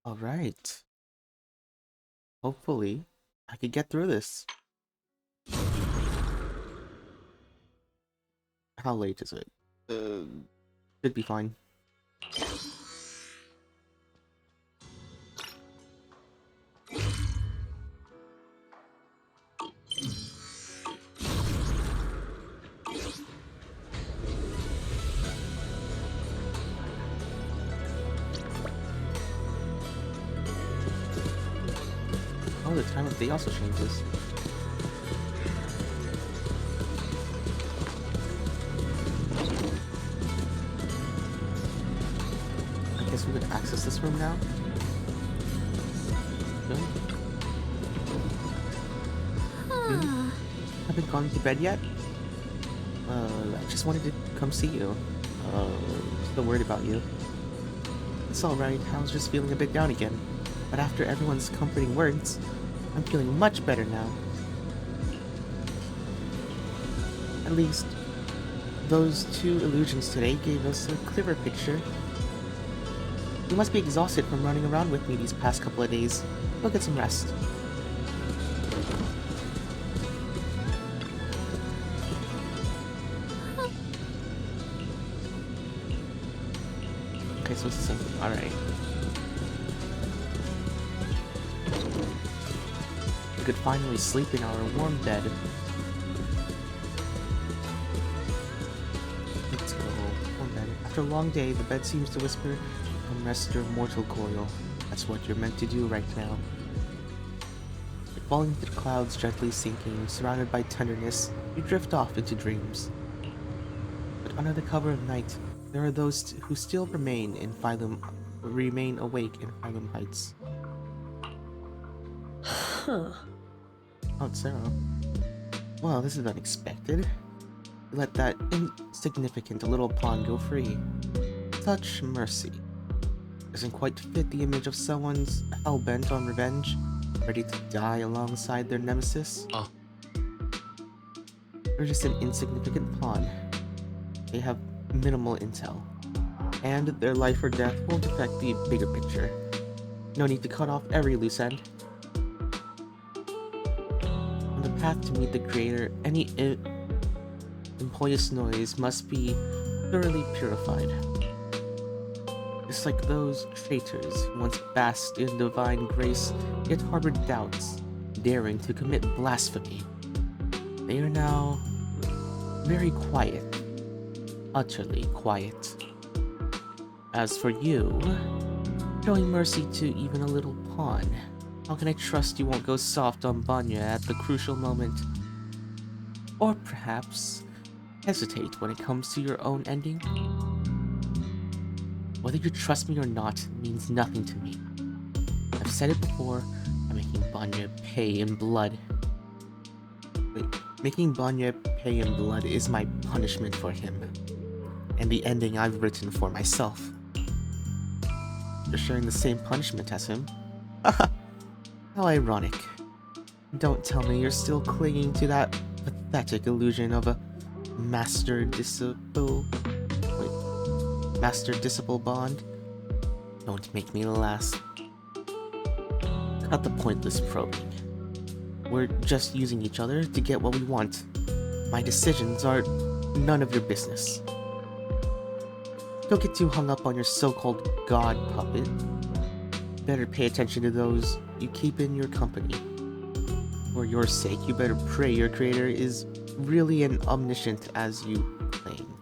Alright. Hopefully, I could get through this. How late is it? Should be fine. Oh, the time of day also changes. I guess we could access this room now? Good. Haven't gone to bed yet? I just wanted to come see you. Uh, Still worried about you. It's alright, I was just feeling a bit down again. But after everyone's comforting words, I'm feeling much better now. At least, those two illusions today gave us a clearer picture. You must be exhausted from running around with me these past couple of days. Go get some rest. Okay, so it's the same thing. Alright. We could finally sleep in our warm bed. Let's go. Warm bed. After a long day, the bed seems to whisper, "Come rest your mortal coil. That's what you're meant to do right now." Like falling into the clouds, gently sinking, surrounded by tenderness, you drift off into dreams. But under the cover of night, there are those who still remain awake in Phylum Heights. Huh. Oh, it's Sarah. Well, this is unexpected. You let that insignificant little pawn go free. Such mercy. Doesn't quite fit the image of someone's hell-bent on revenge, ready to die alongside their nemesis. They're just an insignificant pawn. They have minimal intel, and their life or death won't affect the bigger picture. No need to cut off every loose end. On the path to meet the creator, any impious noise must be thoroughly purified. Just like those traitors who once basked in divine grace, yet harbored doubts, daring to commit blasphemy. They are now very quiet, utterly quiet. As for you, showing mercy to even a little pawn, how can I trust you won't go soft on Banya at the crucial moment? Or perhaps hesitate when it comes to your own ending? Whether you trust me or not means nothing to me. I've said it before, I'm making Banya pay in blood. Wait, making Banya pay in blood is my punishment for him, and the ending I've written for myself. You're sharing the same punishment as him? How ironic. Don't tell me you're still clinging to that pathetic illusion of a master-disciple bond? Don't make me laugh. Cut the pointless probing. We're just using each other to get what we want. My decisions are none of your business. Don't get too hung up on your so-called god puppet. Better pay attention to those you keep in your company. For your sake, you better pray your creator is really as omniscient as you claim.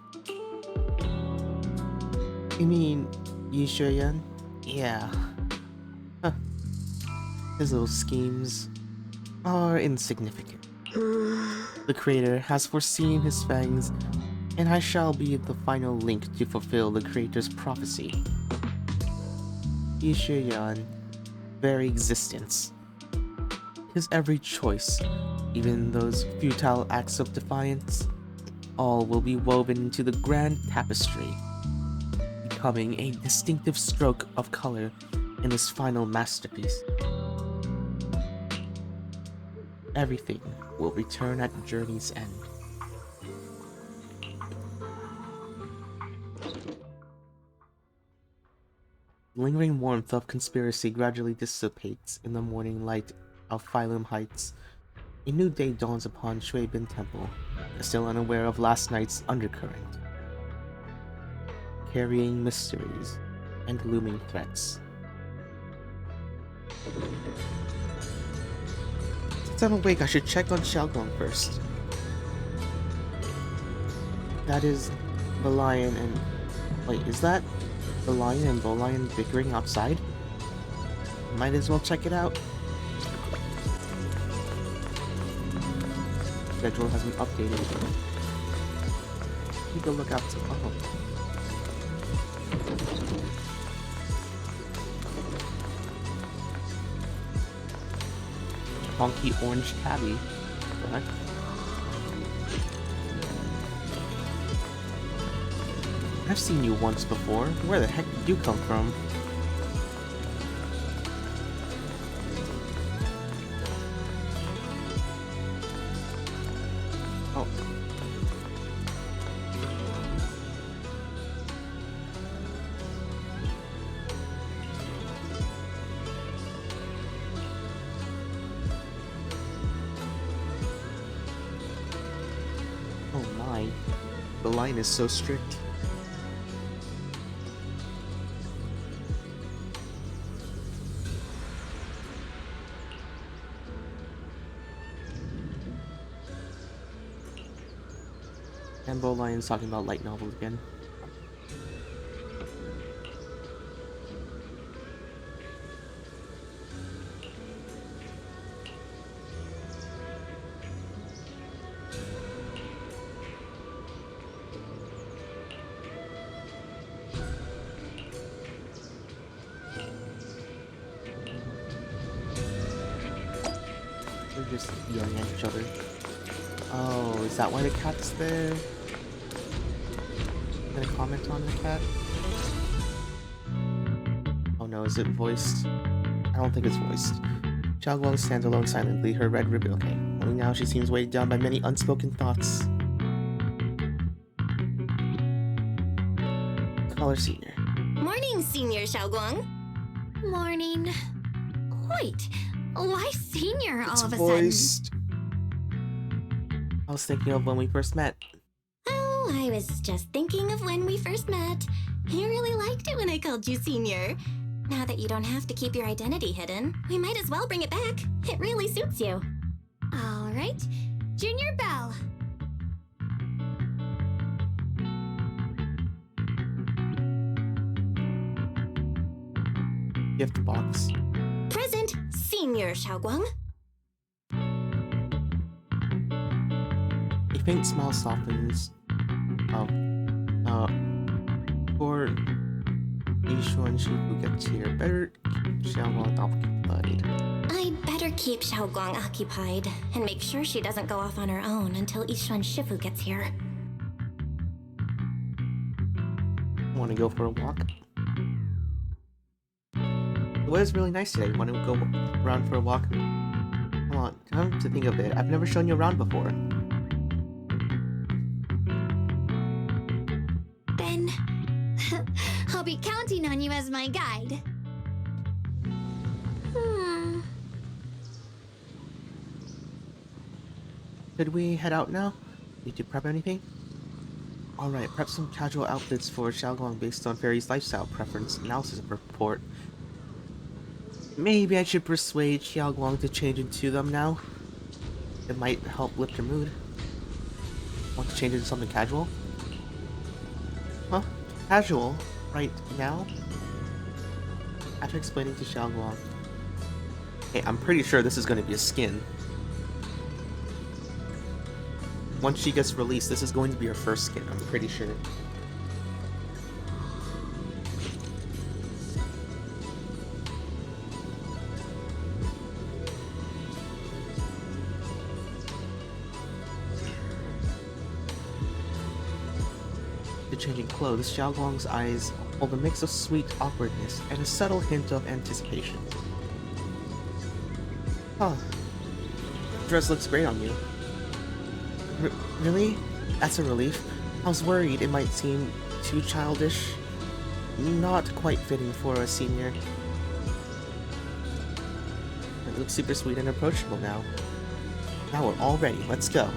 You mean Yi Shuyan? Yeah. Huh. His little schemes are insignificant. The creator has foreseen his fangs, and I shall be the final link to fulfill the creator's prophecy. Yi Shuyan, very existence. His every choice, even those futile acts of defiance, all will be woven into the grand tapestry, becoming a distinctive stroke of color in this final masterpiece. Everything will return at journey's end. lingering warmth of conspiracy gradually dissipates in the morning light of Phylum Heights. A new day dawns upon Shuibin Temple, still unaware of last night's undercurrent, carrying mysteries and looming threats. Since I'm awake, I should check on Xiaogong first. That is the lion and... Wait, is that the lion and the lion bickering outside? Might as well check it out. Schedule has been updated. Keep a lookout to... Oh. Funky orange tabby. What the heck? I've seen you once before. Where the heck did you come from? Oh. Oh my. The line is so strict. And Lion's talking about light novels again. They're just yelling at each other. Oh, is that why the cat's there? Gonna comment on the cat? Oh no, is it voiced? I don't think it's voiced. Xiaoguang stands alone silently, her red ribbon. Okay, only now she seems weighed down by many unspoken thoughts. Call her Senior. Morning, Senior Xiaoguang. Morning. Wait, why Senior all of a Voiced. I was thinking of when we first met. Oh, I was just thinking of when we first met. You really liked it when I called you Senior. Now that you don't have to keep your identity hidden, we might as well bring it back. It really suits you. All right, Junior Bell. Gift box. Present, Senior Xiaoguang. A faint smile softens. Poor Yishuan Shifu gets here. Better keep Xiaoguang occupied. I'd better keep Xiaoguang occupied and make sure she doesn't go off on her own until Ishuan Shifu gets here. Want to go for a walk? The weather's really nice today. Want to go around for a walk? Come on, come to think of it, I've never shown you around before. Then I'll be counting on you as my guide. Should we head out now? Need to prep anything? Alright, prep some casual outfits for Xiaoguang based on Fairy's lifestyle preference analysis report. Maybe I should persuade Xiaoguang to change into them now. It might help lift her mood. Want to change into something casual? Huh? Casual? Right now? After explaining to Xiaoguang. Hey, I'm pretty sure this is going to be a skin. Once she gets released, this is going to be her first skin, I'm pretty sure. The changing clothes, Xiaoguang's eyes hold a mix of sweet awkwardness and a subtle hint of anticipation. Huh. The dress looks great on you. Really? That's a relief. I was worried it might seem too childish. not quite fitting for a senior. It looks super sweet and approachable now. Now we're all ready. Let's go.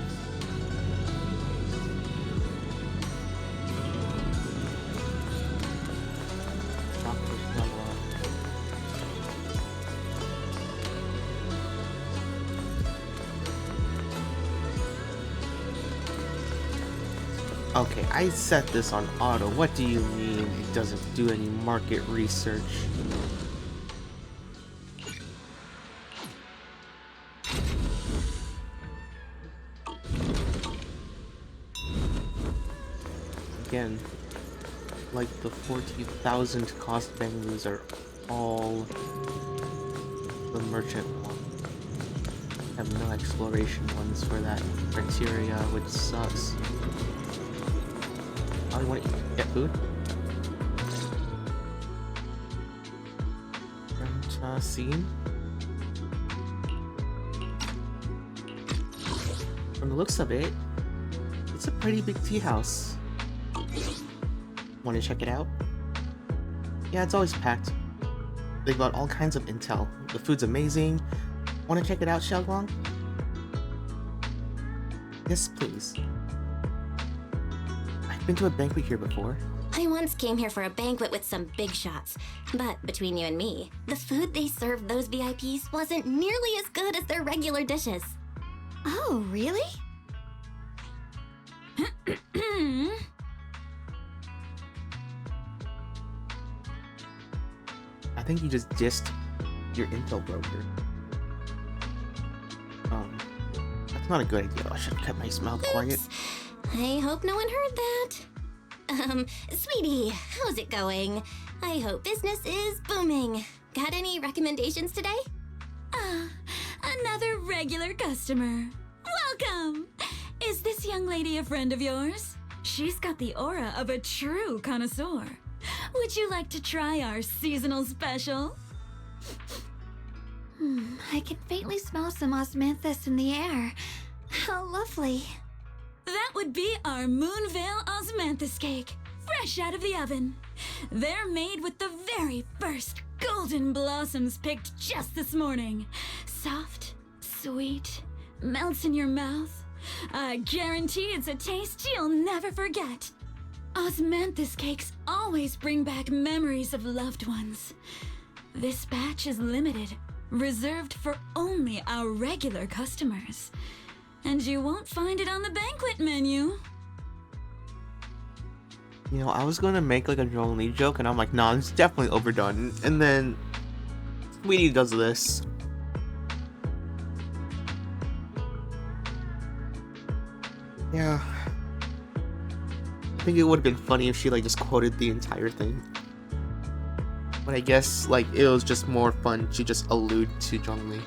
Okay, I set this on auto. What do you mean it doesn't do any market research? Again, like the 40,000 cost bangus are all the merchant ones. Have no exploration ones for that criteria, which sucks. Oh, you want to get food? And, scene? From the looks of it, it's a pretty big tea house. Want to check it out? Yeah, it's always packed. They've got all kinds of intel. The food's amazing. Want to check it out, Xiaoguang? Yes, please. I've been to a banquet here before. I once came here for a banquet with some big shots. But between you and me, the food they served those VIPs wasn't nearly as good as their regular dishes. Oh, really? I think you just dissed your intel broker. That's not a good idea. I should have kept my mouth quiet. Oops. I hope no one heard that. Sweetie, how's it going? I hope business is booming. Got any recommendations today? Another regular customer. Welcome! Is this young lady a friend of yours? She's got the aura of a true connoisseur. Would you like to try our seasonal special? I can faintly smell some osmanthus in the air. How lovely. That would be our Moonvale Osmanthus cake, fresh out of the oven. They're made with the very first golden blossoms picked just this morning. Soft, sweet, melts in your mouth. I guarantee it's a taste you'll never forget. Osmanthus cakes always bring back memories of loved ones. This batch is limited, reserved for only our regular customers. And you won't find it on the banquet menu. You know, I was gonna make like a Joel Lee joke, and I'm like, nah, it's definitely overdone. And then Sweetie does this. Yeah. I think it would have been funny if she like just quoted the entire thing. But I guess like it was just more fun to just allude to Zhongli.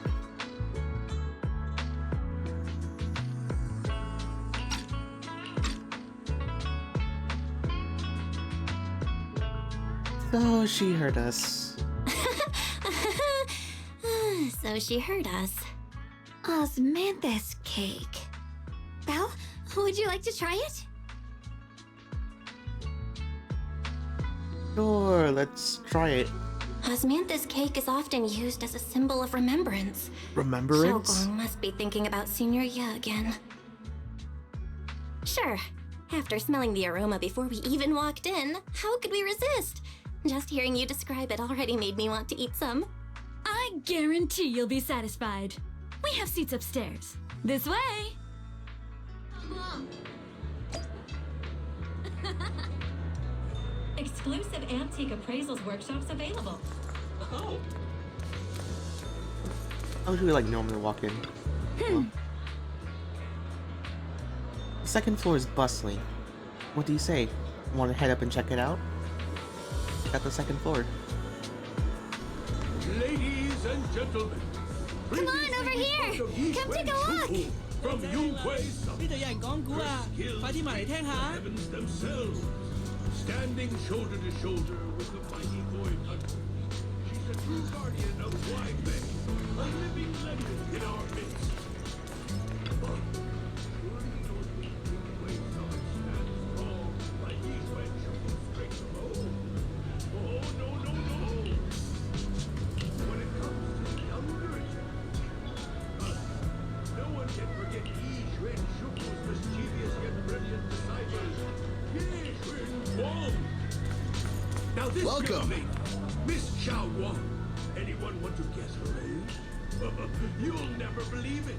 So she heard us. So she heard us. Osmanthus cake. Well, would you like to try it? Sure, let's try it. Osmanthus cake is often used as a symbol of remembrance. Remembrance? Xiaogong must be thinking about Senior Ye again. Sure. After smelling the aroma before we even walked in, how could we resist? Just hearing you describe it already made me want to eat some. I guarantee you'll be satisfied. We have seats upstairs. This way. Exclusive antique appraisals workshops available. Oh. How would we like normally walk in? Well, the second floor is bustling. What do you say? Want to head up and check it out? Check out the second floor. Ladies and gentlemen, Come on, over here! Come take a look! From Yunhui 呢度有人講古啊，快啲埋嚟聽下。 heavens themselves, standing shoulder to shoulder with the mighty boy hunter. She's the true guardian of Wide Bay, a living legend in our midst. But surely you don't think Yunhui stands tall like these when shooting straight from home? Now this Welcome. young lady, Miss Xiao Wang. Anyone want to guess her age? You'll never believe it.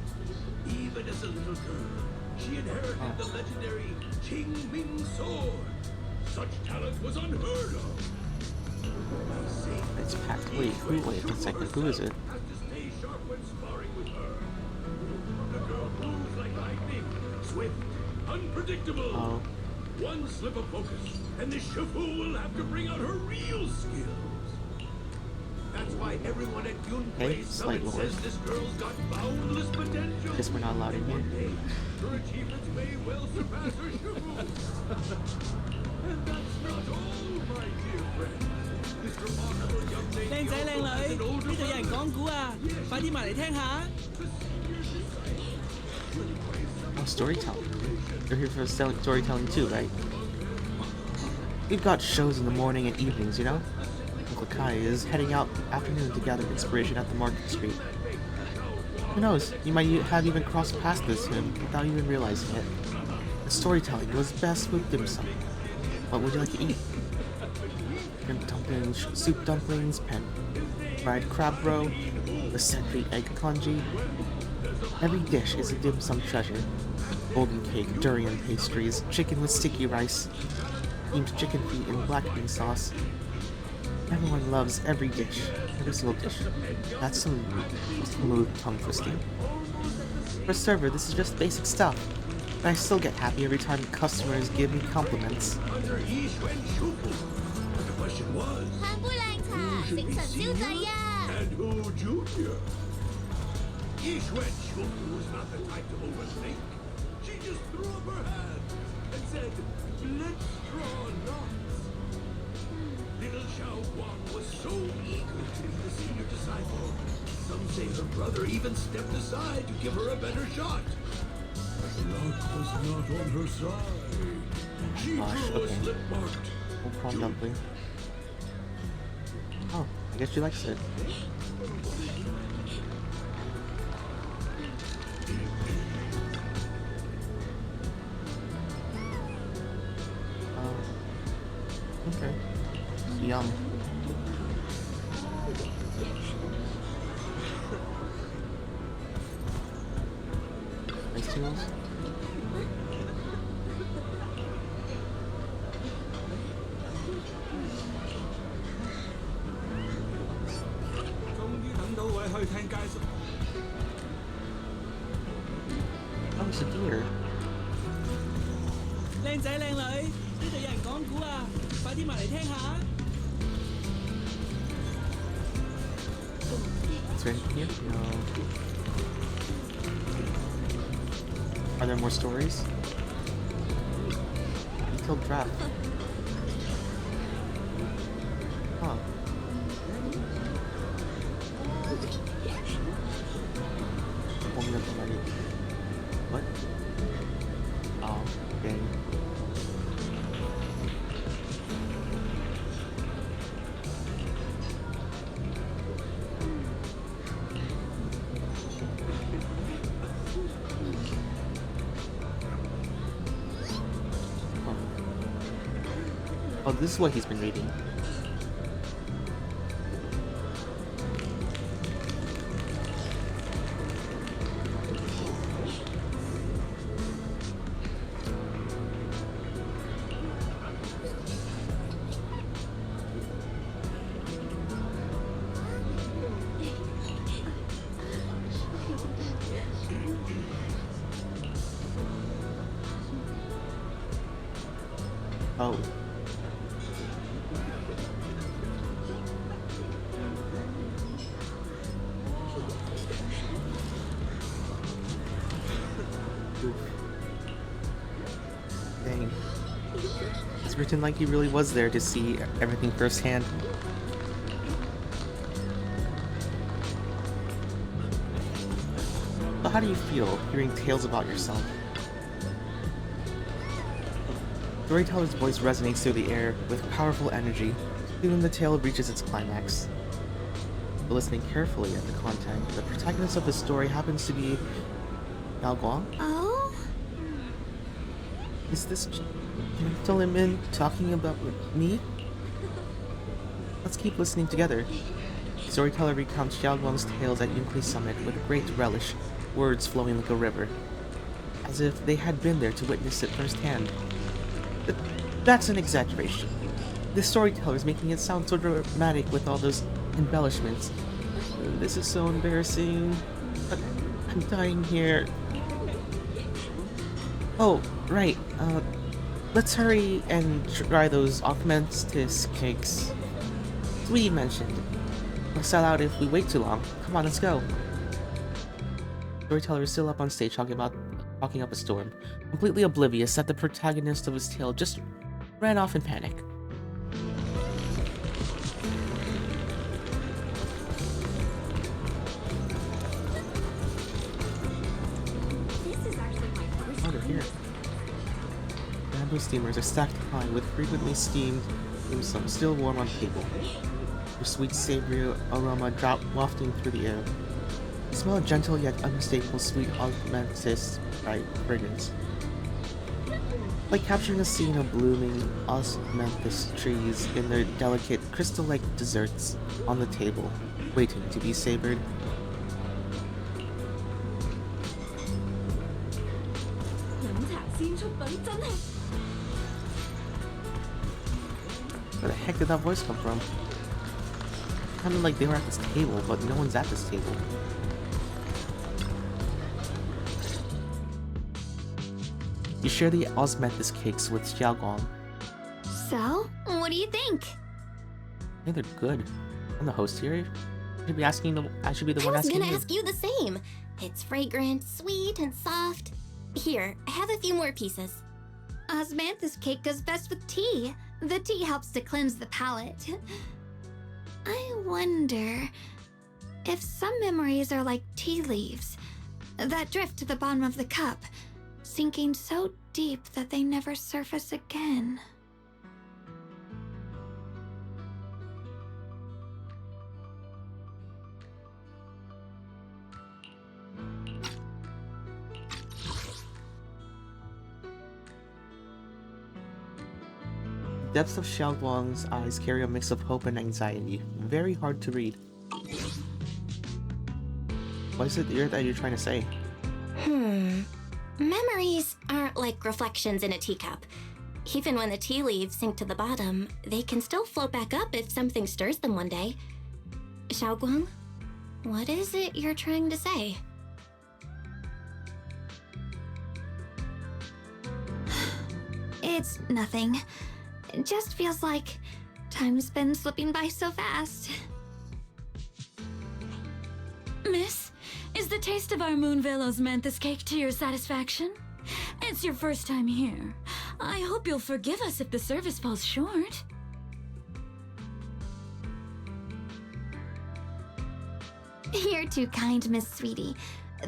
Even as a little girl, she inherited the legendary Qing Ming sword. Such talent was unheard of. It's packed. Wait, a second. Who is it? Has to stay sharp when sparring with her. The girl moves like lightning, swift, unpredictable. Oh. One slip of focus, and the Shifu will have to bring out her real skills. That's why everyone at Yunpei Slight Summit lord. says this girl's got boundless potential. Guess we're not allowed in here. One day, her achievements may well surpass her Shifu. And that's not all, my dear friend. This remarkable young lady 靚仔靚 also has 女， an older 呢度有人 brother. 講古啊！快啲埋嚟聽下。 Oh, storytelling. You're here for storytelling too, right? We've got shows in the morning and evenings, you know? Uncle Kai is heading out afternoon to gather inspiration at the market street. Who knows, you might have even crossed paths with him without even realizing it. The storytelling goes best with dim sum. What would you like to eat? Shrimp dumplings, soup dumplings, fried crab roe, the century egg congee. Every dish is a dim sum treasure. Golden cake, durian pastries, chicken with sticky rice, steamed chicken feet in black bean sauce. Everyone loves every dish, every single dish. That's so smooth tongue twisting. For a server, this is just basic stuff, but I still get happy every time customers give me compliments. Under Yixuan Shufu. The question was, 寒不涼茶，醒神消滯呀！ and who Junior? Yixuan Shufu was not the type to overthink. She just threw up her hands and said, let's draw lots. Little Xiao Guang was so eager to be the senior disciple. Some say her brother even stepped aside to give her a better shot. Luck was not on her side. She Gosh, drew a okay. slip marked. Oh, prawn dumpling. Oh, I guess she likes it. Okay. Yum. Ice tools? Oh, it's a deer. 靚仔靚女，呢度有人講古啊！快啲埋嚟聽下。 Is there anything here? No. Are there more stories? Detailed draft. Huh. Warming up the light. What? Oh, okay. Oh, this is what he's been reading. Oh. Oof. Dang. It's written like he really was there to see everything firsthand. But how do you feel hearing tales about yourself? Storyteller's voice resonates through the air with powerful energy, even the tale reaches its climax. But listening carefully at the content, the protagonist of the story happens to be Yao Guang. Oh? Is this gentleman talking about me? let's keep listening together. The storyteller recounts Xiaoguang's tales at Yunhui Summit with great relish, words flowing like a river, as if they had been there to witness it firsthand. That's an exaggeration. The storyteller is making it sound so dramatic with all those embellishments. This is so embarrassing. But I'm dying here. Oh, right. Let's hurry and try those augmentus cakes Sweetie mentioned. We'll sell out if we wait too long. Come on, let's go. Storyteller is still up on stage talking up a storm, completely oblivious that the protagonist of his tale just ran off in panic. Oh, they're here. Bamboo steamers are stacked high with frequently steamed dim sum still warm on the table. Their sweet, savory aroma wafting through the air. You smell a gentle yet unmistakable sweet osmanthus fragrance. Like capturing a scene of blooming osmanthus trees in their delicate, crystal-like desserts on the table, waiting to be savored. Where the heck did that voice come from? It sounded like they were at this table, but no one's at this table. You share the osmanthus cakes with Xiaoguang. So, what do you think? Hey, they're good. I'm the host here. I should be the one I was asking gonna you. ask you the same. It's fragrant, sweet, and soft. Here, have a few more pieces. Osmanthus cake goes best with tea. The tea helps to cleanse the palate. I wonder if some memories are like tea leaves that drift to the bottom of the cup, sinking so deep that they never surface again. The depths of Xiaoguang's eyes carry a mix of hope and anxiety. Very hard to read. What is it that you're trying to say? Memories aren't like reflections in a teacup. Even when the tea leaves sink to the bottom, they can still float back up if something stirs them one day. Xiaoguang, what is it you're trying to say? It's nothing. It just feels like time's been slipping by so fast. Miss, is the taste of our Moonvale Osmanthus cake to your satisfaction? It's your first time here. I hope you'll forgive us if the service falls short. You're too kind, Miss Sweetie.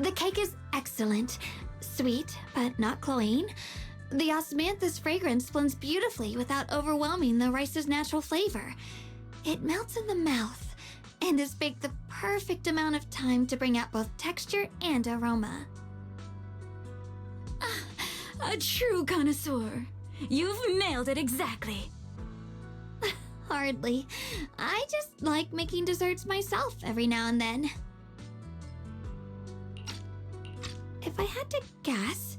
The cake is excellent. Sweet, but not cloying. The osmanthus fragrance blends beautifully without overwhelming the rice's natural flavor. It melts in the mouth and is baked the perfect amount of time to bring out both texture and aroma. A true connoisseur. You've nailed it exactly. Hardly. I just like making desserts myself every now and then. If I had to guess,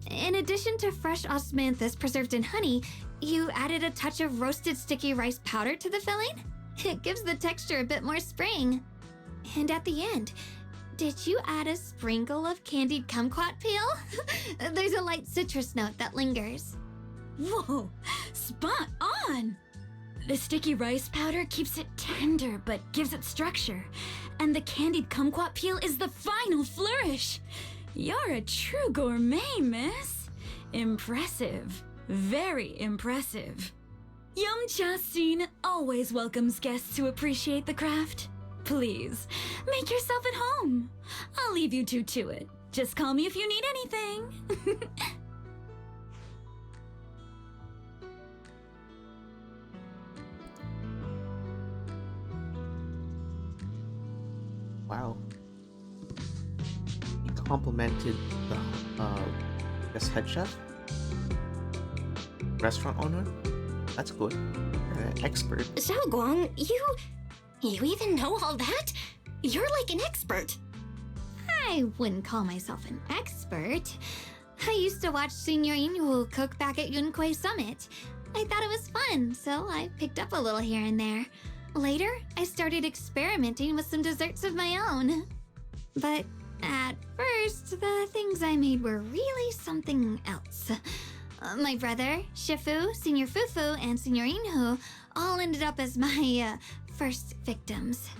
in addition to fresh osmanthus preserved in honey, you added a touch of roasted sticky rice powder to the filling? It gives the texture a bit more spring. And at the end, did you add a sprinkle of candied kumquat peel? There's a light citrus note that lingers. Whoa, spot on! The sticky rice powder keeps it tender but gives it structure. And the candied kumquat peel is the final flourish. You're a true gourmet, miss. Impressive. Very impressive. Yum Cha Scene always welcomes guests who appreciate the craft. Please, make yourself at home. I'll leave you two to it. Just call me if you need anything. Wow. He complimented the head chef? Restaurant owner? That's good. Yeah. expert. Xiao Guang, you even know all that? You're like an expert. I wouldn't call myself an expert. I used to watch Senior Inhu cook back at Yunquei Summit. I thought it was fun, so I picked up a little here and there. Later, I started experimenting with some desserts of my own. But at first, the things I made were really something else. My brother, Shifu, Senior Fufu, and Senior Inhu all ended up as my first victims.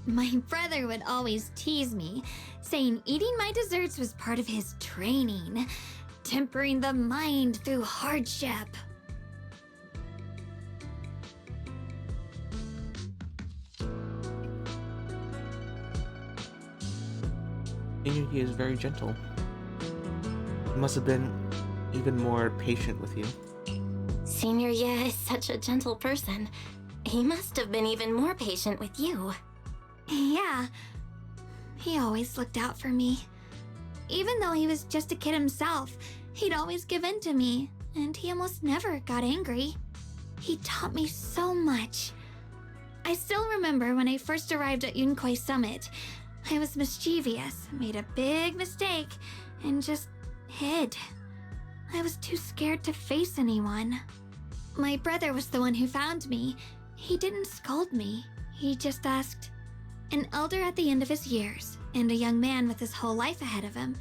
My brother would always tease me, saying eating my desserts was part of his training, tempering the mind through hardship. He is very gentle. He must have been even more patient with you. Senior Ye is such a gentle person. He must have been even more patient with you. Yeah, he always looked out for me. Even though he was just a kid himself, he'd always give in to me, and he almost never got angry. He taught me so much. I still remember when I first arrived at Yunquei Summit. I was mischievous, made a big mistake, and just hid. I was too scared to face anyone. My brother was the one who found me. He didn't scold me. He just asked, an elder at the end of his years, and a young man with his whole life ahead of him,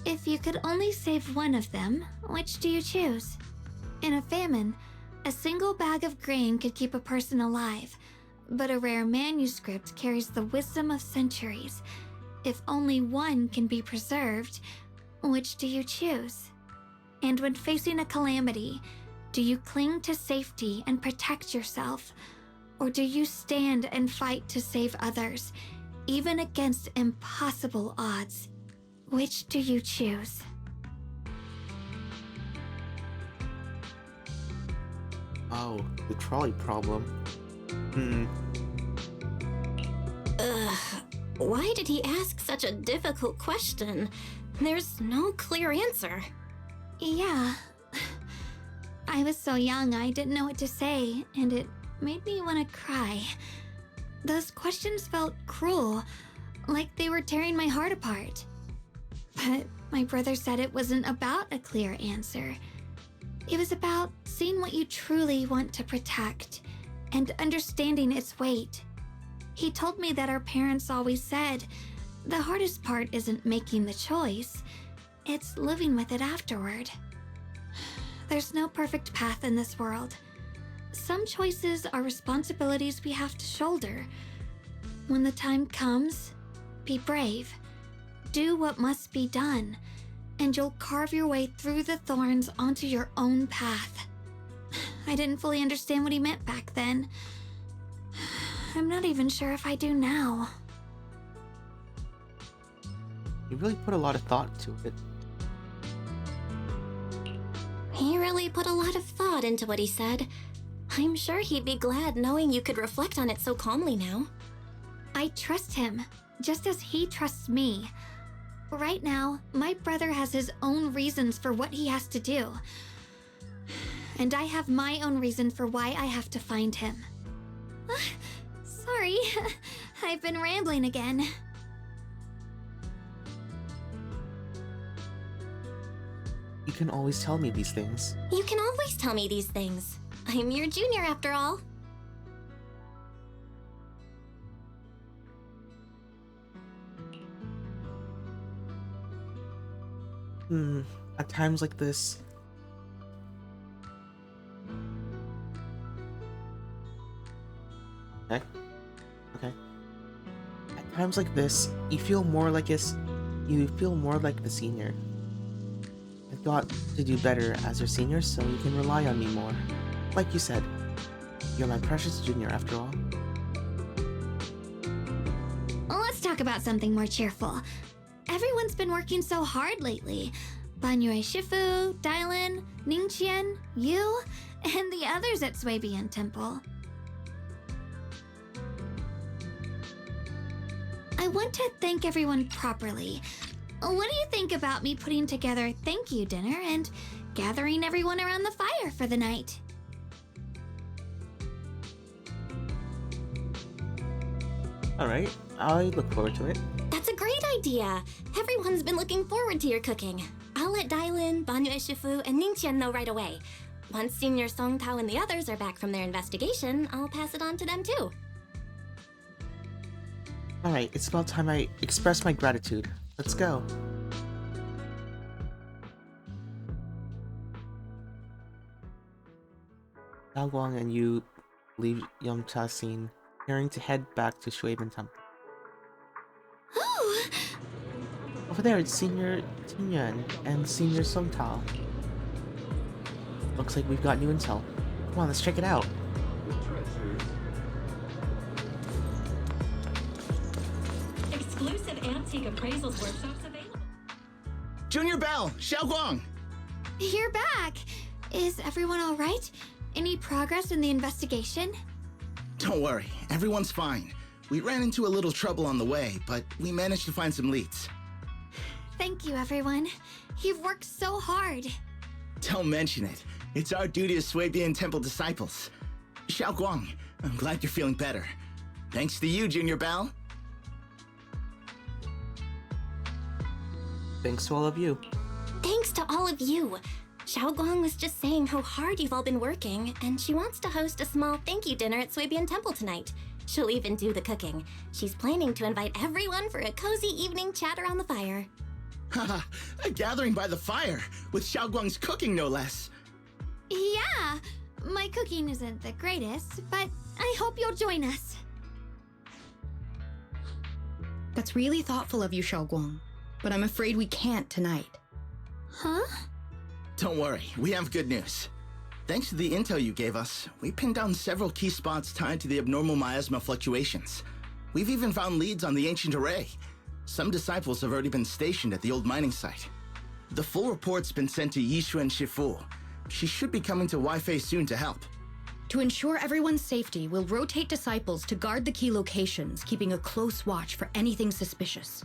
if you could only save one of them, which do you choose? In a famine, a single bag of grain could keep a person alive, but a rare manuscript carries the wisdom of centuries. If only one can be preserved, which do you choose? And when facing a calamity, do you cling to safety and protect yourself? Or do you stand and fight to save others, even against impossible odds? Which do you choose? Oh, the trolley problem. Why did he ask such a difficult question? There's no clear answer. Yeah. I was so young I didn't know what to say, and it made me want to cry. Those questions felt cruel, like they were tearing my heart apart. But my brother said it wasn't about a clear answer. It was about seeing what you truly want to protect and understanding its weight. He told me that our parents always said, the hardest part isn't making the choice, it's living with it afterward. There's no perfect path in this world. Some choices are responsibilities we have to shoulder. When the time comes, be brave. Do what must be done, and you'll carve your way through the thorns onto your own path. I didn't fully understand what he meant back then. I'm not even sure if I do now. You really put a lot of thought to it. He really put a lot of thought into what he said. I'm sure he'd be glad knowing you could reflect on it so calmly now. I trust him, just as he trusts me. Right now, my brother has his own reasons for what he has to do. And I have my own reason for why I have to find him. Sorry, I've been rambling again. You can always tell me these things. You can always tell me these things. I'm your junior after all. At times like this... Okay. At times like this, you feel more like the senior. I've got to do better as your senior so you can rely on me more. Like you said, you're my precious junior after all. Let's talk about something more cheerful. Everyone's been working so hard lately. Banyue Shifu, Dylan, Ningqian, you, and the others at Suibian Temple. I want to thank everyone properly. What do you think about me putting together a thank you dinner and gathering everyone around the fire for the night? Alright, I look forward to it. That's a great idea. Everyone's been looking forward to your cooking. I'll let Dailin, Banyu Shifu, and Ningqian know right away. Once Senior Song Tao and the others are back from their investigation, I'll pass it on to them too. Alright, it's about time I express my gratitude. Let's go. Xiao Guang and you leave Yongcha scene, preparing to head back to Shuiben Temple. Oh! Over there, it's Senior Tingyuan and Senior Song Tao. Looks like we've got new intel. Come on, let's check it out. Exclusive antique appraisals workshops available. Junior Bell, Xiao Guang. You're back! Is everyone alright? Any progress in the investigation? Don't worry, everyone's fine. We ran into a little trouble on the way, but we managed to find some leads. Thank you, everyone. You've worked so hard. Don't mention it. It's our duty as Shuibian Temple disciples. Xiao Guang, I'm glad you're feeling better. Thanks to you, Junior Bell. Thanks to all of you. Thanks to all of you. Xiao Guang was just saying how hard you've all been working, and she wants to host a small thank you dinner at Shuibian Temple tonight. She'll even do the cooking. She's planning to invite everyone for a cozy evening chat around the fire. Haha, a gathering by the fire, with Xiao Guang's cooking no less. Yeah, my cooking isn't the greatest, but I hope you'll join us. That's really thoughtful of you, Xiao Guang, but I'm afraid we can't tonight. Huh? Don't worry, we have good news. Thanks to the intel you gave us, we pinned down several key spots tied to the abnormal miasma fluctuations. We've even found leads on the ancient array. Some disciples have already been stationed at the old mining site. The full report's been sent to Yishuan Shifu. She should be coming to Weifei soon to help. To ensure everyone's safety, we'll rotate disciples to guard the key locations, keeping a close watch for anything suspicious.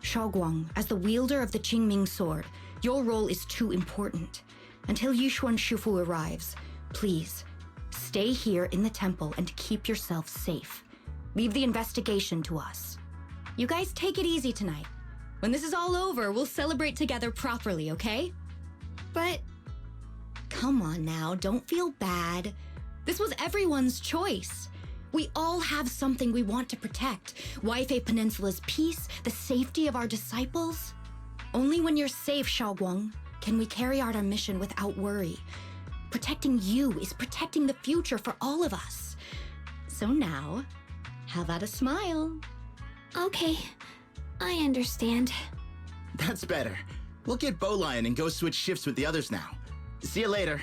Xiao Guang, as the wielder of the Qingming sword, your role is too important. Until Yishuan Shifu arrives, please, stay here in the temple and keep yourself safe. Leave the investigation to us. You guys take it easy tonight. When this is all over, we'll celebrate together properly, okay? But Come on now, don't feel bad. This was everyone's choice. We all have something we want to protect. Weifei Peninsula's peace, the safety of our disciples. Only when you're safe, Xiao Guang, can we carry out our mission without worry. Protecting you is protecting the future for all of us. So now, how about a smile? okay, I understand. That's better. We'll get Bowlion and go switch shifts with the others now. See you later.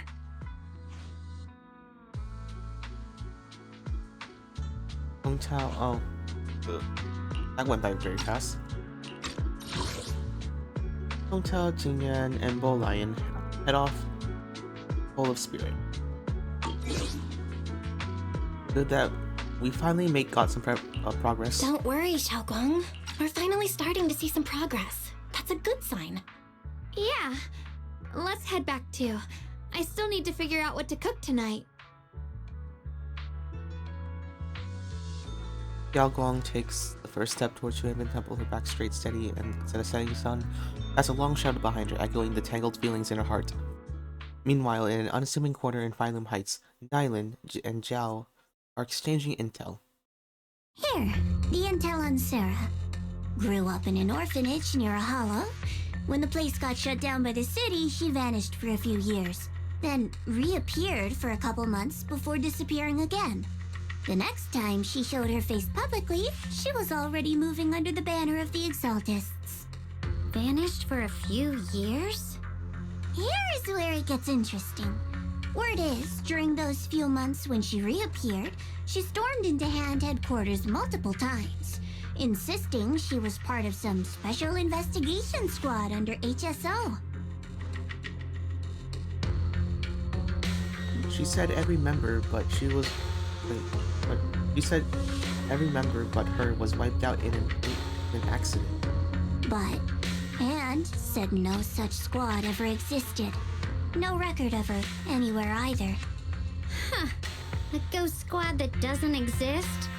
Song Tao, oh. That went by very fast. Song Tao, Jingyuan, and Bowlion head off, full of spirit. Good that we finally got some progress. Don't worry, Xiao Guang. We're finally starting to see some progress. That's a good sign. Yeah, let's head back too. I still need to figure out what to cook tonight. Xiao Guang takes the first step towards Shuiben Temple, her back straight, steady, and at a setting sun, as a long shadow behind her, echoing the tangled feelings in her heart. Meanwhile, in an unassuming quarter in Phylum Heights, Dailin and Zhao are exchanging intel. Here, the intel on Sarah. Grew up in an orphanage near a hollow. When the place got shut down by the city, she vanished for a few years. Then reappeared for a couple months before disappearing again. The next time she showed her face publicly, she was already moving under the banner of the Exaltists. Vanished for a few years? Here's where it gets interesting. Word is, during those few months when she reappeared, she stormed into Hand headquarters multiple times, insisting she was part of some special investigation squad under HSO. She said every member, but she was... Wait, but you said every member but her was wiped out in an accident. But Hand said no such squad ever existed. No record of her anywhere either. Huh. A ghost squad that doesn't exist?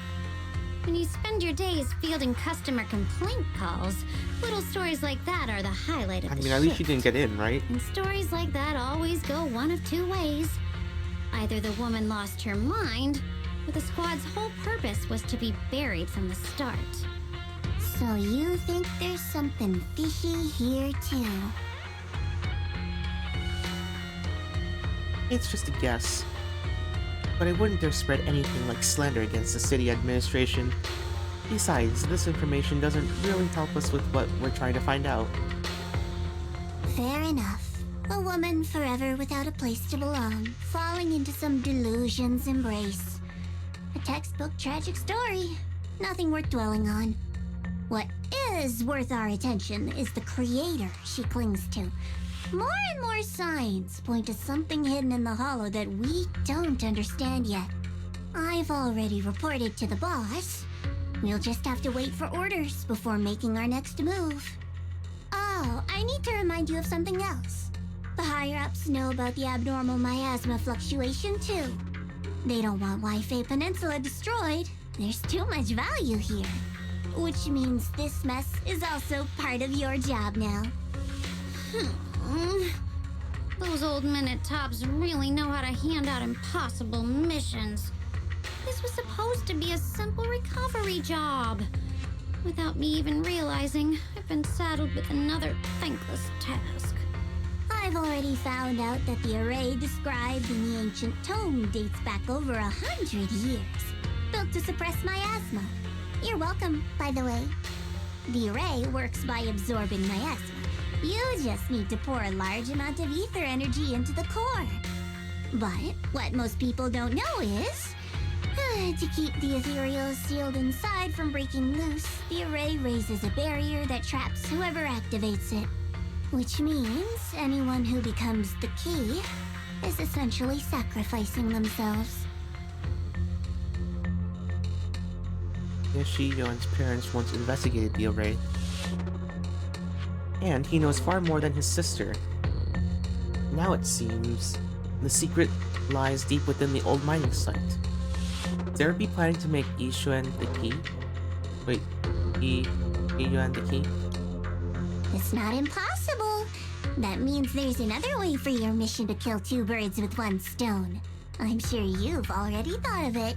When you spend your days fielding customer complaint calls, little stories like that are the highlight of I the mean, at least she shift. didn't get in, right? And stories like that always go one of two ways. Either the woman lost her mind, or the squad's whole purpose was to be buried from the start. So you think there's something fishy here too? It's just a guess. But I wouldn't dare spread anything like slander against the city administration. Besides, this information doesn't really help us with what we're trying to find out. Fair enough. A woman forever without a place to belong, falling into some delusion's embrace. A textbook tragic story. Nothing worth dwelling on. What is worth our attention is the creator she clings to. More and more signs point to something hidden in the hollow that we don't understand yet. I've already reported to the boss. We'll just have to wait for orders before making our next move. Oh, I need to remind you of something else. The higher-ups know about the abnormal miasma fluctuation, too. They don't want Wi-Fi Peninsula destroyed. There's too much value here. Which means this mess is also part of your job now. Those old minute tops really know how to hand out impossible missions. This was supposed to be a simple recovery job. Without me even realizing, I've been saddled with another thankless task. I've already found out that the array described in the ancient tome dates back over 100 years. Built to suppress miasma. You're welcome, by the way. The array works by absorbing miasma. You just need to pour a large amount of ether energy into the core. But what most people don't know is, to keep the ethereal sealed inside from breaking loose, the array raises a barrier that traps whoever activates it. Which means anyone who becomes the key is essentially sacrificing themselves. Yoshi-Yon's parents once investigated the array. And he knows far more than his sister. Now it seems the secret lies deep within the old mining site. Dare be planning to make Yishuan the key? Wait, Yishuan the key? It's not impossible. That means there's another way for your mission to kill two birds with one stone. I'm sure you've already thought of it.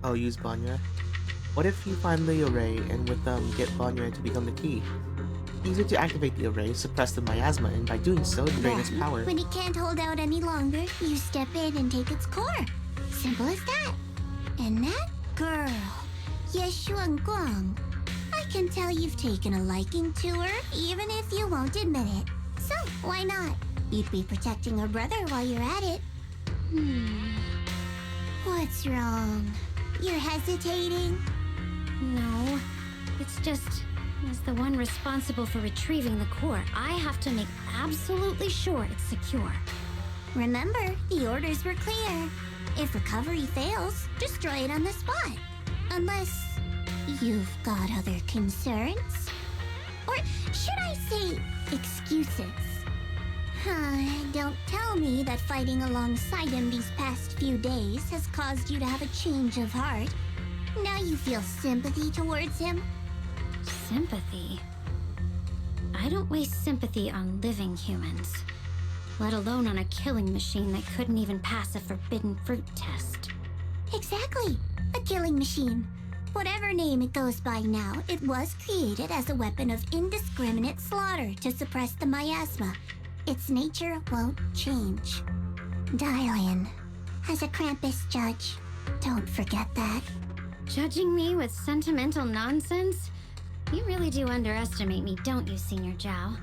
I'll use Banya. What if you find the array and with them get Banya to become the key? Use it to activate the array, suppress the miasma, and by doing so, drain its Then, power. when it can't hold out any longer, you step in and take its core. Simple as that. And that girl, Yeshuan Guang, I can tell you've taken a liking to her, even if you won't admit it. So, why not? You'd be protecting her brother while you're at it. What's wrong? You're hesitating? No, it's just, as the one responsible for retrieving the core, I have to make absolutely sure it's secure. Remember, the orders were clear. If recovery fails, destroy it on the spot. Unless you've got other concerns? Or should I say, excuses? Don't tell me that fighting alongside him these past few days has caused you to have a change of heart. Now you feel sympathy towards him? Sympathy? I don't waste sympathy on living humans, let alone on a killing machine that couldn't even pass a forbidden fruit test. Exactly. A killing machine. Whatever name it goes by now, it was created as a weapon of indiscriminate slaughter to suppress the miasma. Its nature won't change. Dial in. As a Krampus judge, don't forget that. Judging me with sentimental nonsense? You really do underestimate me, don't you, Senior Zhao?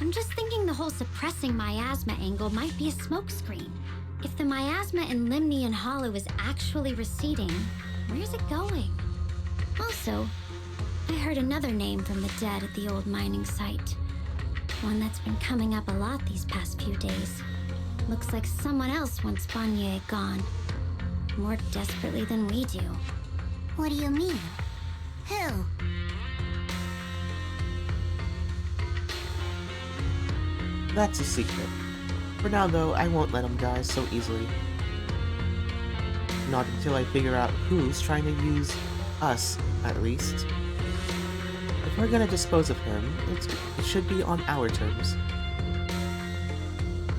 I'm just thinking the whole suppressing miasma angle might be a smokescreen. If the miasma in Limnian Hollow is actually receding, where's it going? Also, I heard another name from the dead at the old mining site. One that's been coming up a lot these past few days. Looks like someone else wants Banye gone. More desperately than we do. What do you mean? Who? That's a secret. For now though, I won't let him die so easily. Not until I figure out who's trying to use Us, at least. If we're gonna dispose of him, it should be on our terms.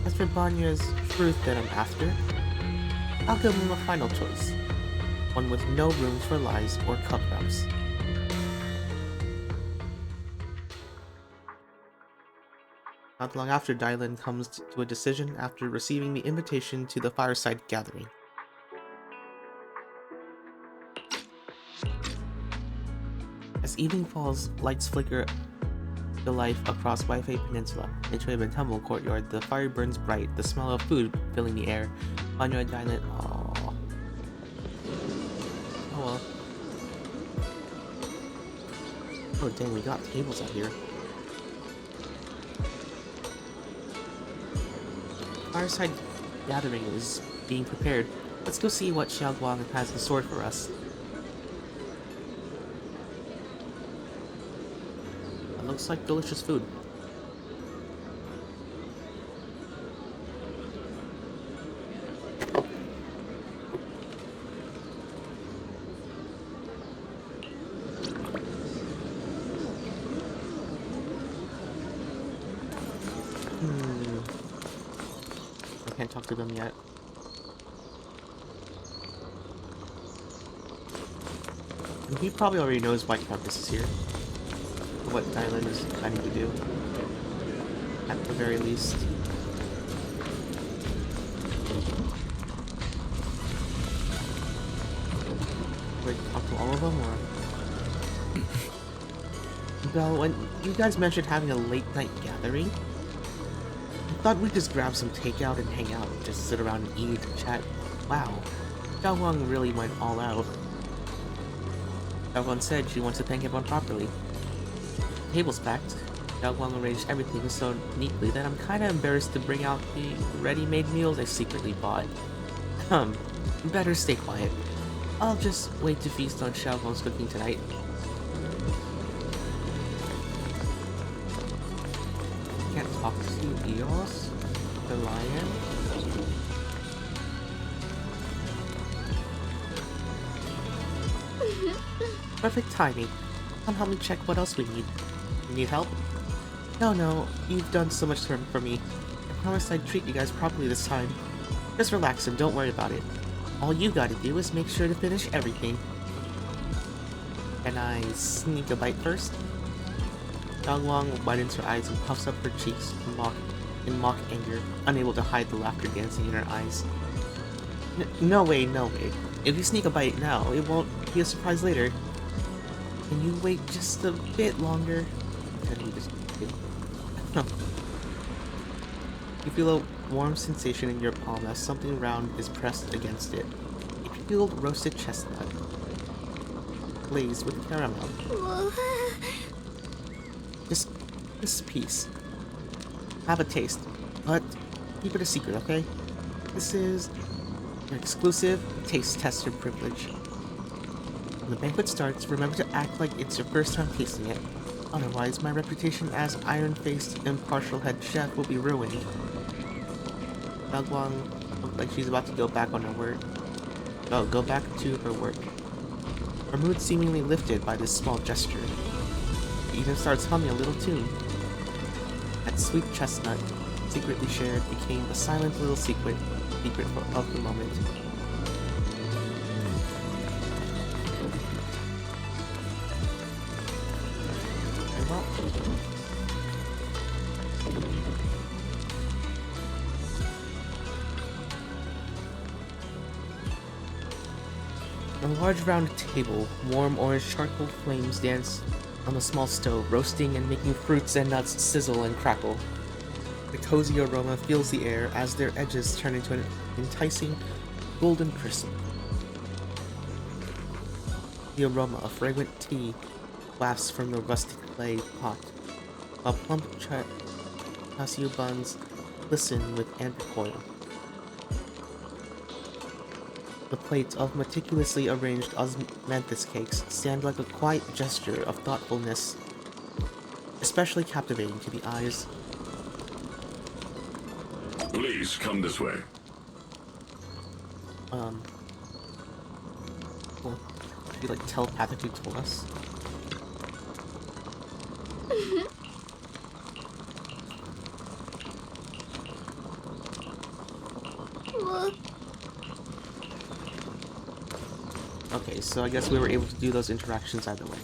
As for Banya's truth that I'm after, I'll give him a final choice. One with no room for lies or cover-ups. Not long after, Dylan comes to a decision after receiving the invitation to the fireside gathering. As evening falls, lights flicker to life across Waifei Peninsula. Into a temple courtyard, the fire burns bright, the smell of food filling the air. Banyo and Dylan, oh well. Oh dang, we got tables out here. Fireside gathering is being prepared. Let's go see what Xiaoguang has in store for us. That looks like delicious food. I can't talk to them yet. And he probably already knows why Precipice is here. What Dylan is planning to do. At the very least. Wait, talk to all of them, or? Well, when you guys mentioned having a late night gathering, I thought we'd just grab some takeout and hang out, just sit around and eat and chat. Wow, Xiaoguang really went all out. Xiaoguang said she wants to thank everyone properly. The table's packed. Xiaoguang arranged everything so neatly that I'm kinda embarrassed to bring out the ready-made meals I secretly bought. Better stay quiet. I'll just wait to feast on Xiaoguang's cooking tonight. Can't talk to Eos, the lion. Perfect timing. Come help me check what else we need. You need help? No, you've done so much for me. I promised I'd treat you guys properly this time. Just relax and don't worry about it. All you gotta do is make sure to finish everything. Can I sneak a bite first? Xiaoguang widens her eyes and puffs up her cheeks in mock anger, unable to hide the laughter dancing in her eyes. No way. If you sneak a bite now, it won't be a surprise later. Can you wait just a bit longer? You feel a warm sensation in your palm as something round is pressed against it. A peeled roasted chestnut, glazed with caramel. Just this piece. Have a taste, but keep it a secret, okay? This is an exclusive taste tester privilege. When the banquet starts, remember to act like it's your first time tasting it. Otherwise, my reputation as iron-faced, impartial head chef will be ruined. Xiaoguang looked like she's about to go back on her word. Oh, go back to her work. Her mood seemingly lifted by this small gesture. She even starts humming a little tune. That sweet chestnut, secretly shared, became a silent little secret of the moment. On a large round table, warm orange charcoal flames dance on the small stove, roasting and making fruits and nuts sizzle and crackle. The cozy aroma fills the air as their edges turn into an enticing golden crisp. The aroma of fragrant tea wafts from the rustic clay pot, while plump chassis buns glisten with amber coil. The plates of meticulously arranged osmanthus cakes stand like a quiet gesture of thoughtfulness, especially captivating to the eyes. Please come this way. Cool. to be like telepathically told us. Okay, so I guess we were able to do those interactions either way.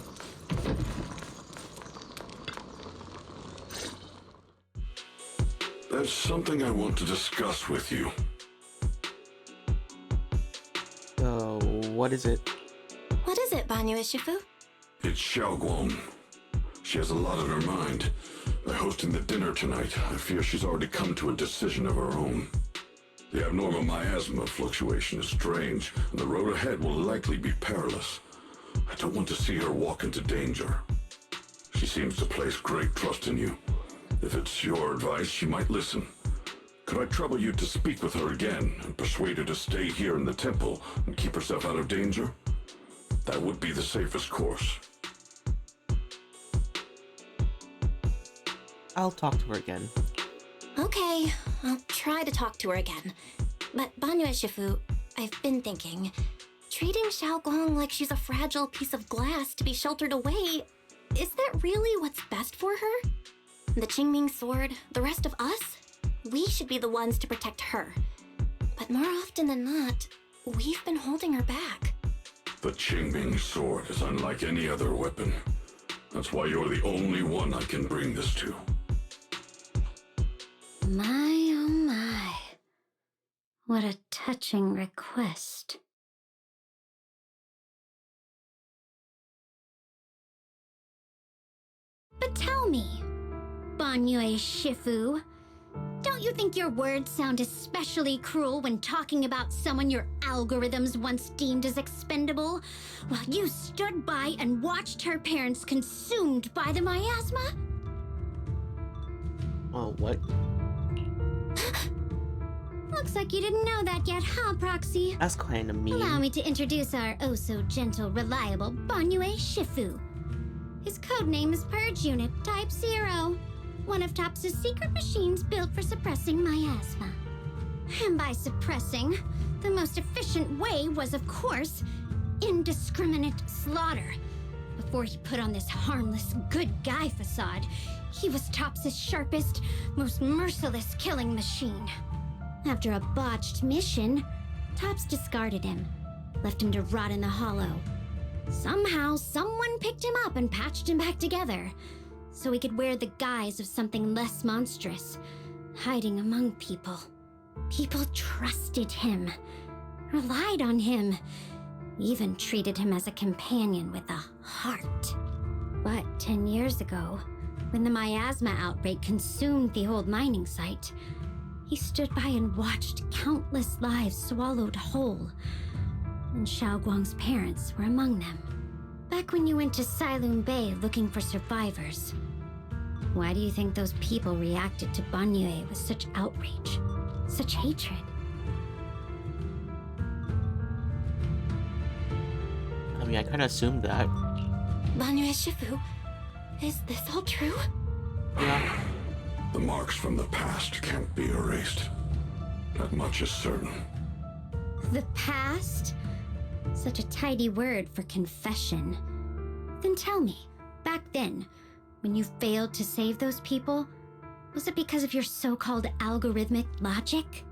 There's something I want to discuss with you. So, what is it? What is it, Banyu Ishifu? It's Xiaoguang. She has a lot on her mind. By hosting the dinner tonight, I fear she's already come to a decision of her own. The abnormal miasma fluctuation is strange, and the road ahead will likely be perilous. I don't want to see her walk into danger. She seems to place great trust in you. If it's your advice, she might listen. Could I trouble you to speak with her again and persuade her to stay here in the temple and keep herself out of danger? That would be the safest course. I'll talk to her again. Okay, I'll try to talk to her again. But Banyu Ishifu, I've been thinking, treating Xiaoguang like she's a fragile piece of glass to be sheltered away, is that really what's best for her? The Qingming sword, the rest of us? We should be the ones to protect her. But more often than not, we've been holding her back. The Qingming sword is unlike any other weapon. That's why you're the only one I can bring this to. My, oh my. What a touching request. But tell me, Banyu Shifu, don't you think your words sound especially cruel when talking about someone your algorithms once deemed as expendable, while you stood by and watched her parents consumed by the miasma? Oh, what? Looks like you didn't know that yet, huh, Proxy? That's kind of mean. Allow me to introduce our oh-so-gentle, reliable Banyu Shifu. His codename is Purge Unit Type 0, one of Tops's secret machines built for suppressing miasma. And by suppressing, the most efficient way was, of course, indiscriminate slaughter. Before he put on this harmless, good guy facade, he was Tops's sharpest, most merciless killing machine. After a botched mission, Tops discarded him, left him to rot in the hollow. Somehow, someone picked him up and patched him back together, so he could wear the guise of something less monstrous, hiding among people. People trusted him, relied on him, even treated him as a companion with a heart. But 10 years ago, when the miasma outbreak consumed the old mining site, he stood by and watched countless lives swallowed whole. And Xiaoguang's parents were among them. Back when you went to Silum Bay looking for survivors, why do you think those people reacted to Banyu with such outrage, such hatred? I mean, I kind of assumed that. Banyu Shifu, is this all true? Yeah. The marks from the past can't be erased. That much is certain. The past? Such a tidy word for confession. Then tell me, back then, when you failed to save those people, was it because of your so-called algorithmic logic?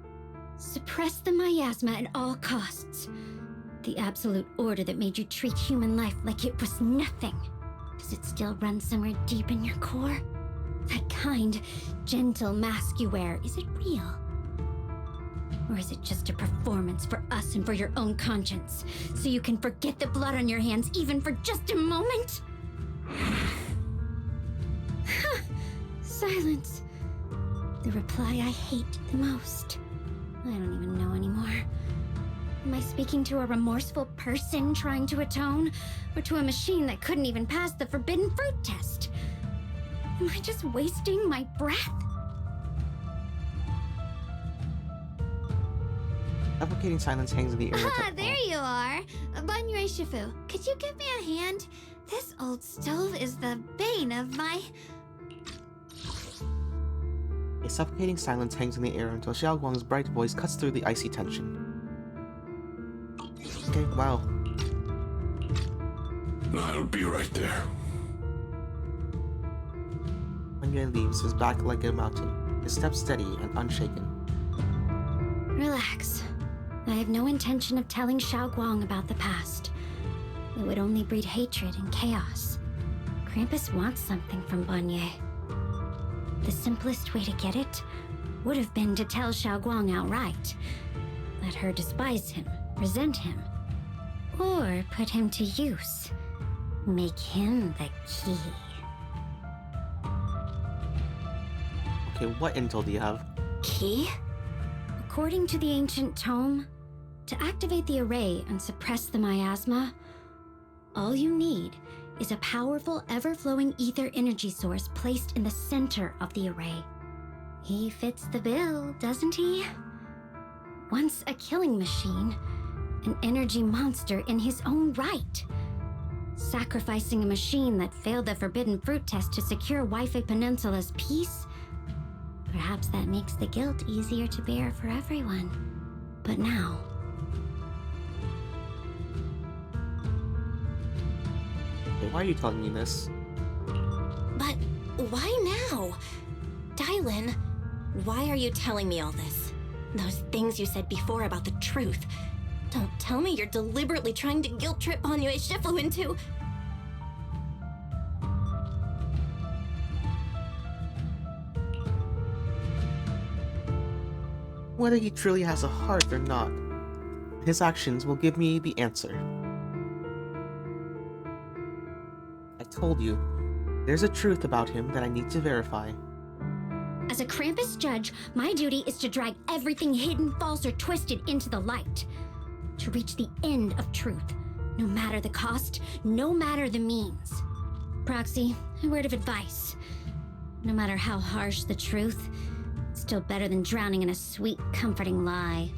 Suppress the miasma at all costs. The absolute order that made you treat human life like it was nothing. Does it still run somewhere deep in your core? That kind, gentle mask you wear, is it real? Or is it just a performance for us and for your own conscience, so you can forget the blood on your hands even for just a moment? Silence. The reply I hate the most. I don't even know anymore. Am I speaking to a remorseful person trying to atone, or to a machine that couldn't even pass the forbidden fruit test? Am I just wasting my breath? Suffocating silence hangs in the air. Ah, there you are. Banyu Shifu, could you give me a hand? This old stove is the bane of my... A suffocating silence hangs in the air until Xiaoguang's bright voice cuts through the icy tension. Okay, wow. I'll be right there. Anya leaves his back like a mountain, his steps steady and unshaken. Relax. I have no intention of telling Xiao Guang about the past. It would only breed hatred and chaos. Krampus wants something from Banye. The simplest way to get it would have been to tell Xiao Guang outright. Let her despise him, resent him, or put him to use. Make him the key. Okay, what intel do you have? Key? According to the ancient tome, to activate the array and suppress the miasma, all you need is a powerful, ever-flowing ether energy source placed in the center of the array. He fits the bill, doesn't he? Once a killing machine, an energy monster in his own right. Sacrificing a machine that failed the forbidden fruit test to secure Wi-Fi Peninsula's peace? Perhaps that makes the guilt easier to bear for everyone. But now... Okay, why are you telling me this? But why now? Dylan, why are you telling me all this? Those things you said before about the truth. Don't tell me you're deliberately trying to guilt trip Banye Shifu into... Whether he truly has a heart or not, his actions will give me the answer. I told you, there's a truth about him that I need to verify. As a Krampus judge, my duty is to drag everything hidden, false, or twisted into the light. To reach the end of truth, no matter the cost, no matter the means. Proxy, a word of advice. No matter how harsh the truth, it's still better than drowning in a sweet, comforting lie.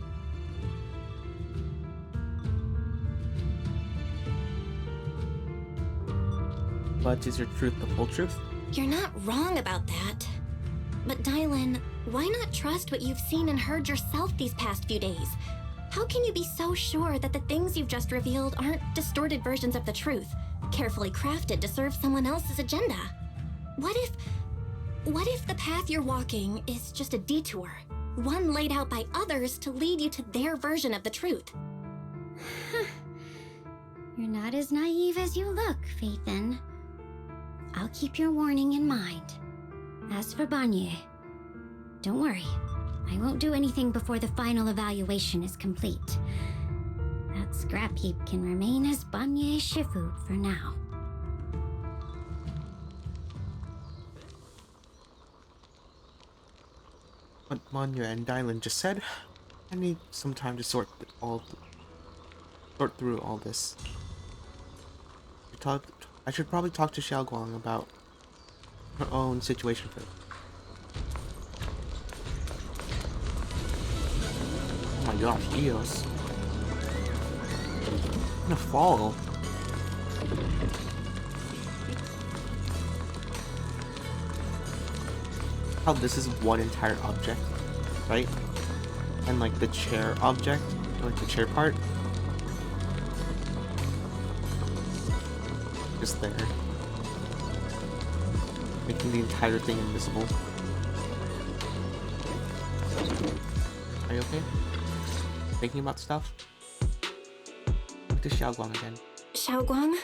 But is your truth the full truth? You're not wrong about that. But Dylan, why not trust what you've seen and heard yourself these past few days? How can you be so sure that the things you've just revealed aren't distorted versions of the truth, carefully crafted to serve someone else's agenda? What if the path you're walking is just a detour, one laid out by others to lead you to their version of the truth? You're not as naive as you look, Phaethan. I'll keep your warning in mind. As for Banye, don't worry. I won't do anything before the final evaluation is complete. That scrap heap can remain as Banye Shifu for now. What Manya and Dylan just said, I need some time to sort through all this. I should probably talk to Xiao Guang about her own situation first. Oh my gosh, Eos. I'm gonna fall. How this is one entire object, right? And like the chair object, or like the chair part, just there, making the entire thing invisible. Are you okay? Thinking about stuff? Look to Xiao Guang again. Xiao Guang?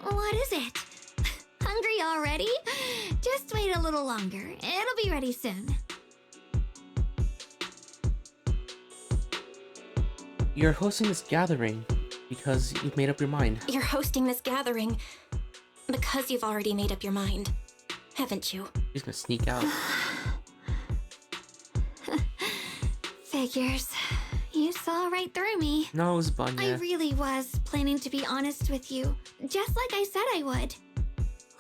What is it? Hungry already? Just wait a little longer. It'll be ready soon. You're hosting this gathering because you've made up your mind. You're hosting this gathering because you've already made up your mind, haven't you? He's gonna sneak out. Figures. You saw right through me. No, it was Banya. I really was planning to be honest with you, just like I said I would.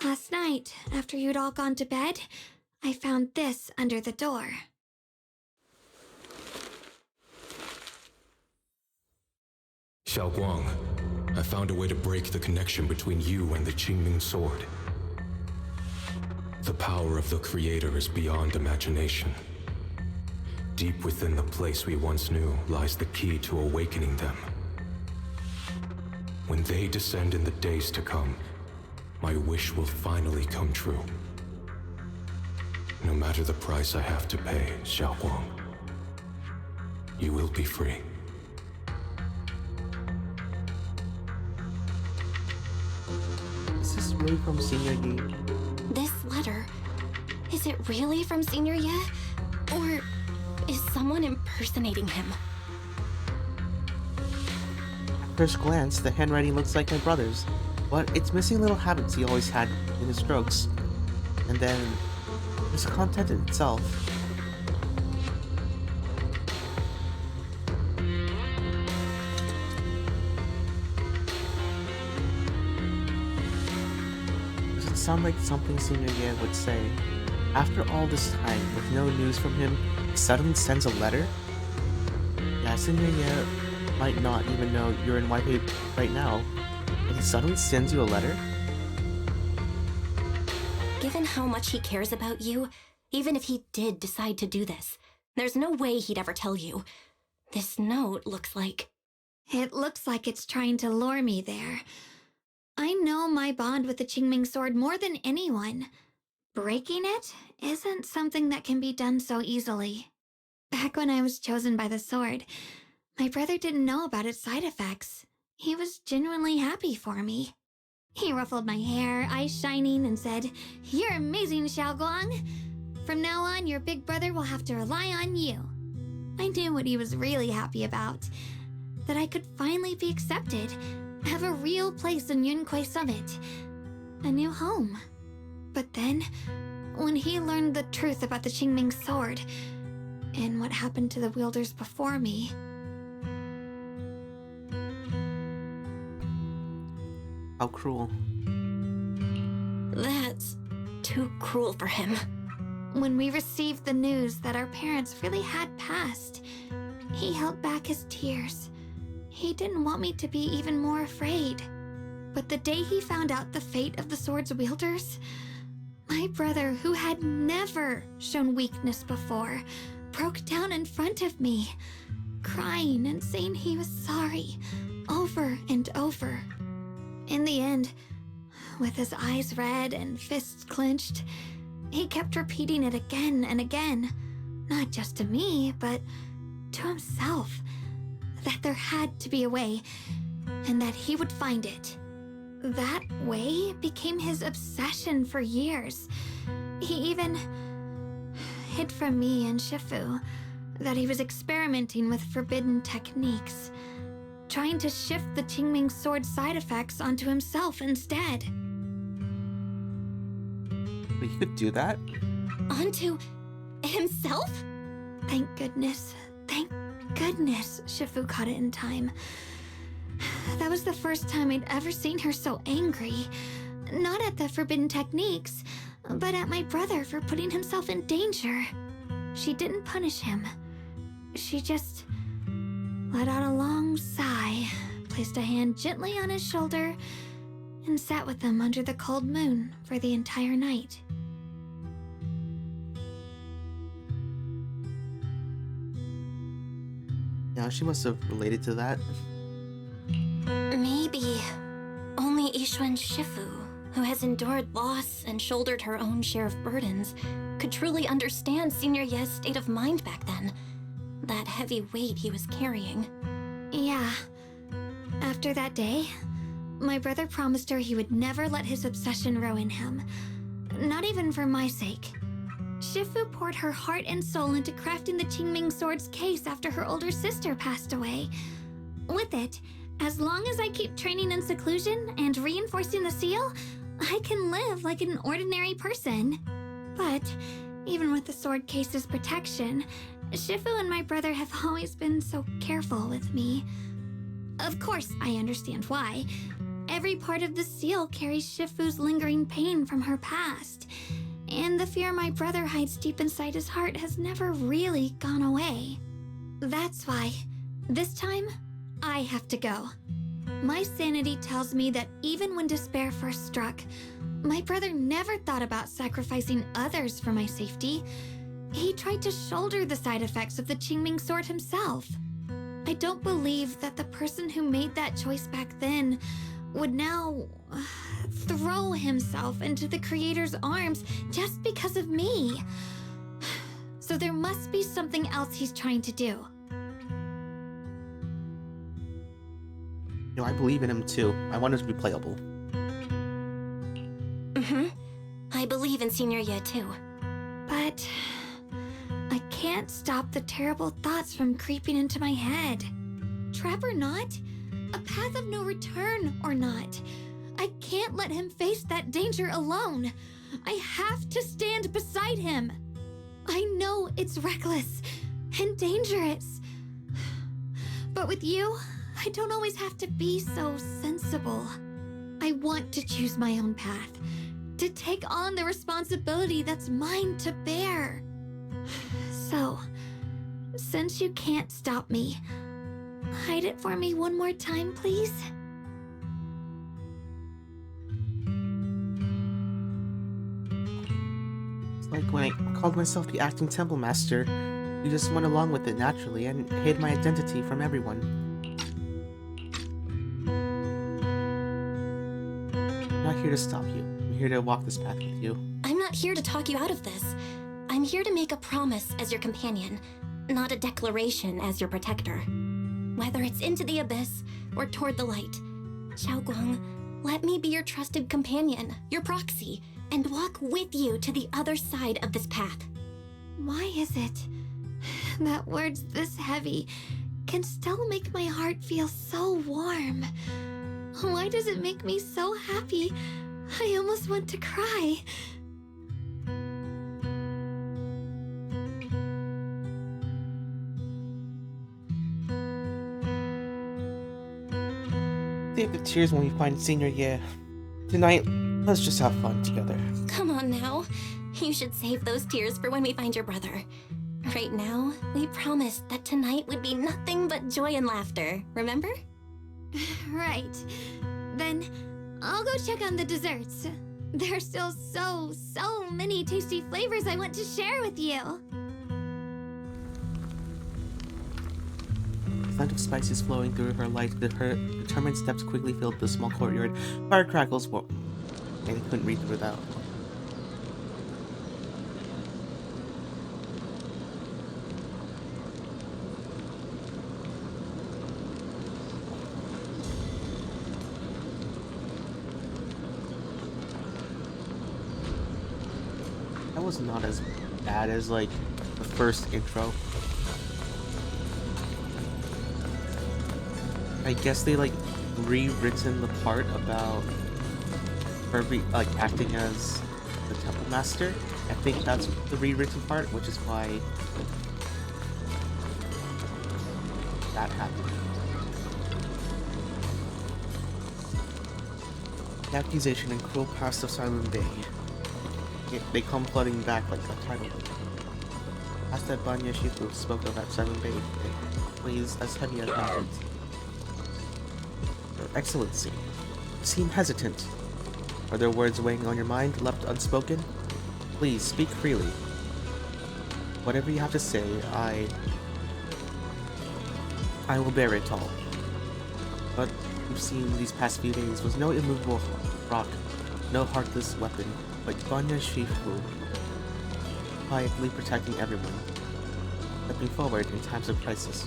Last night, after you'd all gone to bed, I found this under the door. Xiao Guang, I found a way to break the connection between you and the Qingming sword. The power of the Creator is beyond imagination. Deep within the place we once knew lies the key to awakening them. When they descend in the days to come, my wish will finally come true. No matter the price I have to pay, Xiaoguang, you will be free. Is this really from Senior Yi? This letter, is it really from Senior Ye? Or is someone impersonating him? At first glance, the handwriting looks like my brother's, but it's missing little habits he always had in his strokes. And then there's the content itself. Does it sound like something Senior Ye would say? After all this time, with no news from him, he suddenly sends a letter? Yeah, Senior Ye might not even know you're in Waipei right now, and he suddenly sends you a letter? Given how much he cares about you, even if he did decide to do this, there's no way he'd ever tell you. This note looks like... It looks like it's trying to lure me there. I know my bond with the Qingming sword more than anyone. Breaking it isn't something that can be done so easily. Back when I was chosen by the sword, my brother didn't know about its side effects. He was genuinely happy for me. He ruffled my hair, eyes shining, and said, "You're amazing, Xiaoguang. From now on, your big brother will have to rely on you." I knew what he was really happy about. That I could finally be accepted, have a real place in Yunquei Summit. A new home. But then, when he learned the truth about the Qingming sword, and what happened to the wielders before me... How cruel. That's too cruel for him. When we received the news that our parents really had passed, he held back his tears. He didn't want me to be even more afraid. But the day he found out the fate of the sword's wielders, my brother, who had never shown weakness before, broke down in front of me, crying and saying he was sorry, over and over. In the end, with his eyes red and fists clenched, he kept repeating it again and again, not just to me, but to himself, that there had to be a way, and that he would find it. That way became his obsession for years. He even hid from me and Shifu that he was experimenting with forbidden techniques, trying to shift the Qingming sword side effects onto himself instead. But you could do that? Onto himself? Thank goodness Shifu caught it in time. That was the first time I'd ever seen her so angry. Not at the forbidden techniques, but at my brother for putting himself in danger. She didn't punish him. She just let out a long sigh, placed a hand gently on his shoulder, and sat with him under the cold moon for the entire night. Yeah, she must have related to that. Maybe only Yixuan Shifu, who has endured loss and shouldered her own share of burdens, could truly understand Senior Ye's state of mind back then. That heavy weight he was carrying. Yeah. After that day, my brother promised her he would never let his obsession ruin him. Not even for my sake. Shifu poured her heart and soul into crafting the Qingming sword's case after her older sister passed away. With it, as long as I keep training in seclusion and reinforcing the seal, I can live like an ordinary person. But, even with the sword case's protection, Shifu and my brother have always been so careful with me. Of course, I understand why. Every part of the seal carries Shifu's lingering pain from her past, and the fear my brother hides deep inside his heart has never really gone away. That's why, this time, I have to go. My sanity tells me that even when despair first struck, my brother never thought about sacrificing others for my safety. He tried to shoulder the side effects of the Qingming sword himself. I I don't believe that the person who made that choice back then would now throw himself into the Creator's arms just because of me. So there must be something else he's trying to do. I believe in him too. I want him to be playable. I believe in Senior Ye too. But I can't stop the terrible thoughts from creeping into my head. Trap or not, a path of no return or not, I can't let him face that danger alone. I have to stand beside him. I know it's reckless and dangerous. But with you, I don't always have to be so sensible. I want to choose my own path, to take on the responsibility that's mine to bear. So, since you can't stop me, hide it for me one more time, please? It's like when I called myself the acting temple master, you just went along with it naturally and hid my identity from everyone. I'm not here to stop you. I'm here to walk this path with you. I'm not here to talk you out of this. I'm here to make a promise as your companion, not a declaration as your protector. Whether it's into the abyss or toward the light, Xiaoguang, let me be your trusted companion, your proxy, and walk with you to the other side of this path. Why is it that words this heavy can still make my heart feel so warm? Why does it make me so happy? I almost want to cry. Save the tears when we find Senior Ye. Tonight, let's just have fun together. Come on now. You should save those tears for when we find your brother. Right now, we promised that tonight would be nothing but joy and laughter, remember? Right. Then I'll go check on the desserts. There's still so many tasty flavors I want to share with you. The scent of spices flowing through her light, her determined steps quickly filled the small courtyard. Fire crackles were... and they couldn't read through that. That was not as bad as, like, the first intro. I guess they, like, rewritten the part about her, acting as the Temple Master. I think that's the rewritten part, which is why that happened. The accusation and cruel past of Silent Bay. They come flooding back like a tidal wave. Past that Banya Shifu spoke of at Silent Bay weighs as heavy as mountains. Your Excellency, you seem hesitant. Are there words weighing on your mind left unspoken? Please speak freely. Whatever you have to say, I will bear it all. What we've seen these past few days was no immovable rock, no heartless weapon, but Banya Shifu, quietly protecting everyone, stepping forward in times of crisis.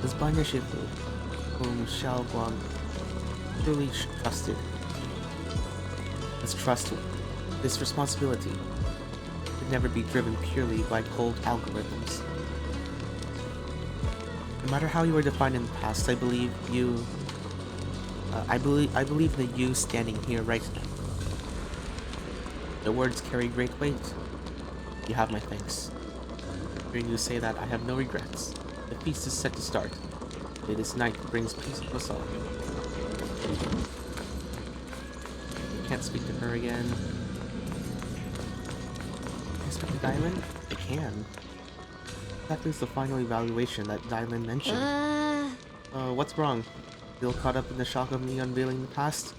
This Banya Shifu, whom Xiao Guang truly trusted, this trust, this responsibility, could never be driven purely by cold algorithms. No matter how you were defined in the past, I believe you. I believe in the you standing here right now. The words carry great weight. You have my thanks. Hearing you say that, I have no regrets. The feast is set to start. May this night brings peace to us all. I can't speak to her again. Can I speak to Dylan? I can. That is the final evaluation that Dylan mentioned. What's wrong? Still caught up in the shock of me unveiling the past?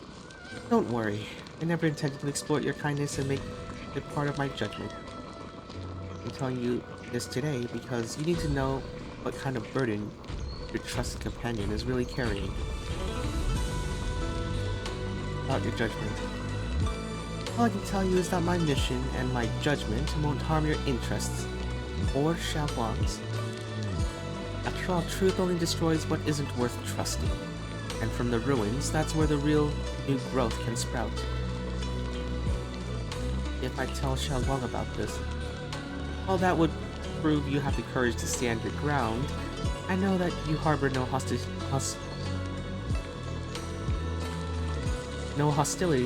Don't worry. I never intended to exploit your kindness and make it part of my judgment. I'm telling you this today because you need to know what kind of burden your trusted companion is really carrying. About your judgment. All I can tell you is that my mission and my judgment won't harm your interests, or Xiaoguang's. After all, truth only destroys what isn't worth trusting. And from the ruins, that's where the real new growth can sprout. If I tell Xiaoguang about this, well, that would prove you have the courage to stand your ground. I know that you harbor no hostility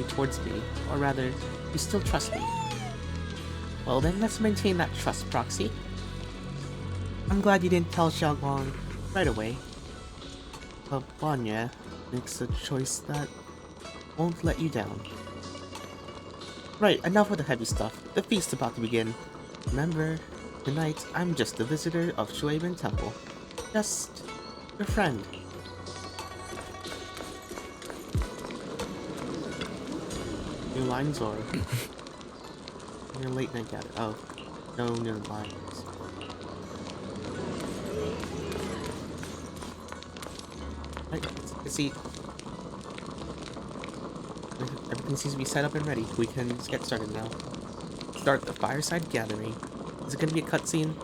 towards me, or rather, you still trust me. Well then, let's maintain that trust, Proxy. I'm glad you didn't tell Xiaoguang right away. But Vanya makes a choice that won't let you down. Right, enough with the heavy stuff. The feast's about to begin. Remember, tonight I'm just a visitor of Shueibin Temple. Just your friend. New lines or your late night gather? Oh, no new lines. Right, see, everything seems to be set up and ready. We can get started now. Start the fireside gathering. Is it gonna be a cutscene?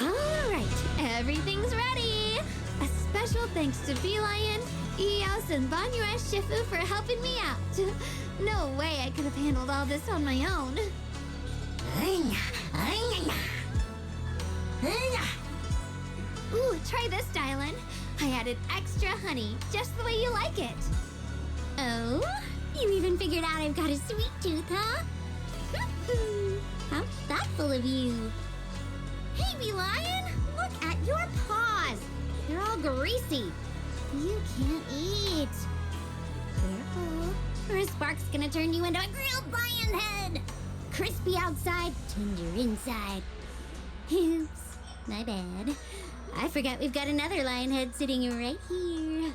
Alright, everything's ready! A special thanks to Beelion, Eos, and Banyue Shifu for helping me out. No way I could have handled all this on my own. Ooh, try this, Dylan. I added extra honey, just the way you like it. Oh? You even figured out I've got a sweet tooth, huh? How thoughtful of you. Hey, Beelion! Look at your paws! They're all greasy. You can't eat. Careful, or a spark's gonna turn you into a grilled lion head! Crispy outside, tender inside. Oops, my bad. I forgot we've got another lion head sitting right here.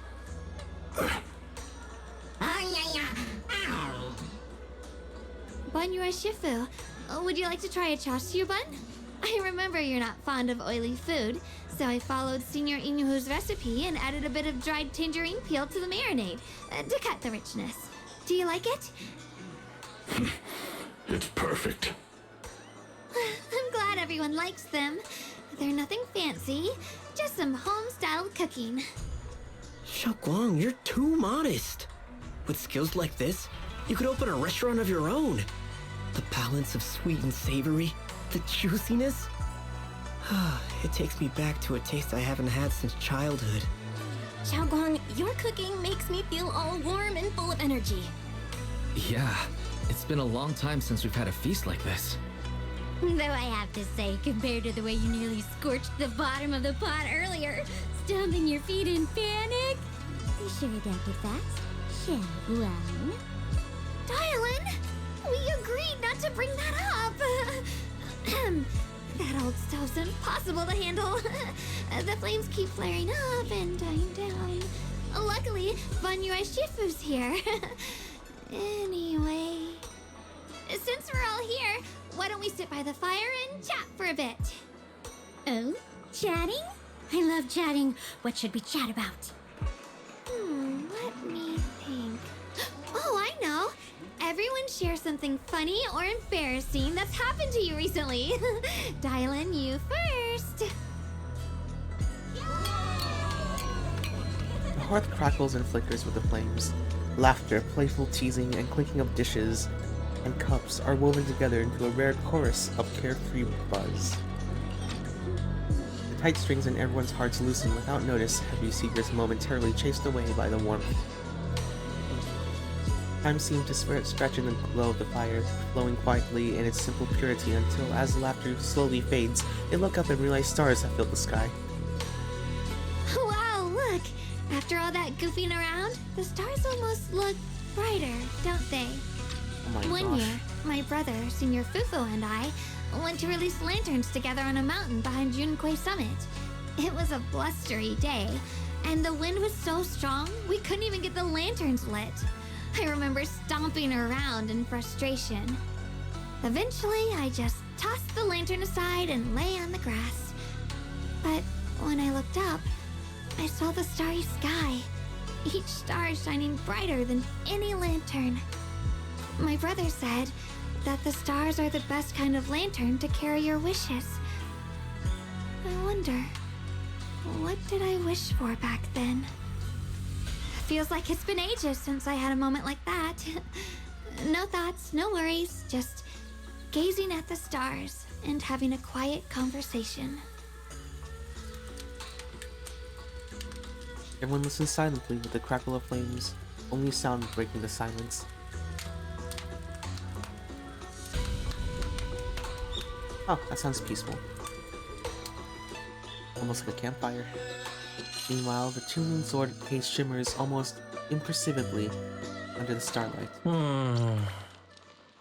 Banyue Shifu, would you like to try a chashu bun? I remember you're not fond of oily food, so I followed Senior Inuhu's recipe and added a bit of dried tangerine peel to the marinade to cut the richness. Do you like it? It's perfect. I'm glad everyone likes them. They're nothing fancy, just some home-styled cooking. Xiaoguang, you're too modest. With skills like this, you could open a restaurant of your own. The balance of sweet and savory, the juiciness. It takes me back to a taste I haven't had since childhood. Xiaoguang, your cooking makes me feel all warm and full of energy. Yeah, it's been a long time since we've had a feast like this. Though I have to say, compared to the way you nearly scorched the bottom of the pot earlier, stomping your feet in panic, you sure adapted fast, Xiaoguang. Dylan, we agreed not to bring that up. That old stove's impossible to handle. The flames keep flaring up and dying down. Luckily, Banyue Shifu's here. Anyway, since we're all here, why don't we sit by the fire and chat for a bit? Oh, chatting? I love chatting. What should we chat about? Let me think. Oh, I know. Everyone share something funny or embarrassing that's happened to you recently. Dylan, you first. The hearth crackles and flickers with the flames. Laughter, playful teasing, and clinking of dishes and cups are woven together into a rare chorus of carefree buzz. The tight strings in everyone's hearts loosen without notice, heavy secrets momentarily chased away by the warmth. Time seemed to stretch in the glow of the fire, flowing quietly in its simple purity until, as laughter slowly fades, they look up and realize stars have filled the sky. Wow, look! After all that goofing around, the stars almost look brighter, don't they? Oh my One gosh. year, my brother, Senior Fufu, and I went to release lanterns together on a mountain behind Junkui Summit. It was a blustery day, and the wind was so strong we couldn't even get the lanterns lit. I remember stomping around in frustration. Eventually, I just tossed the lantern aside and lay on the grass. But when I looked up, I saw the starry sky, each star shining brighter than any lantern. My brother said that the stars are the best kind of lantern to carry your wishes. I wonder, what did I wish for back then? Feels like it's been ages since I had a moment like that. No thoughts, no worries, just gazing at the stars and having a quiet conversation. Everyone listens silently with the crackle of flames, only sound breaking the silence. Oh, that sounds peaceful. Almost like a campfire. Meanwhile, the tuning sword case shimmers almost imperceptibly under the starlight.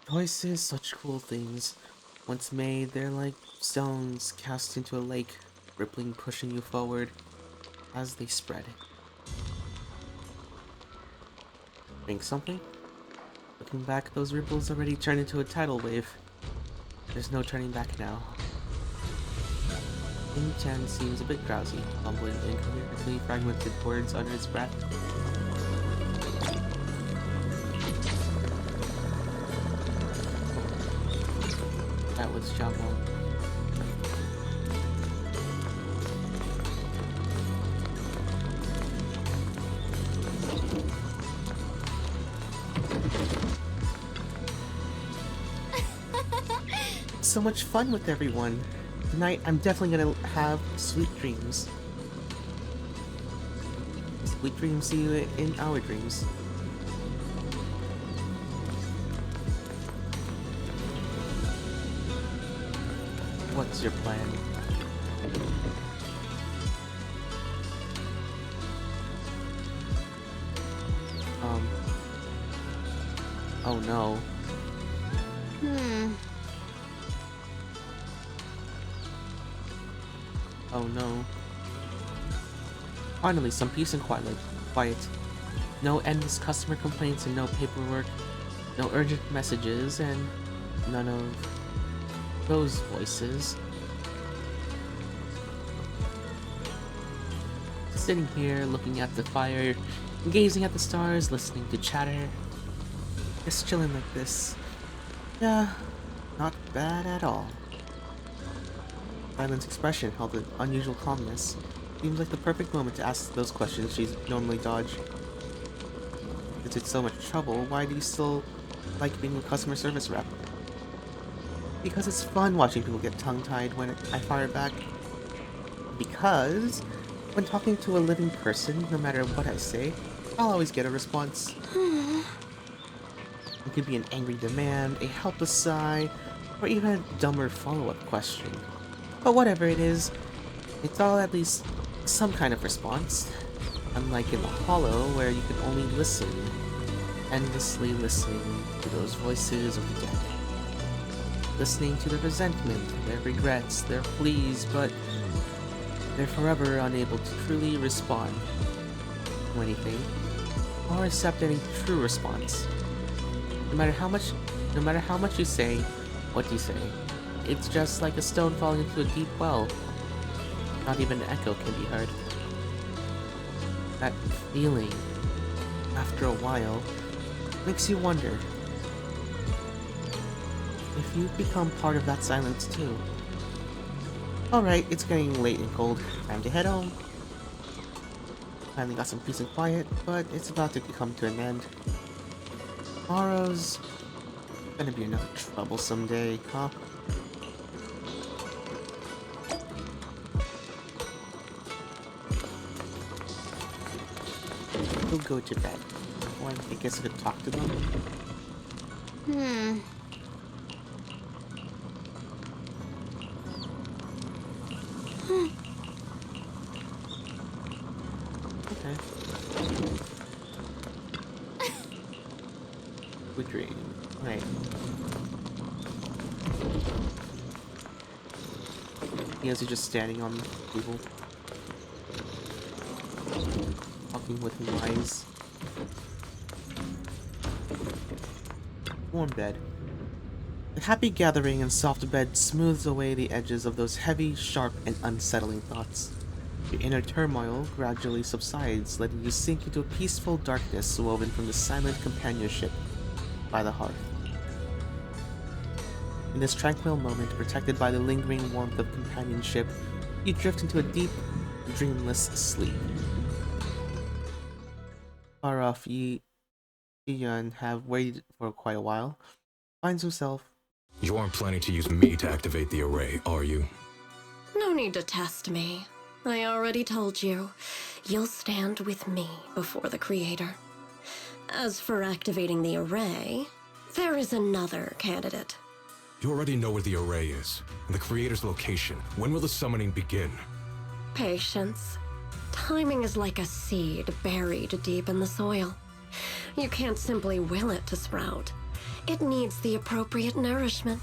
Voices, such cool things. Once made, they're like stones cast into a lake, rippling, pushing you forward as they spread. Think something? Looking back, those ripples already turned into a tidal wave. There's no turning back now. King Chen seems a bit drowsy, mumbling incoherently fragmented words under his breath. That was Xiaomong. So much fun with everyone. Tonight, I'm definitely gonna have sweet dreams. Sweet dreams see you in our dreams. What's your plan? Oh no. Oh no. Finally, some peace and quiet. No endless customer complaints and no paperwork. No urgent messages and none of those voices. Sitting here, looking at the fire, gazing at the stars, listening to chatter. Just chilling like this. Yeah, not bad at all. Violet's expression held an unusual calmness. Seems like the perfect moment to ask those questions she's normally dodged. Since it's so much trouble, why do you still like being a customer service rep? Because it's fun watching people get tongue-tied when I fire back. Because when talking to a living person, no matter what I say, I'll always get a response. It could be an angry demand, a helpless sigh, or even a dumber follow-up question. But whatever it is, it's all at least some kind of response. Unlike in the Hollow, where you can only listen, endlessly listening to those voices of the dead. Listening to their resentment, their regrets, their pleas, but they're forever unable to truly respond to anything, or accept any true response. No matter how much you say, what you say, it's just like a stone falling into a deep well. Not even an echo can be heard. That feeling, after a while, makes you wonder if you've become part of that silence too. Alright, it's getting late and cold. Time to head home. Finally got some peace and quiet, but it's about to come to an end. Tomorrow's gonna be another troublesome day, huh? We'll go to bed. Or I guess I could talk to them. Okay. Good dream. Right. He is just standing on the table. Talking with his eyes. Warm bed. The happy gathering and soft bed smooths away the edges of those heavy, sharp, and unsettling thoughts. Your inner turmoil gradually subsides, letting you sink into a peaceful darkness woven from the silent companionship by the hearth. In this tranquil moment, protected by the lingering warmth of companionship, you drift into a deep, dreamless sleep. Far off, Yun have waited for quite a while, finds himself. You aren't planning to use me to activate the array, are you? No need to test me. I already told you. You'll stand with me before the Creator. As for activating the array, there is another candidate. You already know where the array is, and the Creator's location. When will the summoning begin? Patience. Timing is like a seed buried deep in the soil. You can't simply will it to sprout. It needs the appropriate nourishment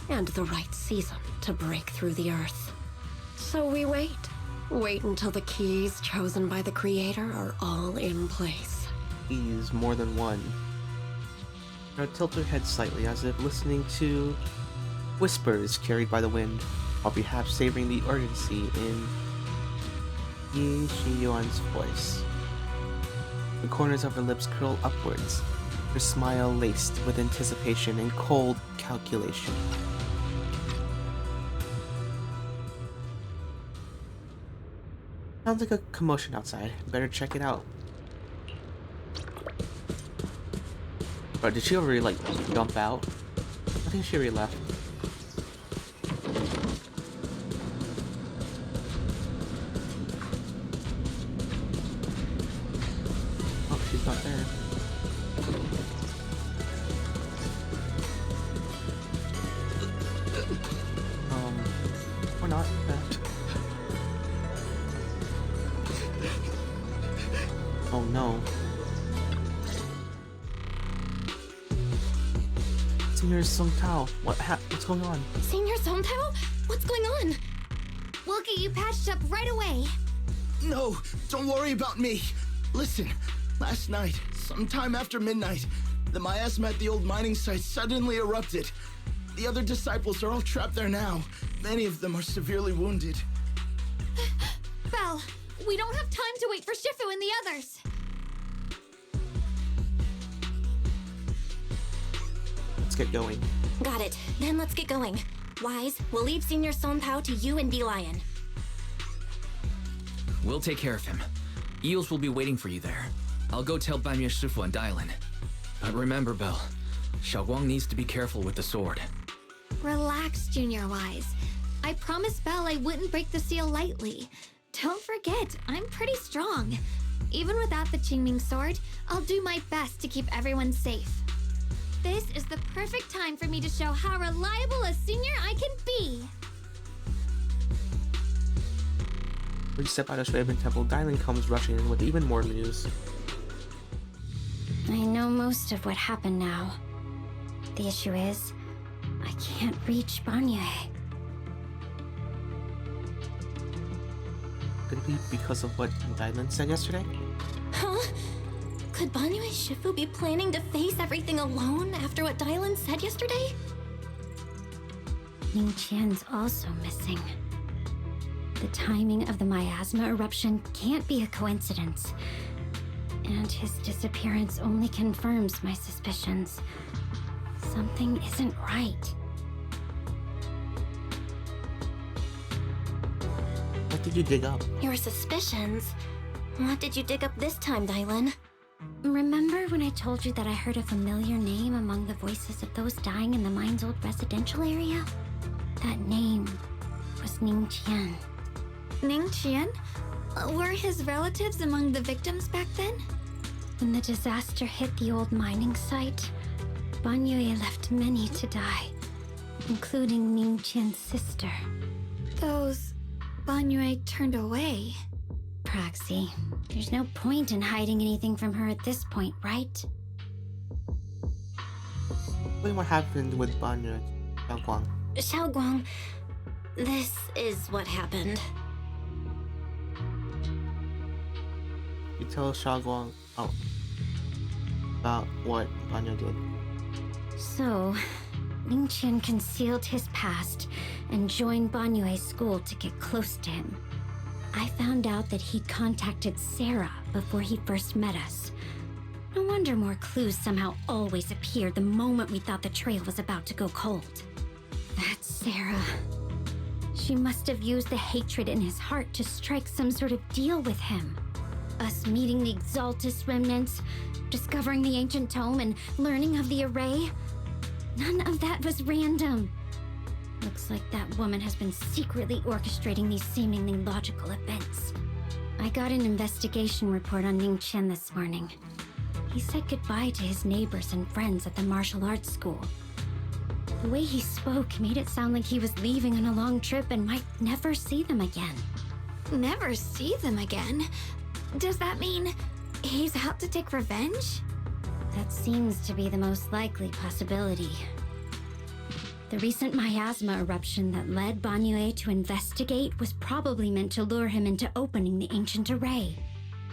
and the right season to break through the earth. So we wait. Wait until the keys chosen by the Creator are all in place. Keys, more than one. Now tilt her head slightly as if listening to whispers carried by the wind, while perhaps savoring the urgency in Yi Shiyuan's voice. The corners of her lips curl upwards, her smile laced with anticipation and cold calculation. Sounds like a commotion outside. Better check it out. But did she already like jump out? I think she already left. Oh, she's not there. Or not. Oh no. Senior Song Tao, what's going on? Senior Song Tao? What's going on? We'll get you patched up right away. No, don't worry about me. Listen, last night, sometime after midnight, the miasma at the old mining site suddenly erupted. The other disciples are all trapped there now. Many of them are severely wounded. Belle, we don't have time to wait for Shifu and the others. Let's get going. Got it. Then let's get going. Wise, we'll leave Senior Song Tao to you and D-Lion. We'll take care of him. Eels will be waiting for you there. I'll go tell Banyu Shifu and Dylan. But remember, Belle, Xiaoguang needs to be careful with the sword. Relax, Junior Wise. I promised Belle I wouldn't break the seal lightly. Don't forget, I'm pretty strong. Even without the Qingming sword, I'll do my best to keep everyone safe. This is the perfect time for me to show how reliable a senior I can be. When you step out of Shueibin Temple, Dylan comes rushing in with even more news. I know most of what happened now. The issue is, I can't reach Banyu. Could it be because of what Dylan said yesterday? Huh? Could Banyu and Shifu be planning to face everything alone after what Dylan said yesterday? Ning Qian's also missing. The timing of the miasma eruption can't be a coincidence. And his disappearance only confirms my suspicions. Something isn't right. What did you dig up? Your suspicions? What did you dig up this time, Dylan? Remember when I told you that I heard a familiar name among the voices of those dying in the mine's old residential area? That name was Ning Qian. Ning Qian? Were his relatives among the victims back then? When the disaster hit the old mining site, Banyu left many to die, including Ning Qian's sister. Those Banyu turned away. Praxi, there's no point in hiding anything from her at this point, right? Explain what happened with Banyu and Xiaoguang. Xiaoguang, this is what happened. You tell Xiaoguang about what Banyu did. So, Ning Qian concealed his past and joined Banyue's school to get close to him. I found out that he contacted Sarah before he first met us. No wonder more clues somehow always appeared the moment we thought the trail was about to go cold. That's Sarah. She must have used the hatred in his heart to strike some sort of deal with him. Us meeting the Exaltus remnants, discovering the ancient tome, and learning of the array. None of that was random. Looks like that woman has been secretly orchestrating these seemingly logical events. I got an investigation report on Ning Chen this morning. He said goodbye to his neighbors and friends at the martial arts school. The way he spoke made it sound like he was leaving on a long trip and might never see them again. Never see them again? Does that mean he's out to take revenge? That seems to be the most likely possibility. The recent miasma eruption that led Banyue to investigate was probably meant to lure him into opening the ancient array.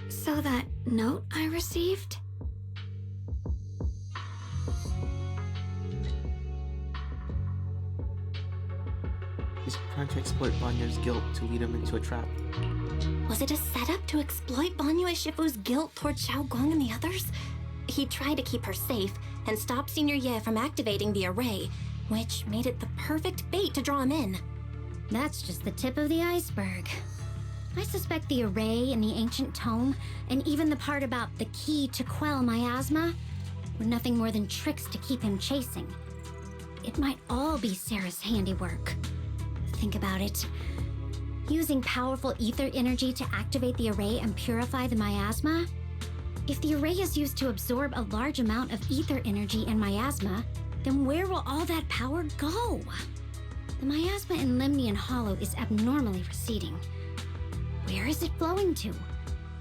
So that note I received? He's trying to exploit Banyue's guilt to lead him into a trap. Was it a setup to exploit Banyue Shifu's guilt toward Xiaoguang and the others? He tried to keep her safe and stop Senior Ye from activating the array, which made it the perfect bait to draw him in. That's just the tip of the iceberg. I suspect the array and the ancient tome, and even the part about the key to quell miasma, were nothing more than tricks to keep him chasing. It might all be Sarah's handiwork. Think about it. Using powerful ether energy to activate the array and purify the miasma? If the array is used to absorb a large amount of ether energy and miasma, then where will all that power go? The miasma in Limnian Hollow is abnormally receding. Where is it flowing to?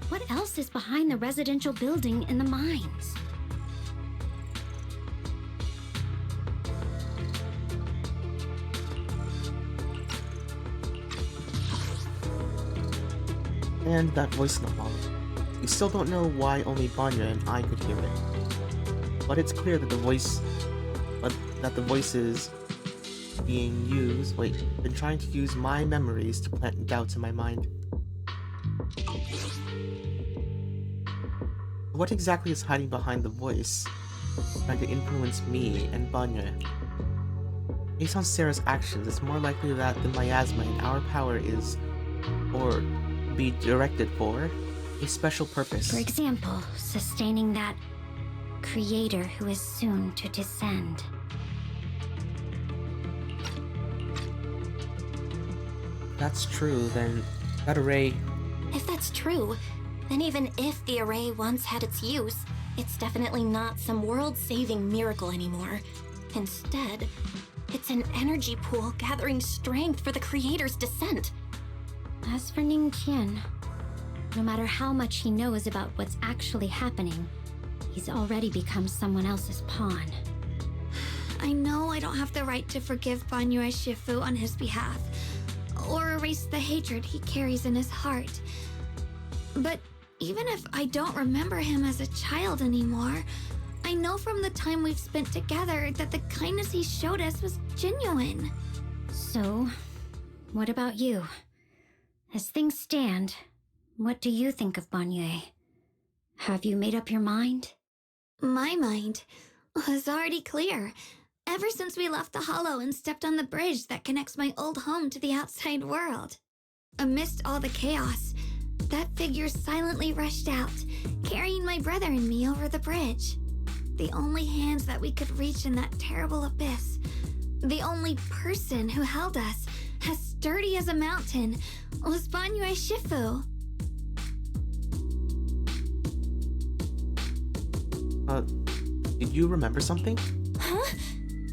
What else is behind the residential building in the mines? And that voice in the hall. We still don't know why only Banya and I could hear it. But it's clear that the voice is being used. Been trying to use my memories to plant doubts in my mind. What exactly is hiding behind the voice, trying to influence me and Banya? Based on Sarah's actions, it's more likely that the miasma in our power is, or be directed for, a special purpose. For example, sustaining that creator who is soon to descend. If that's true, then that array... If that's true, then even if the array once had its use, it's definitely not some world-saving miracle anymore. Instead, it's an energy pool gathering strength for the creator's descent. As for Ning Qian, no matter how much he knows about what's actually happening, he's already become someone else's pawn. I know I don't have the right to forgive Banyue Shifu on his behalf, or erase the hatred he carries in his heart. But even if I don't remember him as a child anymore, I know from the time we've spent together that the kindness he showed us was genuine. So, what about you? As things stand, what do you think of Banyue? Have you made up your mind? My mind was already clear, ever since we left the Hollow and stepped on the bridge that connects my old home to the outside world. Amidst all the chaos, that figure silently rushed out, carrying my brother and me over the bridge. The only hands that we could reach in that terrible abyss. The only person who held us, as sturdy as a mountain, was Banyue Shifu. Did you remember something? Huh?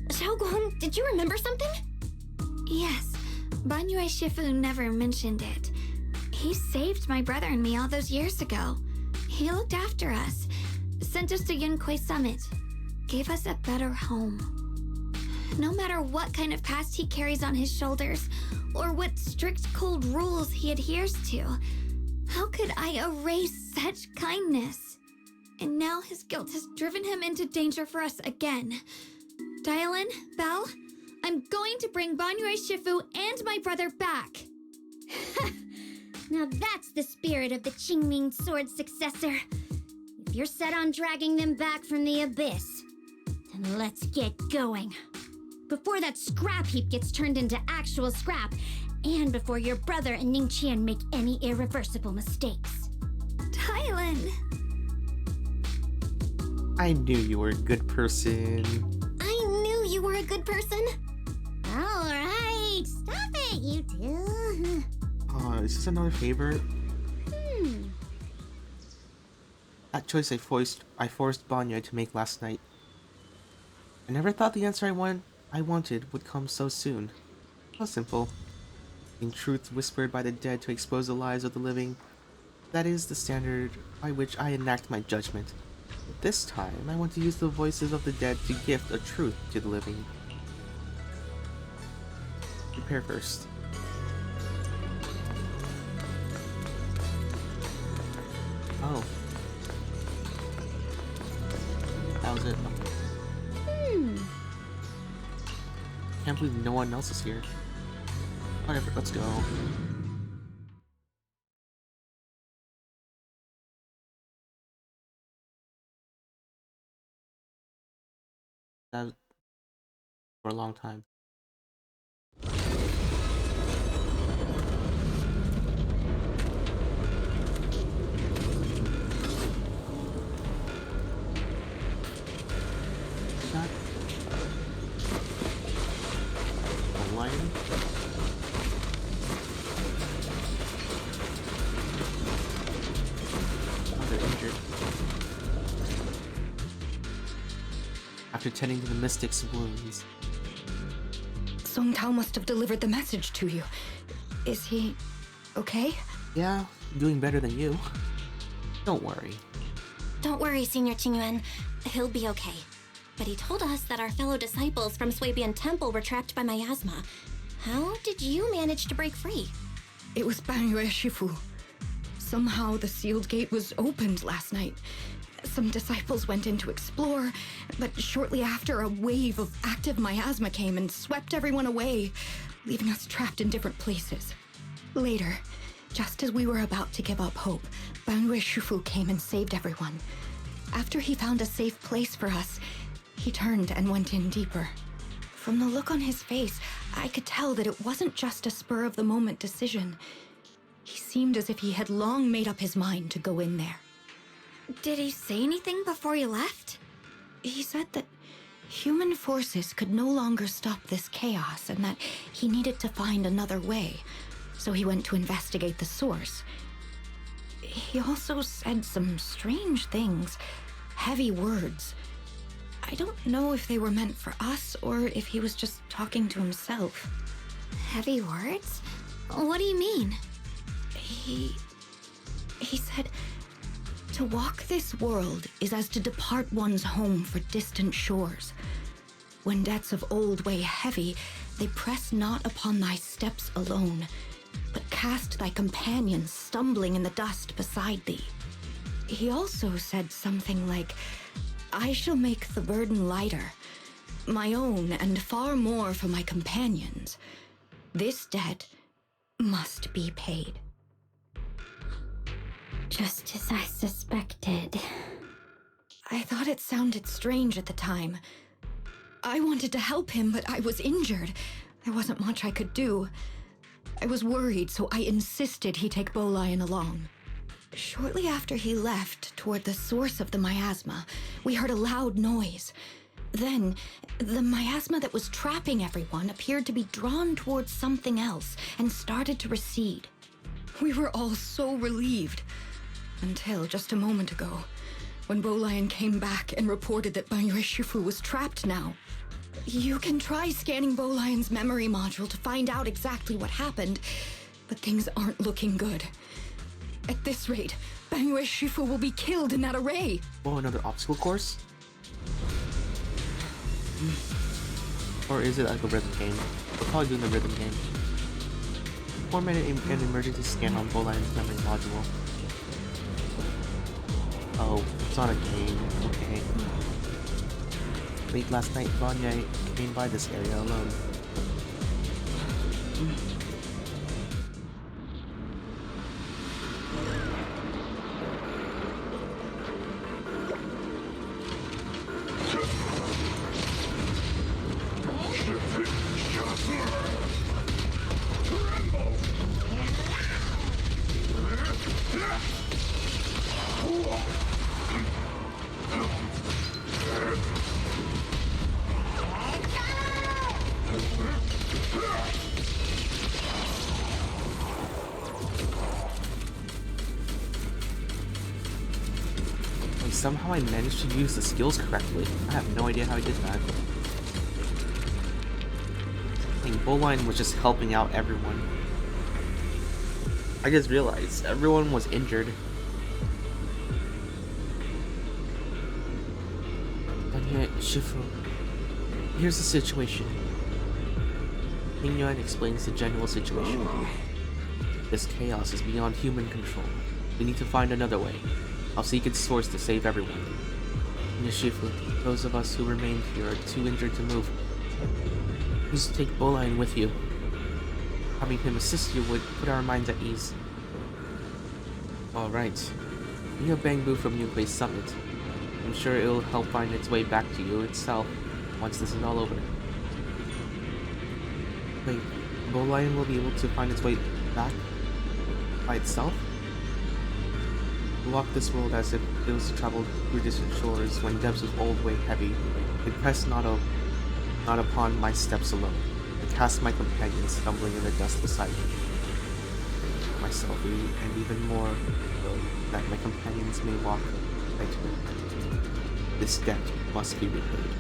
Xiaoguang, did you remember something? Yes, Banyue Shifu never mentioned it. He saved my brother and me all those years ago. He looked after us, sent us to Yunquei Summit, gave us a better home. No matter what kind of past he carries on his shoulders, or what strict cold rules he adheres to, how could I erase such kindness? And now his guilt has driven him into danger for us again. Dialin, Belle, I'm going to bring Banyue Shifu and my brother back. Now that's the spirit of the Qingming Sword successor. If you're set on dragging them back from the abyss, then let's get going. Before that scrap heap gets turned into actual scrap, and before your brother and Ningqian make any irreversible mistakes. Dylan! I knew you were a good person. I knew you were a good person. All right, stop it, you two. Oh, is this another favorite? That choice I forced Banya to make last night. I never thought the answer I wanted would come so soon. How simple. In truth whispered by the dead to expose the lives of the living. That is the standard by which I enact my judgment. But this time, I want to use the voices of the dead to gift a truth to the living. Prepare first. Oh. That was it. Can't believe no one else is here. Whatever, let's go. That for a long time. That a lion? Oh, they're injured. After tending to the mystic's wounds. Song Tao must have delivered the message to you. Is he okay? Yeah, doing better than you. Don't worry. Don't worry, Senior Qingyuan. He'll be okay. But he told us that our fellow disciples from Swabian Temple were trapped by miasma. How did you manage to break free? It was Banyue Shifu. Somehow the sealed gate was opened last night. Some disciples went in to explore, but shortly after, a wave of active miasma came and swept everyone away, leaving us trapped in different places. Later, just as we were about to give up hope, Banyue Shifu came and saved everyone. After he found a safe place for us, he turned and went in deeper. From the look on his face, I could tell that it wasn't just a spur-of-the-moment decision. He seemed as if he had long made up his mind to go in there. Did he say anything before you left? He said that human forces could no longer stop this chaos and that he needed to find another way, so he went to investigate the source. He also said some strange things, heavy words. I don't know if they were meant for us or if he was just talking to himself. Heavy words? What do you mean? He said, to walk this world is as to depart one's home for distant shores. When debts of old weigh heavy, they press not upon thy steps alone, but cast thy companions stumbling in the dust beside thee. He also said something like, I shall make the burden lighter, my own and far more for my companions. This debt must be paid. Just as I suspected. I thought it sounded strange at the time. I wanted to help him, but I was injured. There wasn't much I could do. I was worried, so I insisted he take Bolian along. Shortly after he left, toward the source of the miasma, we heard a loud noise. Then, the miasma that was trapping everyone appeared to be drawn towards something else and started to recede. We were all so relieved. Until just a moment ago, when Bolian came back and reported that Banyue Shifu was trapped now. You can try scanning Bolian's memory module to find out exactly what happened, but things aren't looking good. At this rate, Banyue Shifu will be killed in that array. Oh, another obstacle course? Or is it like a rhythm game? We're probably doing the rhythm game. Format an emergency scan on Bolian's memory module. Oh, it's not a game. Okay. Late last night, Vanya came by this area alone. somehow I managed to use the skills correctly. I have no idea how I did that. I think Bowline was just helping out everyone. I just realized everyone was injured. But yet, Shifu, here's the situation. Ning Yuan explains the general situation. This chaos is beyond human control. We need to find another way. I'll seek its source to save everyone. Nishifu, those of us who remained here are too injured to move. Please take Bowline with you. Having him assist you would put our minds at ease. Alright. We have Bangbu from Yunque's summit. I'm sure it'll help find its way back to you itself once this is all over. Wait, Bowline will be able to find its way back by itself? Walk this world as if it was traveled through distant shores when depths of old weigh heavy. It pressed not upon my steps alone. It cast my companions stumbling in the dust beside me. Myself, and even more so, that my companions may walk right to me. This debt must be repaid.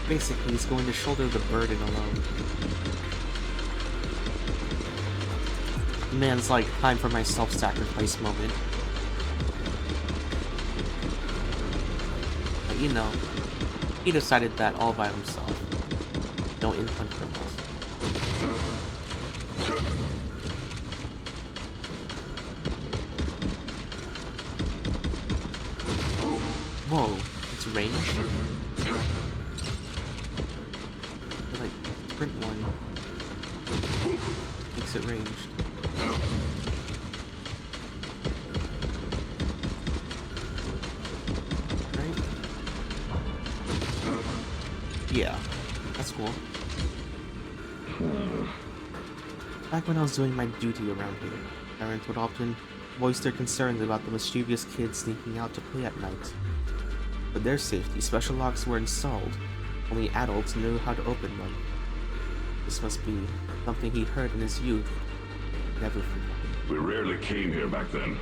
Basically, he's going to shoulder the burden alone. Man's like, time for my self-sacrifice moment. But you know, he decided that all by himself. No input from us. Whoa, it's ranged? Like, sprint one makes it ranged. Right? Yeah, that's cool. Back when I was doing my duty around here, parents would often voice their concerns about the mischievous kids sneaking out to play at night. For their safety, special locks were installed. Only adults knew how to open them. This must be something he heard in his youth. Never forgot. We rarely came here back then.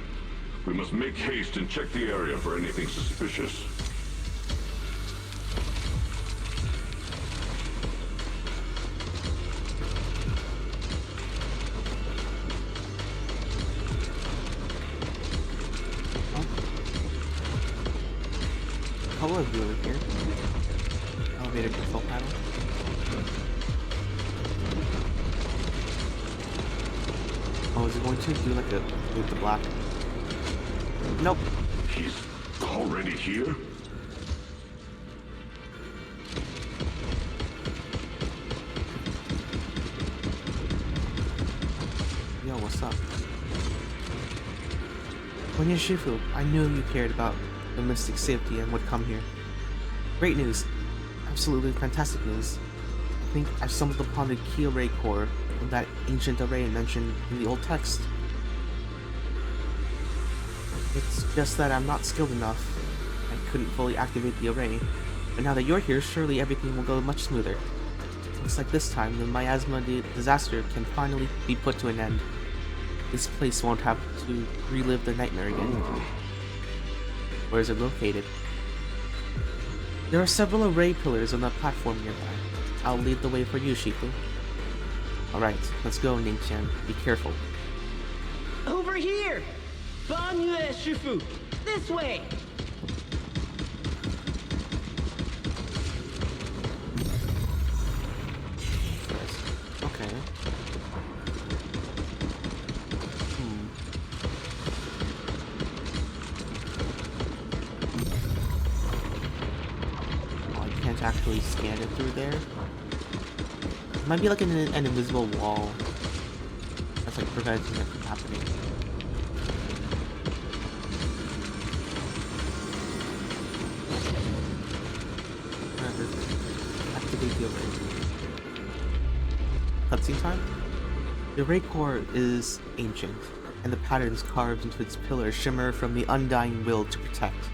We must make haste and check the area for anything suspicious. Color view over here. Elevator control panel. Oh, is it going to do like a with the black? Nope. He's already here? Yo, what's up? When you're Shifu, I knew you cared about the mystic's safety and would come here. Great news. Absolutely fantastic news. I think I've stumbled upon the key array core of that ancient array mentioned in the old text. It's just that I'm not skilled enough. I couldn't fully activate the array. But now that you're here, surely everything will go much smoother. Looks like this time, the miasma disaster can finally be put to an end. This place won't have to relive the nightmare again. Where is it located? There are several array pillars on the platform nearby. I'll lead the way for you, Shifu. Alright, let's go, Ning-chan. Be careful. Over here! Banyue Shifu! This way! Okay. Oh, I can't actually scan it through there. It might be like an invisible wall that's like preventing it from happening. Activate the array. Cutscene time? The array core is ancient, and the patterns carved into its pillars shimmer from the undying will to protect.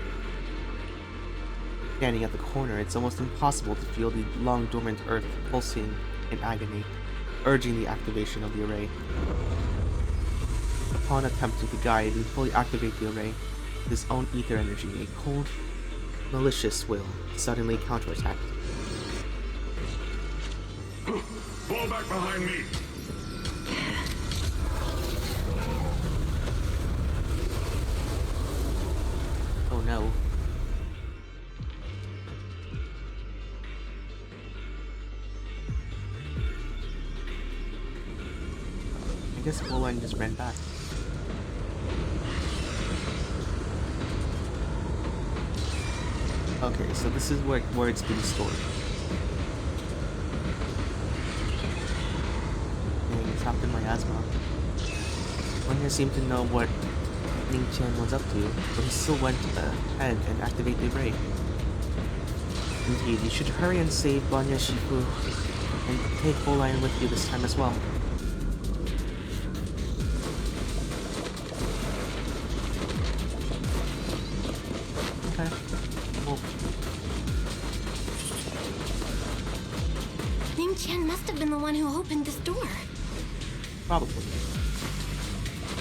Standing at the corner, it's almost impossible to feel the long-dormant earth pulsing in agony, urging the activation of the array. Upon attempting to guide and fully activate the array with his own ether energy, a cold, malicious will suddenly counterattacked. Fall back behind me. Oh no. I guess Bowline just ran back. Okay, so this is where it's being stored. Dang, it's trapped in miasma. One seemed to know what Ning Chen was up to, but he still went ahead and activated the array. Indeed, you should hurry and save Banya Shifu and take Bowline with you this time as well. Okay. Well, Ning Chen must have been the one who opened this door. probably.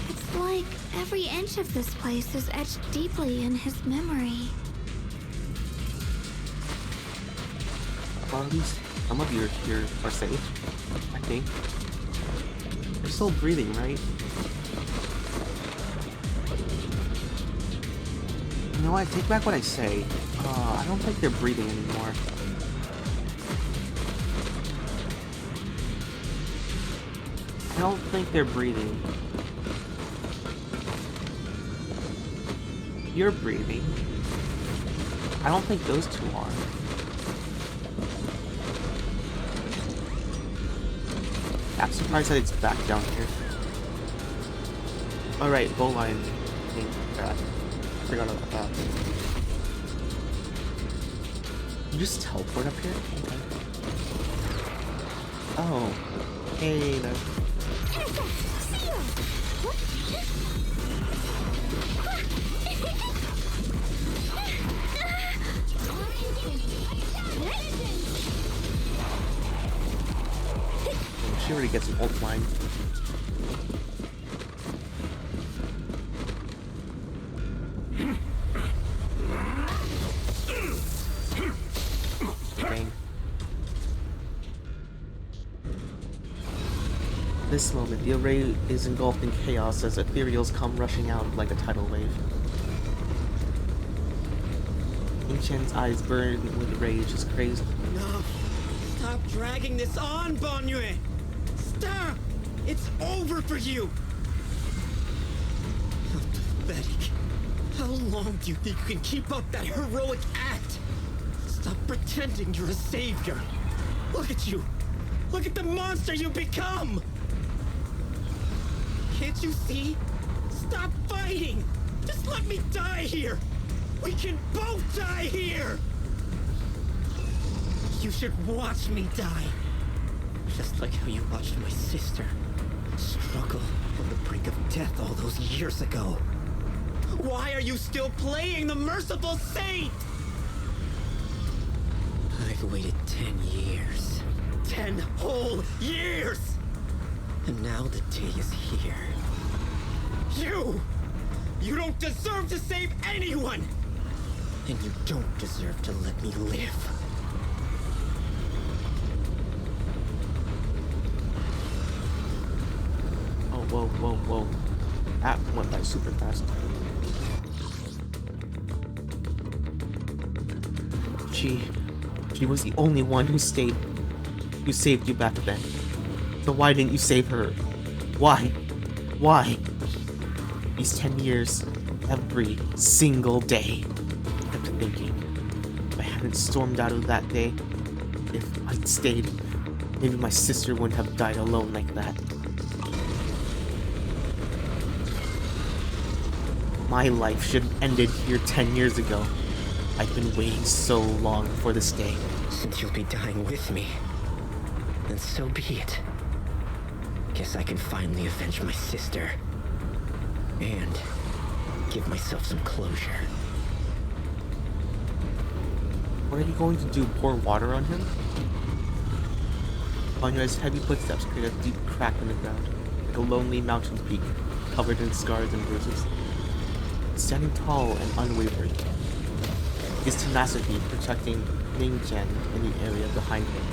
It's like every inch of this place is etched deeply in his memory. Well, at least some of you here are safe, I think. They're still breathing, right? You know what? I take back what I say. I don't think they're breathing anymore. I don't think they're breathing. You're breathing. I don't think those two are. I'm surprised that it's back down here. Alright, Bowline. I forgot about that. You just teleport up here? Okay. Oh. Hey there. She already gets an ult line. Dang. This moment, the array is engulfed in chaos as ethereals come rushing out like a tidal wave. Ning Chen's eyes burn with rage as crazed. No! Stop dragging this on, Banyue! Stop! It's over for you! How pathetic. How long do you think you can keep up that heroic act? Stop pretending you're a savior. Look at you! Look at the monster you become! Can't you see? Stop fighting! Just let me die here! We can both die here! You should watch me die. Just like how you watched my sister struggle on the brink of death all those years ago. Why are you still playing the merciful saint? I've waited 10 years. 10 whole years! And now the day is here. You don't deserve to save anyone! And you don't deserve to let me live. Oh, whoa, whoa, whoa. That went by super fast. She was the only one who saved you back then. So why didn't you save her? Why? Why? These 10 years, every single day, I kept thinking, if I hadn't stormed out of that day, if I'd stayed, maybe my sister wouldn't have died alone like that. My life should have ended here 10 years ago. I've been waiting so long for this day. Since you'll be dying with me, then so be it. Guess I can finally avenge my sister. And give myself some closure. What are you going to do? Pour water on him? Banyo's heavy footsteps create a deep crack in the ground. like a lonely mountain peak covered in scars and bruises. Standing tall and unwavering, his tenacity protecting Ningchen in the area behind him,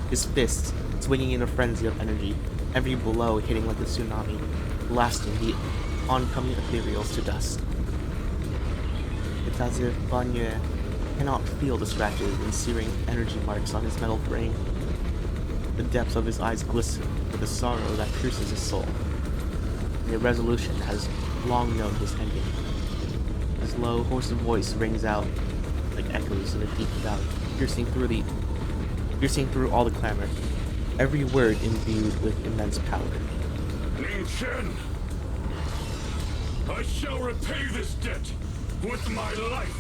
his fists swinging in a frenzy of energy, every blow hitting like a tsunami, blasting the oncoming ethereals to dust. It's as if Banyue cannot feel the scratches and searing energy marks on his metal frame. The depths of his eyes glisten with a sorrow that pierces his soul. The resolution has long known his ending. His low, hoarse voice rings out like echoes in a deep valley, piercing through all the clamor, every word imbued with immense power. Ning Chen, I shall repay this debt with my life.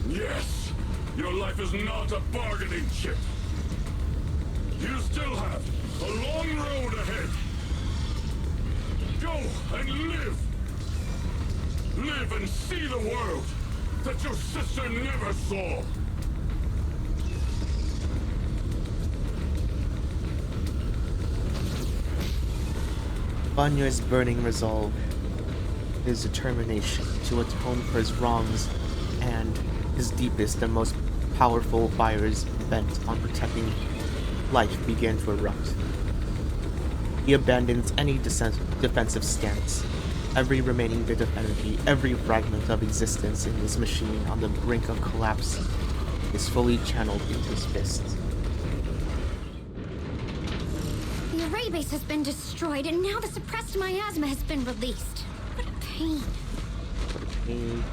Yes, your life is not a bargaining chip. You still have a long road ahead. Go and live. Live and see the world that your sister never saw. Banyue's burning resolve, his determination to atone for his wrongs, and his deepest and most powerful fires bent on protecting life began to erupt. He abandons any defensive stance. Every remaining bit of energy, every fragment of existence in this machine on the brink of collapse is fully channeled into his fists. The array base has been destroyed, and now the suppressed miasma has been released. What a pain. What a pain.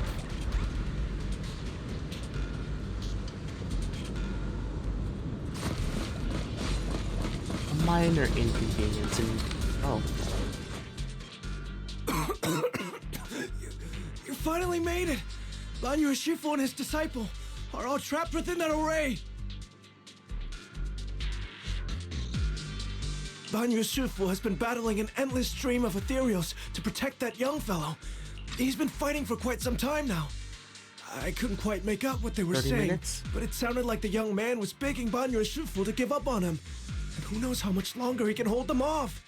A minor inconvenience and... oh. You finally made it! Banyu Shifu and his disciple are all trapped within that array! Banyu Shifu has been battling an endless stream of ethereals to protect that young fellow. He's been fighting for quite some time now. I couldn't quite make out what they were 30 saying, minutes? but it sounded like the young man was begging Banyu Shifu to give up on him. And who knows how much longer he can hold them off.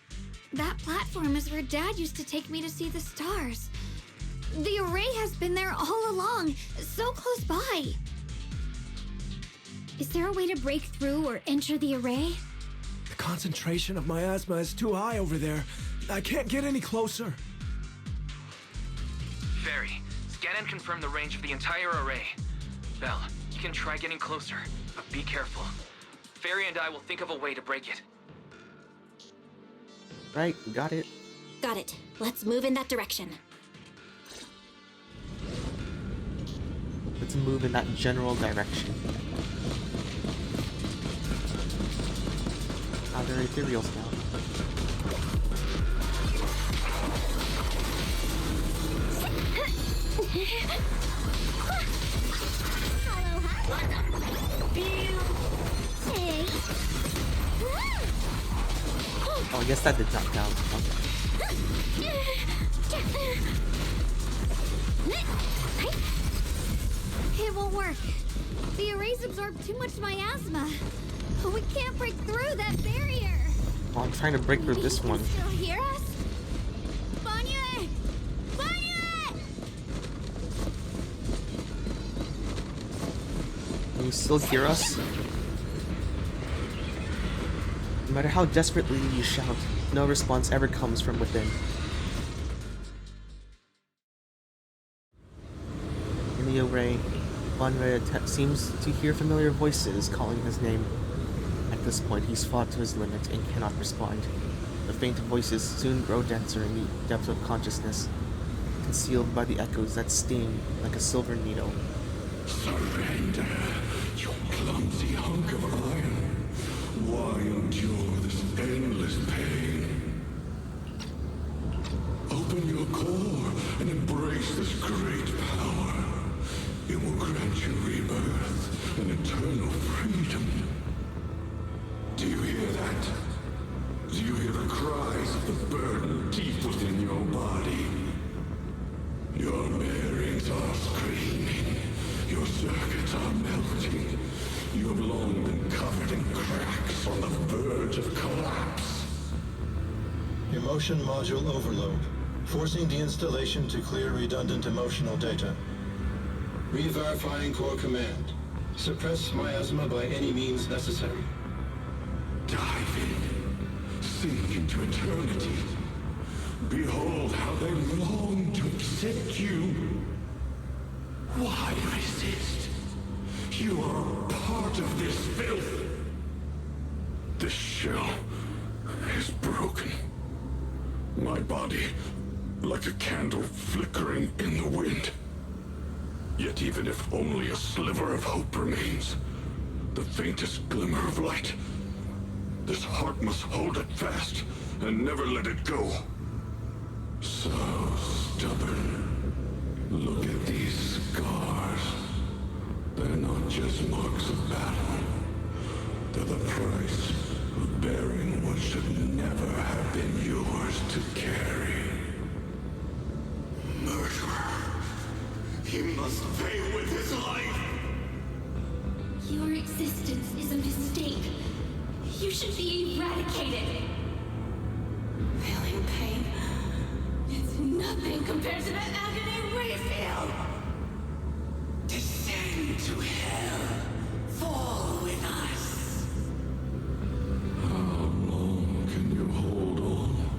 That platform is where Dad used to take me to see the stars. The array has been there all along, so close by. Is there a way to break through or enter the array? The concentration of miasma is too high over there. I can't get any closer. Fairy, scan and confirm the range of the entire array. Belle, you can try getting closer, but be careful. Fairy and I will think of a way to break it. Right, got it. Got it. Let's move in that direction. Let's move in that general direction. Ah, there are ethereals now. Oh, I guess that did not count. It won't work. The arrays absorb too much miasma. We can't break through that barrier. Well, I'm trying to break through this one. Still hear us? Banyue! Banyue! Can you still hear us? No matter how desperately you shout, no response ever comes from within. In the array, Banyue seems to hear familiar voices calling his name. At this point, he's fought to his limit and cannot respond. The faint voices soon grow denser in the depths of consciousness, concealed by the echoes that sting like a silver needle. Surrender, you clumsy hunk of iron. Why endure this endless pain? Open your core and embrace this great power. It will grant you rebirth and eternal freedom. Do you hear that? Do you hear the cries of the burden deep within your body? Your bearings are screaming. Your circuits are melting. You have long been covered in cracks on the verge of collapse. Emotion module overload. Forcing deinstallation to clear redundant emotional data. Re-verifying core command. Suppress miasma by any means necessary. Dive in. Sink into eternity. Behold how they long to accept you. Why resist? You are a part of this filth. The shell is broken. My body, like a candle flickering in the wind. Yet even if only a sliver of hope remains, the faintest glimmer of light, this heart must hold it fast and never let it go. So stubborn. Look at these scars. They're not just marks of battle. They're the price of bearing what should never have been yours to carry. Murderer. He must pay with his life. Your existence is a mistake. You should be eradicated. Feeling pain. It's nothing compared to the agony we feel. Descend to hell. Fall with us. How long can you hold on?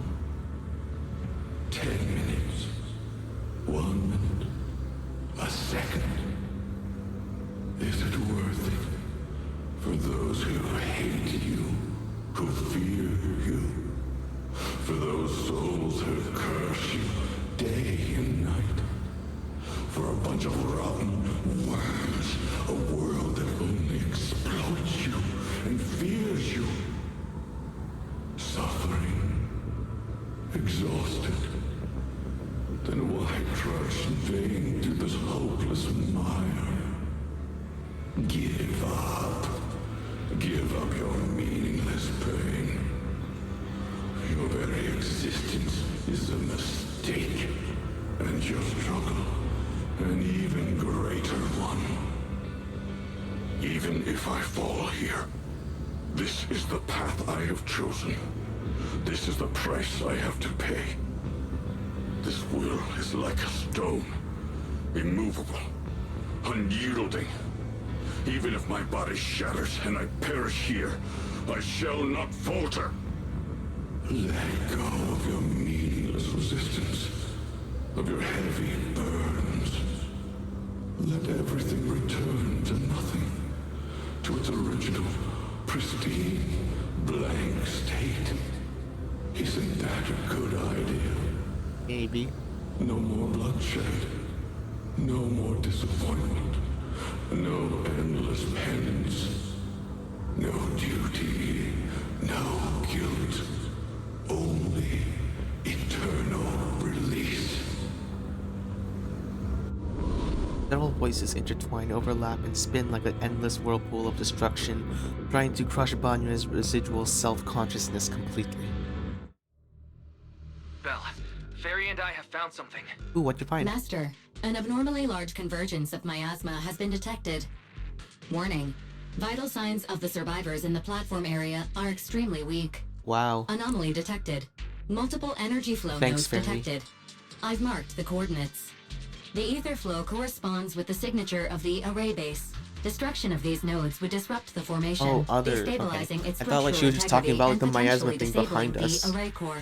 10 minutes. 1 minute. A second. Is it worth it? For those who hate you, who fear you, for those souls who curse you day and night, for a bunch of rotten worms, a world that only exploits you and fears you, suffering, exhausted, then why trudge in vain through this hopeless mire? Give up. Give up your meaningless pain. Your very existence is a mistake, and your struggle, an even greater one. Even if I fall here, this is the path I have chosen. This is the price I have to pay. This will is like a stone, immovable, unyielding. Even if my body shatters and I perish here, I shall not falter. Let go of your meaningless resistance, of your heavy burdens. Let everything return to nothing, to its original, pristine, blank state. Isn't that a good idea? Maybe. No more bloodshed. No more disappointment. No endless penance. No duty. No guilt. Only eternal release. Several voices intertwine, overlap, and spin like an endless whirlpool of destruction, trying to crush Banyue's residual self-consciousness completely. Belle, Fairy and I have found something. Ooh, what'd you find? Master, an abnormally large convergence of miasma has been detected. Warning, vital signs of the survivors in the platform area are extremely weak. Wow. Anomaly detected. Multiple energy flow Thanks, nodes Fairy. detected. I've marked the coordinates. The ether flow corresponds with the signature of the array base. Destruction of these nodes would disrupt the formation, Oh, other. destabilizing Okay. its I thought like she was just talking about like, the miasma thing behind us. the array core.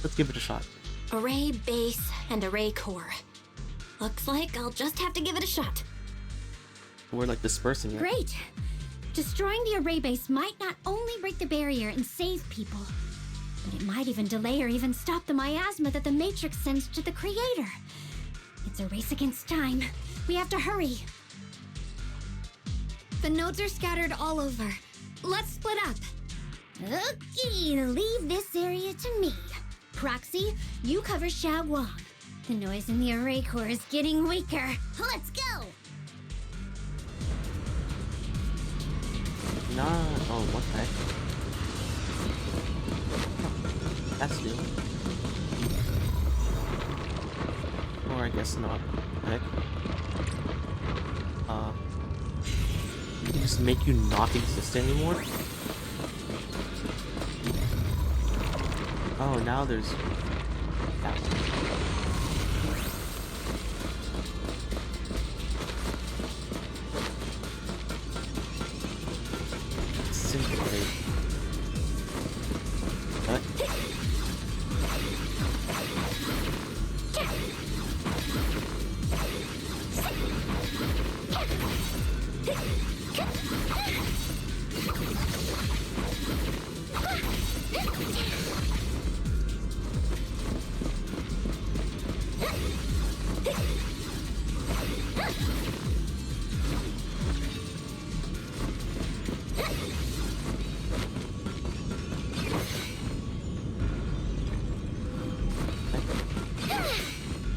Let's give it a shot. Array base and array core. Looks like I'll just have to give it a shot. We're like dispersing it. Great! Destroying the array base might not only break the barrier and save people, but it might even delay or even stop the miasma that the Matrix sends to the Creator. It's a race against time. We have to hurry. The nodes are scattered all over. Let's split up. Okay, leave this area to me. Proxy, you cover Xiaoguang. The noise in the array core is getting weaker. Let's go! Nah. Oh, what the heck? Huh. That's new. Or I guess not. Heck. Did it just make you not exist anymore? Oh, now there's that one. Simply. What?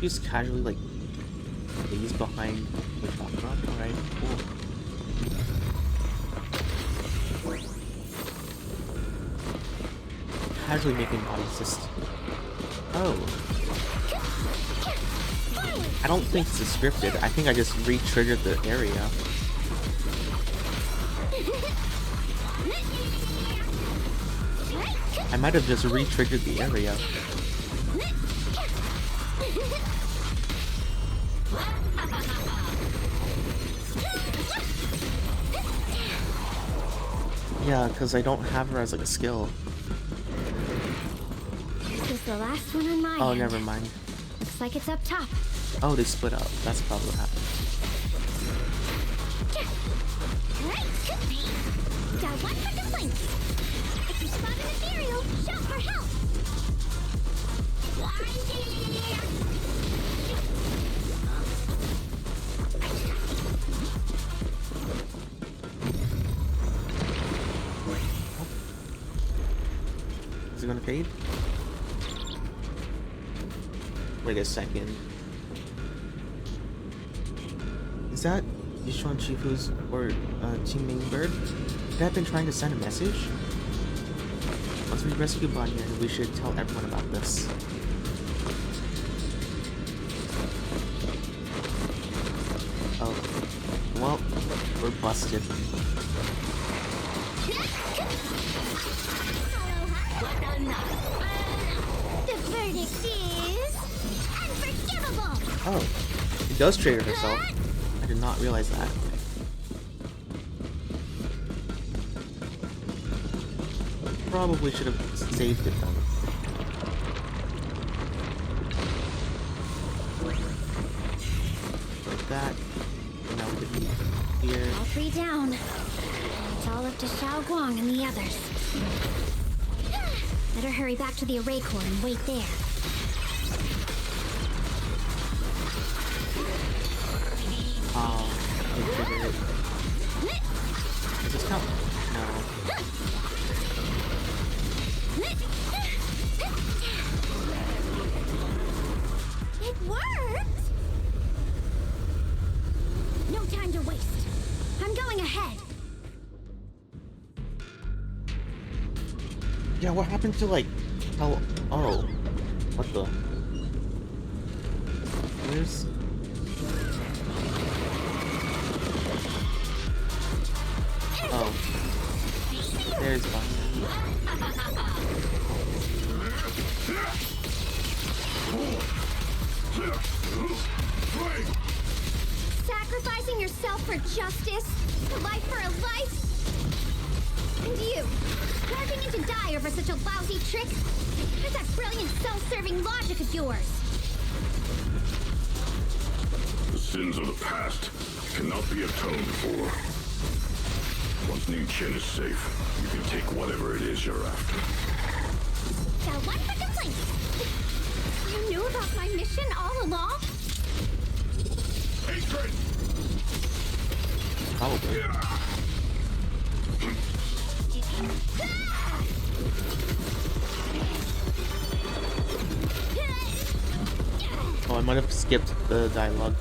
Just casually like lays behind the chakra. Alright, cool. Casually making body assist. Oh. I don't think this is scripted. I think I just re-triggered the area. I might have just re-triggered the area. Yeah, because I don't have her as like a skill. This is the last one on my Oh, end. never mind. Looks like it's up top. Oh, they split up. That's probably what happened. Got one for complaints. If you spot an ethereal, shout for help. Is it gonna fade? Wait a second. Is that Yishuan Chifu's or Qingming Bird? Could I have been trying to send a message? Once we rescue Banyan, we should tell everyone about this. Oh. Well, we're busted. The verdict is unforgivable. Oh, it does trigger herself. I did not realize that. Probably should have saved it then. Like that. And now we can be here. All three down. It's all up to Xiao Guang and the others. Better hurry back to the array core and wait there. Oh, they triggered it. Does this count? No. It worked. No time to waste. I'm going ahead. Yeah, what happened to like how oh what the where's oh there's one. Sacrificing yourself for justice? A life for a life? And you, carving into die over such a lousy trick? Where's that brilliant self-serving logic of yours? The sins of the past cannot be atoned for. Once Ning Chen is safe, you can take whatever it is you're after. Got one for complaint. You knew about my mission all along? Hatred! Probably. Oh, I might have skipped the dialogue.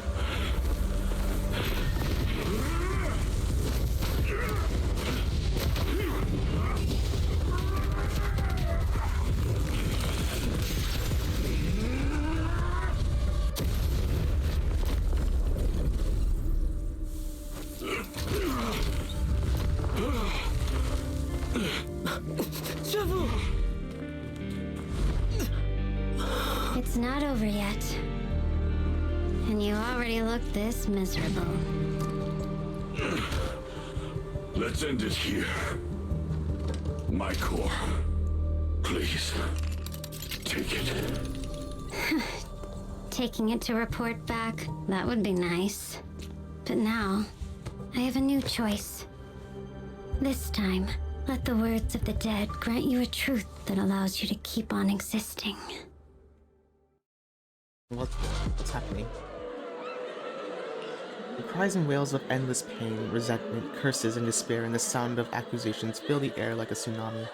It's not over yet. And you already look this miserable. Let's end it here. My core. Please. Take it. Taking it to report back, that would be nice. But now, I have a new choice. This time, let the words of the dead grant you a truth that allows you to keep on existing. What's happening? The cries and wails of endless pain, resentment, curses, and despair, and the sound of accusations fill the air like a tsunami.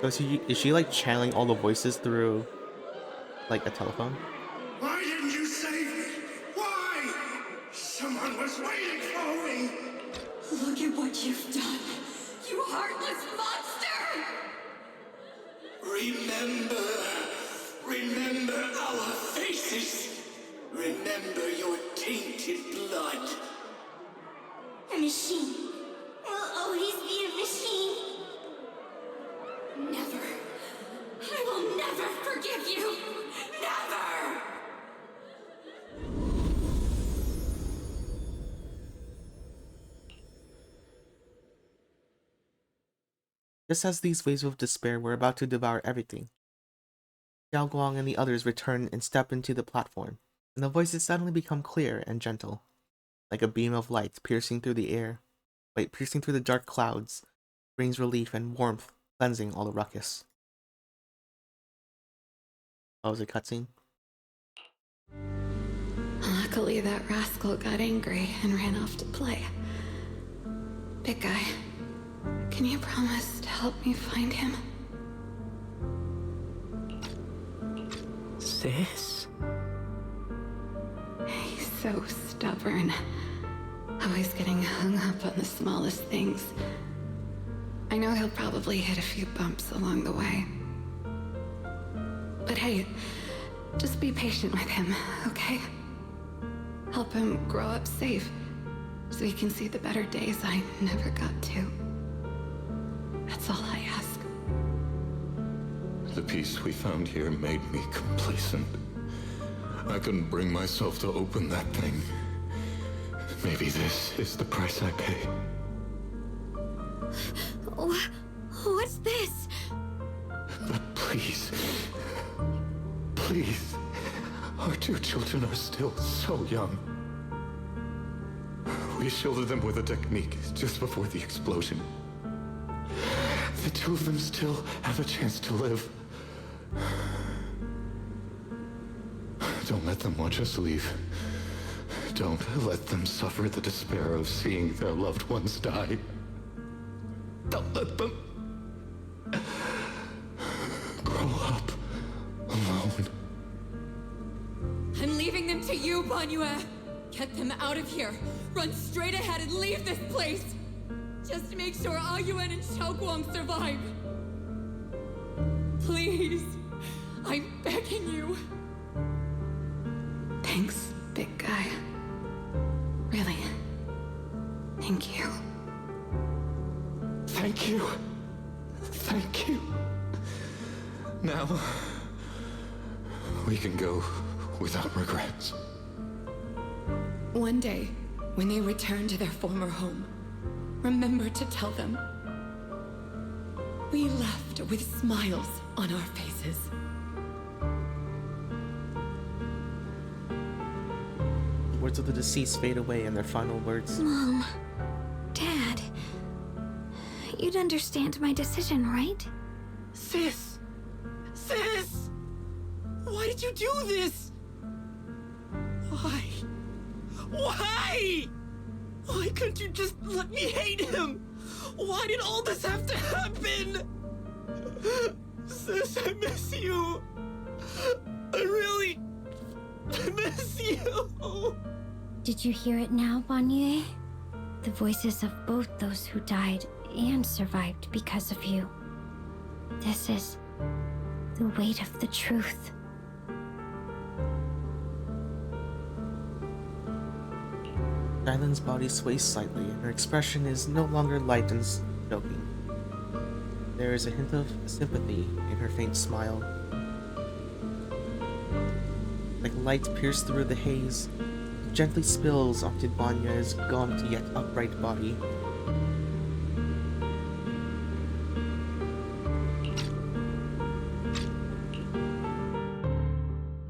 So is she like channeling all the voices through like a telephone? Why didn't you save me? Why? Someone was waiting for me. Look at what you've done, you heartless monster! Remember our faces. Remember your tainted blood. A machine will always be a machine. Never. I will never forgive you. Never! Just as these waves of despair were about to devour everything, Xiao Guang and the others return and step into the platform, and the voices suddenly become clear and gentle, like a beam of light piercing through the dark clouds, brings relief and warmth, cleansing all the ruckus. Oh, was it cutscene? Luckily, that rascal got angry and ran off to play. Big guy, can you promise to help me find him? Sis? He's so stubborn. Always getting hung up on the smallest things. I know he'll probably hit a few bumps along the way. But hey, just be patient with him, okay? Help him grow up safe, so he can see the better days I never got to. That's all I ask. The peace we found here made me complacent. I couldn't bring myself to open that thing. Maybe this is the price I pay. What's this? But please, please, our two children are still so young. We shielded them with a technique just before the explosion. The two of them still have a chance to live. Don't let them watch us leave. Don't let them suffer the despair of seeing their loved ones die. Don't let them grow up alone. I'm leaving them to you, Banyue. Get them out of here. Run straight ahead and leave this place. Just to make sure Ayuan and Xiaoguang survive. Please. I'm begging you. Thanks, big guy. Really. Thank you. Thank you. Thank you. Now, we can go without regrets. One day, when they return to their former home, remember to tell them we left with smiles on our faces. Words of the deceased fade away in their final words. Mom, Dad, you'd understand my decision, right? Sis! Sis! Why did you do this? Why? Why? Why couldn't you just let me hate him? Why did all this have to happen? Sis, I miss you. I really miss you. Did you hear it now, Banyue? The voices of both those who died and survived because of you. This is the weight of the truth. Dylan's body sways slightly, and her expression is no longer light and joking. There is a hint of sympathy in her faint smile. Like light pierced through the haze, it gently spills onto Banya's gaunt yet upright body.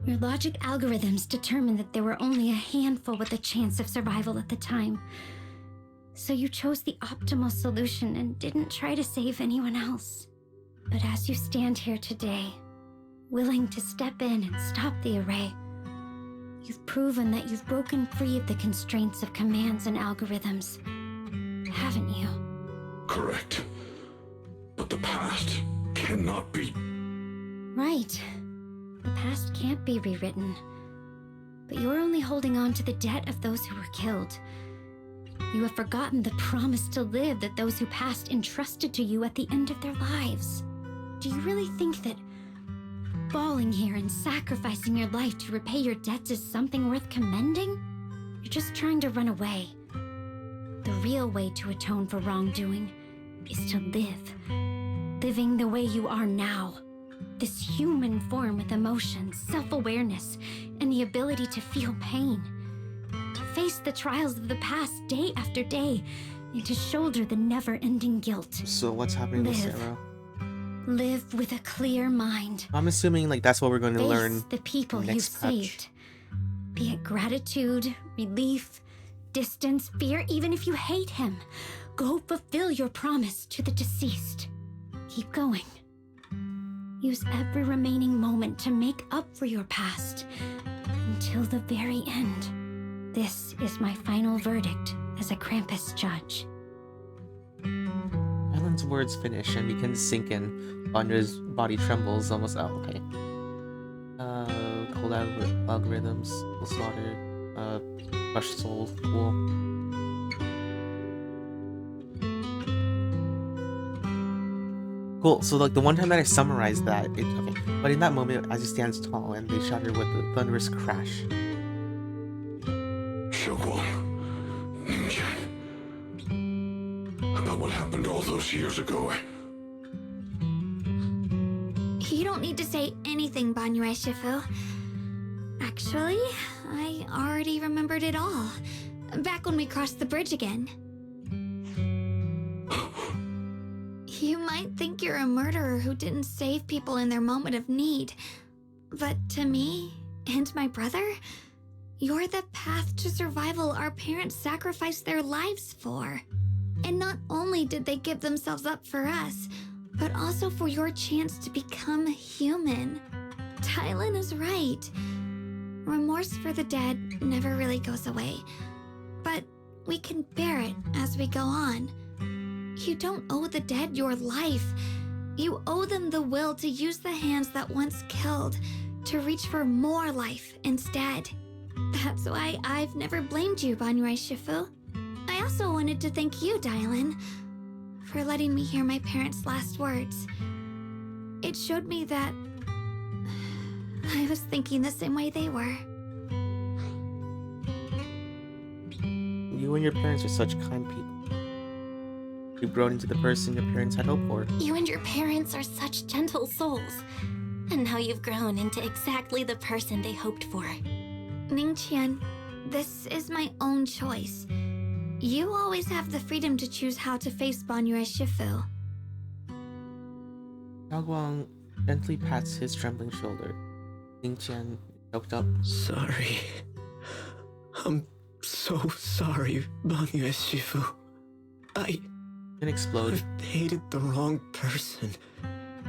Your logic algorithms determined that there were only a handful with a chance of survival at the time. So you chose the optimal solution and didn't try to save anyone else. But as you stand here today, willing to step in and stop the array, you've proven that you've broken free of the constraints of commands and algorithms, haven't you? Correct. But the past cannot be. Right. The past can't be rewritten. But you're only holding on to the debt of those who were killed. You have forgotten the promise to live that those who passed entrusted to you at the end of their lives. Do you really think that falling here and sacrificing your life to repay your debts is something worth commending? You're just trying to run away. The real way to atone for wrongdoing is to live. Living the way you are now. This human form with emotions, self-awareness, and the ability to feel pain. To face the trials of the past day after day, and to shoulder the never-ending guilt. So what's happening with Sarah? Live with a clear mind. I'm assuming like that's what we're going to Face learn. the people you've next patch. saved. Be it gratitude, relief, distance, fear, even if you hate him. Go fulfill your promise to the deceased. Keep going. Use every remaining moment to make up for your past until the very end. This is my final verdict as a Krampus judge. Alan's words finish and begin to sink in. Banya's body trembles almost out. Okay. Cold algorithms, will slaughter, crushed souls, cool. Cool, so like the one time that I summarized that, okay. But in that moment, as he stands tall and they shatter with a thunderous crash. Xiaoguang, Ningqian. About what happened all those years ago. You don't need to say anything, Banyue Shifu. Actually, I already remembered it all. Back when we crossed the bridge again. You might think you're a murderer who didn't save people in their moment of need. But to me, and my brother, you're the path to survival our parents sacrificed their lives for. And not only did they give themselves up for us, but also for your chance to become human. Tylan is right. Remorse for the dead never really goes away. But we can bear it as we go on. You don't owe the dead your life. You owe them the will to use the hands that once killed to reach for more life instead. That's why I've never blamed you, Banyue Shifu. I also wanted to thank you, Dylan, for letting me hear my parents' last words. It showed me that I was thinking the same way they were. You and your parents are such kind people. You've grown into the person your parents had hoped for. You and your parents are such gentle souls. And now you've grown into exactly the person they hoped for. Ningqian, this is my own choice. You always have the freedom to choose how to face Banyue Shifu. Xiaoguang gently pats his trembling shoulder. Ningqian choked up. Sorry. I'm so sorry, Banyue Shifu. And explode. I've hated the wrong person.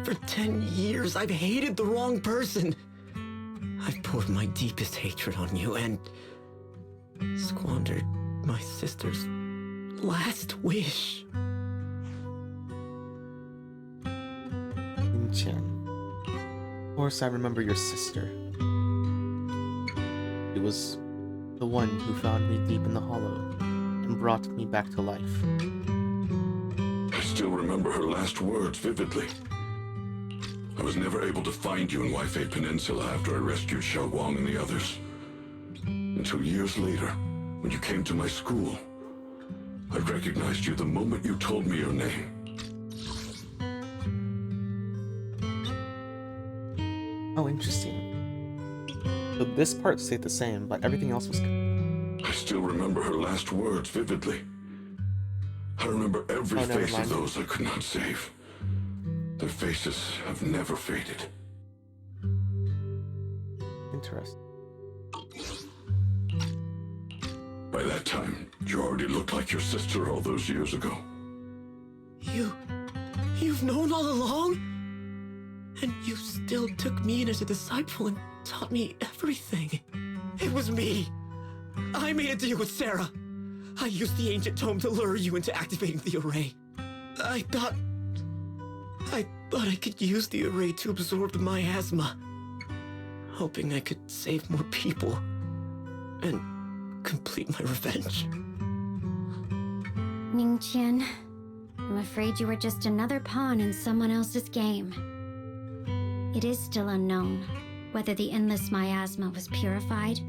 For 10 years, I've hated the wrong person. I've poured my deepest hatred on you and squandered my sister's last wish. Ningqian. Of course I remember your sister. It was the one who found me deep in the hollow and brought me back to life. I still remember her last words vividly. I was never able to find you in Waifei Peninsula after I rescued Xiaoguang and the others. Until years later, when you came to my school, I recognized you the moment you told me your name. Oh, interesting. So this part stayed the same, but everything else was... I still remember her last words vividly. I remember every face of those I could not save. Their faces have never faded. Interesting. By that time, you already looked like your sister all those years ago. You've known all along? And you still took me in as a disciple and taught me everything. It was me. I made a deal with Sarah. I used the ancient tome to lure you into activating the array. I thought I could use the array to absorb the miasma, hoping I could save more people and complete my revenge. Ningqian, I'm afraid you were just another pawn in someone else's game. It is still unknown whether the endless miasma was purified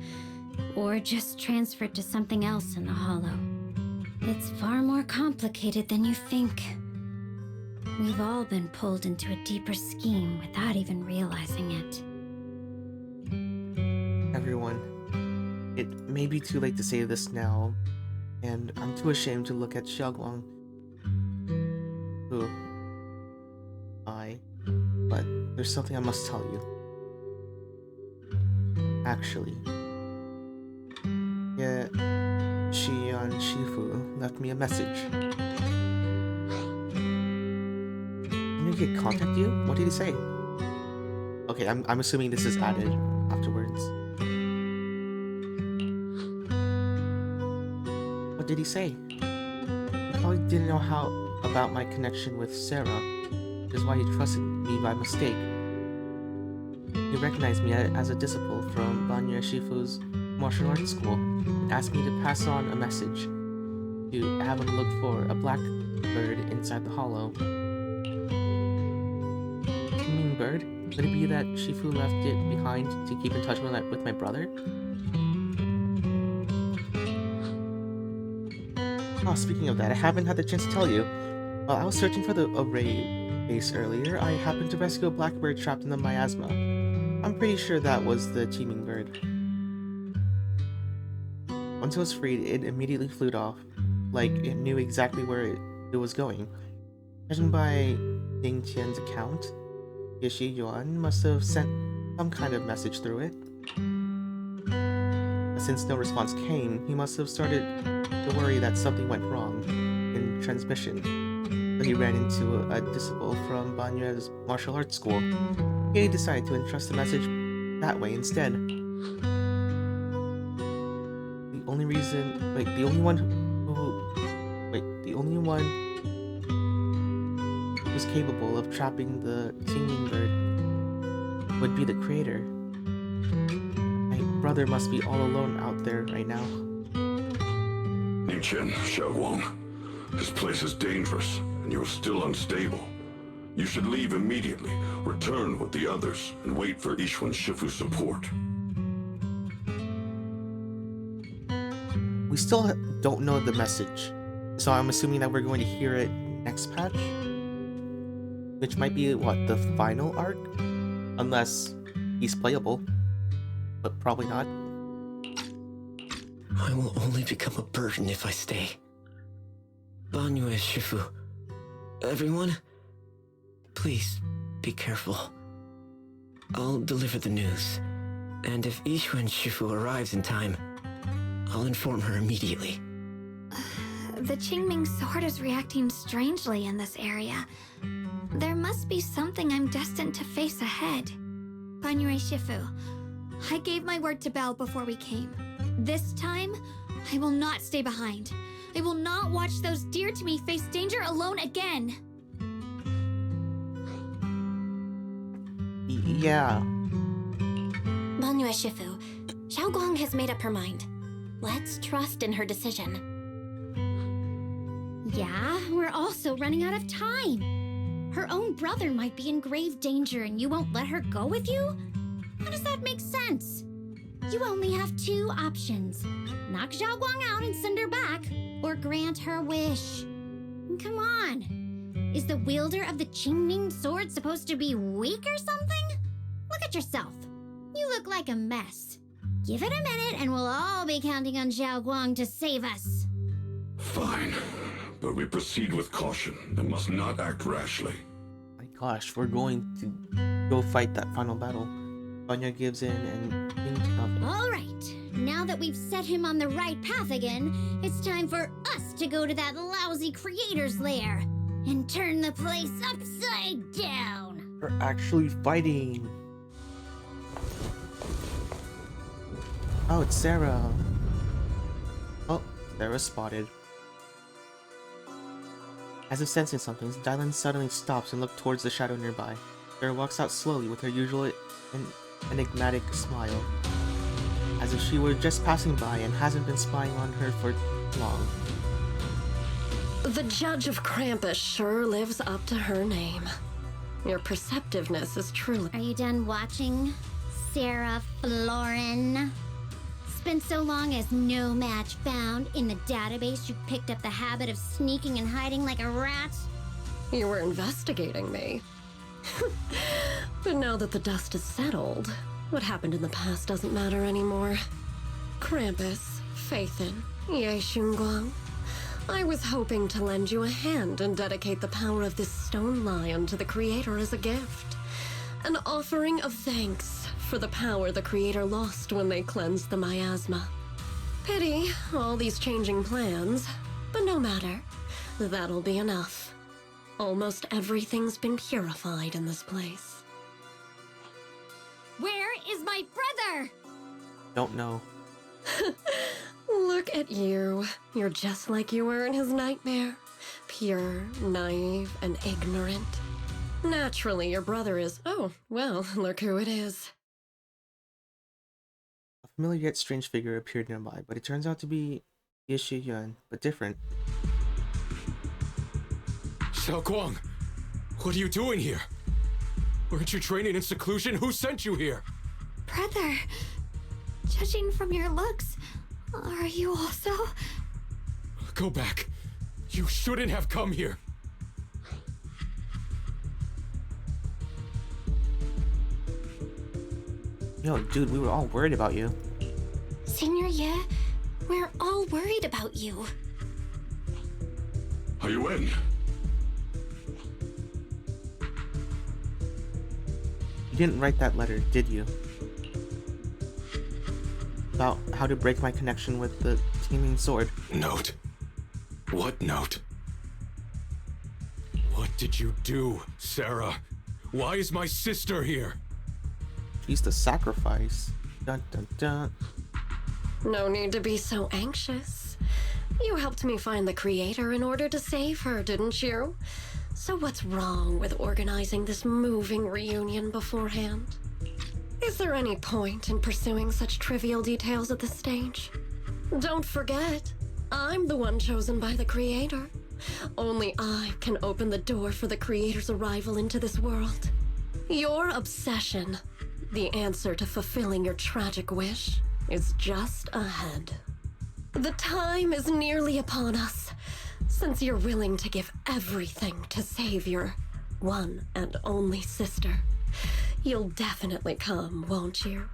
or just transferred to something else in the Hollow. It's far more complicated than you think. We've all been pulled into a deeper scheme without even realizing it. Everyone, it may be too late to say this now, and I'm too ashamed to look at Xiaoguang, who but there's something I must tell you. Actually, yeah, Xian Shifu left me a message. Did he contact you? What did he say? Okay, I'm assuming this is added afterwards. What did he say? He probably didn't know how about my connection with Sarah, which is why he trusted me by mistake. He recognized me as a disciple from Banya Shifu's martial arts school and asked me to pass on a message to have him look for a black bird inside the hollow. Singing bird? Could it be that Shifu left it behind to keep in touch with my brother? Oh, speaking of that, I haven't had the chance to tell you. While I was searching for the array base earlier, I happened to rescue a blackbird trapped in the miasma. I'm pretty sure that was the teeming bird. Once it was freed, it immediately flew off, like it knew exactly where it was going. Judging by Ding Tian's account, Yishi Yuan must have sent some kind of message through it. Since no response came, he must have started to worry that something went wrong in transmission. So he ran into a disciple from Banya's martial arts school. He decided to entrust the message that way instead. The only one who's capable of trapping the singing bird would be the creator. My brother must be all alone out there right now. Ningqian, Xiaoguang, this place is dangerous, and you're still unstable. You should leave immediately, return with the others, and wait for Yixuan Shifu's support. We still don't know the message, so I'm assuming that we're going to hear it next patch? Which might be, what, the final arc? Unless he's playable. But probably not. I will only become a burden if I stay. Banyue Shifu. Everyone, please be careful. I'll deliver the news. And if Yixuan Shifu arrives in time, I'll inform her immediately. The Qingming sword is reacting strangely in this area. There must be something I'm destined to face ahead. Banyue Shifu, I gave my word to Belle before we came. This time, I will not stay behind. I will not watch those dear to me face danger alone again. Yeah. Banyue Shifu, Xiaoguang has made up her mind. Let's trust in her decision. Yeah, we're also running out of time. Her own brother might be in grave danger and you won't let her go with you? How does that make sense? You only have two options. Knock Xiaoguang out and send her back, or grant her wish. Come on. Is the wielder of the Qingming sword supposed to be weak or something? Look at Watch yourself. You look like a mess. Give it a minute and we'll all be counting on Xiao Guang to save us. Fine, but we proceed with caution and must not act rashly. My gosh, we're going to go fight that final battle. Vanya gives in and All right, now that we've set him on the right path again, it's time for us to go to that lousy creator's lair and turn the place upside down. We're actually fighting. Oh, it's Sarah. Oh, Sarah spotted. As if sensing something, Dylan suddenly stops and looks towards the shadow nearby. Sarah walks out slowly with her usual enigmatic smile, as if she were just passing by and hasn't been spying on her for long. The Judge of Krampus sure lives up to her name. Your perceptiveness is truly... Are you done watching, Sarah Florin? Spent so long as no match found in the database, you picked up the habit of sneaking and hiding like a rat? You were investigating me. But now that the dust has settled, what happened in the past doesn't matter anymore. Krampus, Phaethon, Ye Xunguang. I was hoping to lend you a hand and dedicate the power of this stone lion to the Creator as a gift. An offering of thanks for the power the Creator lost when they cleansed the miasma. Pity, all these changing plans, but no matter. That'll be enough. Almost everything's been purified in this place. Where is my brother? Don't know. Look at you. You're just like you were in his nightmare. Pure, naive, and ignorant. Naturally, your brother is... Oh, well, look who it is. A familiar yet strange figure appeared nearby, but it turns out to be Yishi Yuan, but different. Xiao Guang, what are you doing here? Weren't you training in seclusion? Who sent you here? Brother, judging from your looks, are you also... Go back. You shouldn't have come here. Yo, dude, we were all worried about you. Senior Ye, we're all worried about you. Are you in? You didn't write that letter, did you? About how to break my connection with the teeming sword. Note? What note? What did you do, Sarah? Why is my sister here? She's the sacrifice. Dun dun dun. No need to be so anxious. You helped me find the Creator in order to save her, didn't you? So what's wrong with organizing this moving reunion beforehand? Is there any point in pursuing such trivial details at this stage? Don't forget, I'm the one chosen by the Creator. Only I can open the door for the Creator's arrival into this world. Your obsession, the answer to fulfilling your tragic wish, is just ahead. The time is nearly upon us. Since you're willing to give everything to save your one and only sister, you'll definitely come, won't you?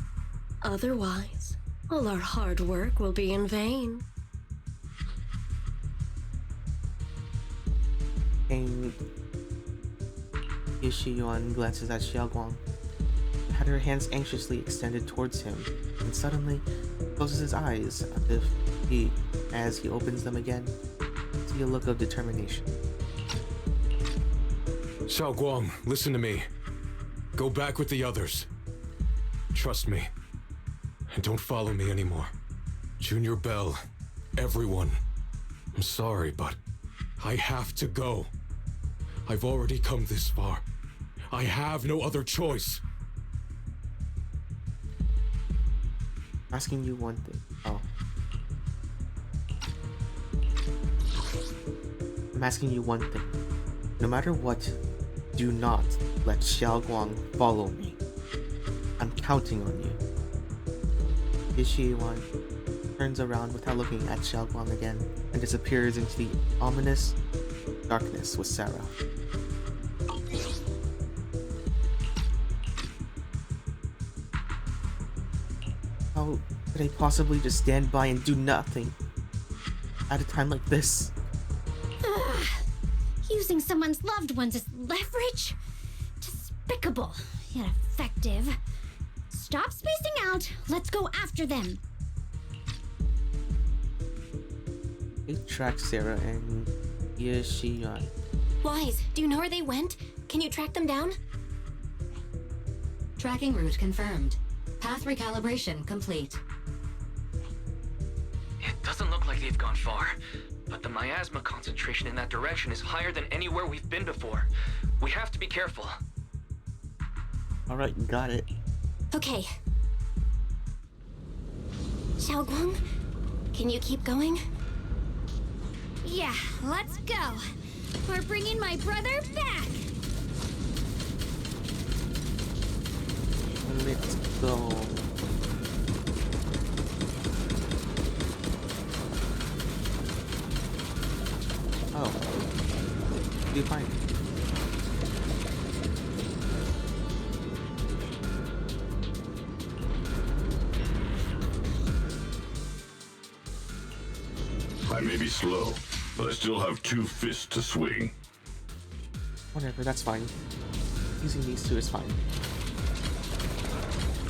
Otherwise, all our hard work will be in vain. And Yishi Yuan glances at Xiao Guang, had her hands anxiously extended towards him, and suddenly closes his eyes as he opens them again, see a look of determination. Xiao Guang, listen to me. Go back with the others. Trust me. And don't follow me anymore. Junior Bell, everyone. I'm sorry, but I have to go. I've already come this far. I have no other choice. I'm asking you one thing. Oh. I'm asking you one thing. No matter what, do not let Xiao Guang follow me. I'm counting on you. Yishi Yuan turns around without looking at Xiao Guang again and disappears into the ominous darkness with Sarah. could I possibly just stand by and do nothing at a time like this? Using someone's loved ones as leverage? Despicable, yet effective. Stop spacing out. Let's go after them. They track Sarah and Yeshion. Wise, do you know where they went? Can you track them down? Tracking route confirmed. Path recalibration complete. It doesn't look like they've gone far, but the miasma concentration in that direction is higher than anywhere we've been before. We have to be careful. Alright, got it. Okay. Xiaoguang, can you keep going? Yeah, let's go. We're bringing my brother back. Let's go. Oh. What do you find? I may be slow, but I still have 2 fists to swing. Whatever, that's fine. Using these two is fine.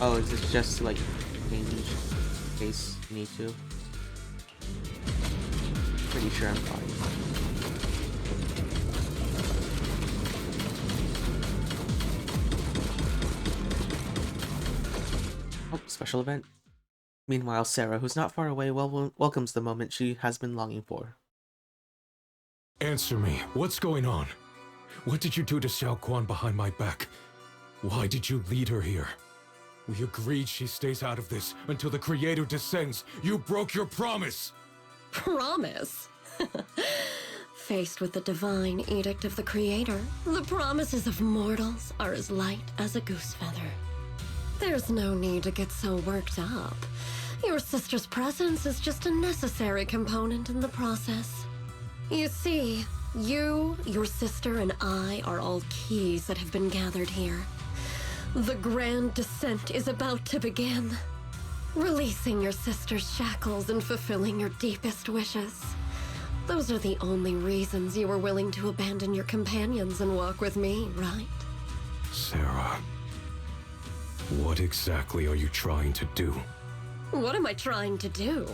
Oh, is it just like change in case you need to? Pretty sure I'm fine. Oh, special event. Meanwhile, Sarah, who's not far away, welcomes the moment she has been longing for. Answer me. What's going on? What did you do to Xiao Quan behind my back? Why did you lead her here? We agreed she stays out of this until the Creator descends. You broke your promise! Promise? Faced with the divine edict of the Creator, the promises of mortals are as light as a goose feather. There's no need to get so worked up. Your sister's presence is just a necessary component in the process. You see, you, your sister, and I are all keys that have been gathered here. The grand descent is about to begin. Releasing your sister's shackles and fulfilling your deepest wishes. Those are the only reasons you were willing to abandon your companions and walk with me, right? Sarah, what exactly are you trying to do? What am I trying to do?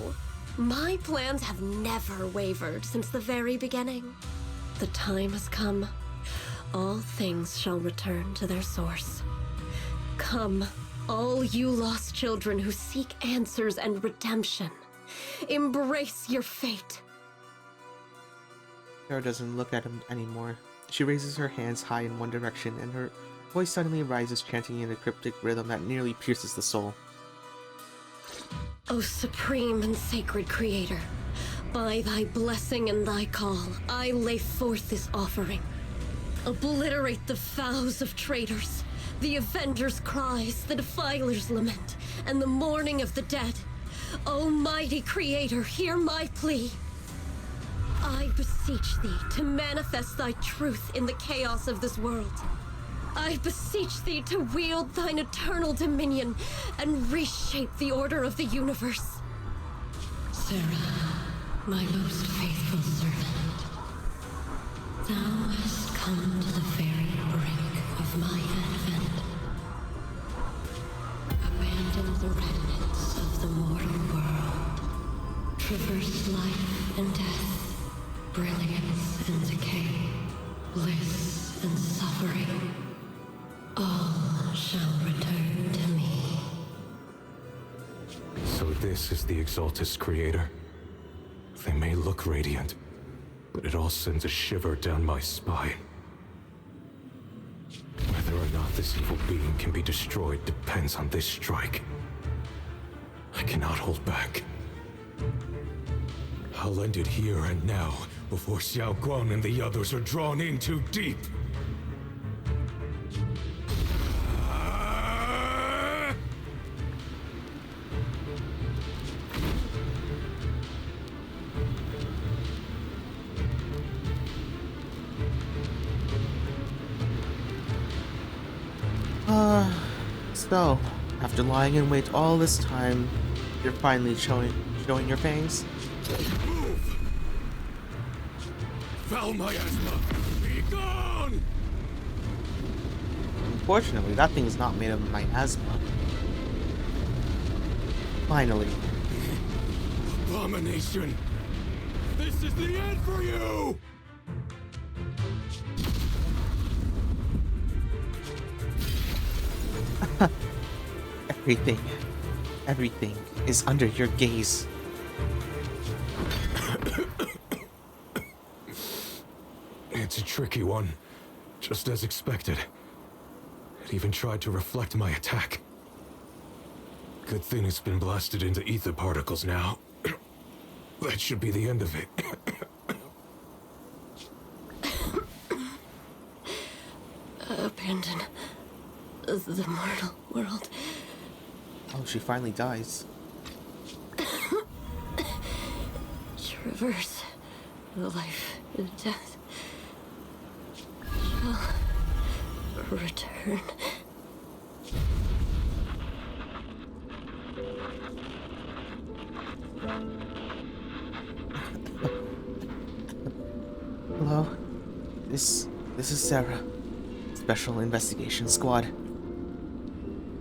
My plans have never wavered since the very beginning. The time has come. All things shall return to their source. Come, all you lost children who seek answers and redemption. Embrace your fate. Sarah doesn't look at him anymore. She raises her hands high in one direction, and her voice suddenly rises, chanting in a cryptic rhythm that nearly pierces the soul. O supreme and sacred Creator, by thy blessing and thy call, I lay forth this offering. Obliterate the vows of traitors, the avengers' cries, the defilers' lament, and the mourning of the dead. Almighty Creator, hear my plea. I beseech thee to manifest thy truth in the chaos of this world. I beseech thee to wield thine eternal dominion and reshape the order of the universe. Sarah, my most faithful servant, thou hast come to the very brink of my advent. Abandon the remnants of the mortal world. Traverse life and death, brilliance and decay, bliss and suffering. All shall return to me. So this is the Exaltus Creator. They may look radiant, but it all sends a shiver down my spine. Whether or not this evil being can be destroyed depends on this strike. I cannot hold back. I'll end it here and now, before Xiao Guang and the others are drawn in too deep. So, after lying in wait all this time, You're finally showing your fangs. Move! Foul miasma! Be gone! Unfortunately, that thing's not made of miasma. Finally. Abomination! This is the end for you! Everything is under your gaze. It's a tricky one, just as expected. It even tried to reflect my attack. Good thing it's been blasted into ether particles now. That should be the end of it. Abandon the mortal world. Oh, she finally dies. Traverse life and death. Shall return. Hello? This is Sarah. Special Investigation Squad.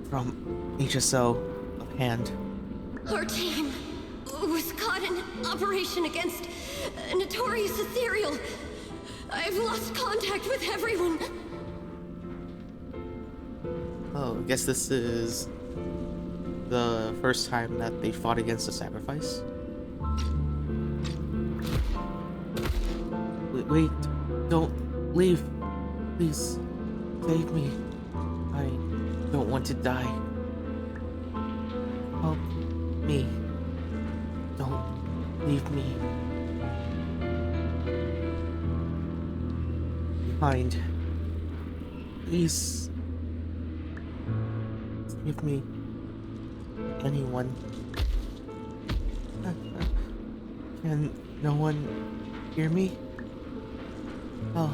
From HSO of Hand. Our team was caught in operation against a notorious ethereal. I've lost contact with everyone. Oh, I guess this is the first time that they fought against a sacrifice. Wait, don't leave. Please, save me. I don't want to die. Help me. Don't leave me behind. Please. Save me. Anyone. Can no one hear me? Oh,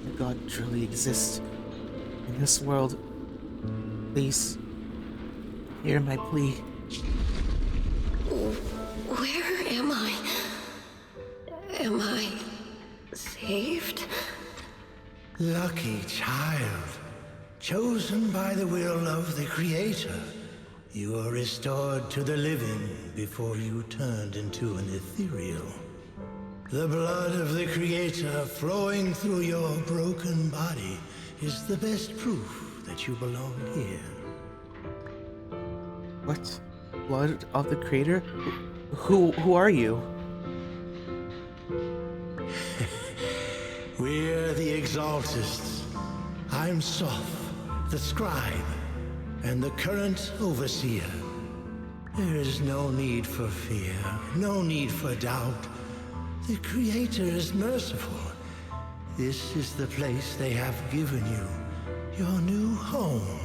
if God truly exists in this world, please hear my plea. Where am I? Am I saved? Lucky child, chosen by the will of the Creator. You were restored to the living before you turned into an ethereal. The blood of the Creator flowing through your broken body is the best proof that you belong here. What? Blood of the Creator? Who are you? We're the Exaltists. I'm Soph, the Scribe, and the current Overseer. There is no need for fear, no need for doubt. The Creator is merciful. This is the place they have given you, your new home.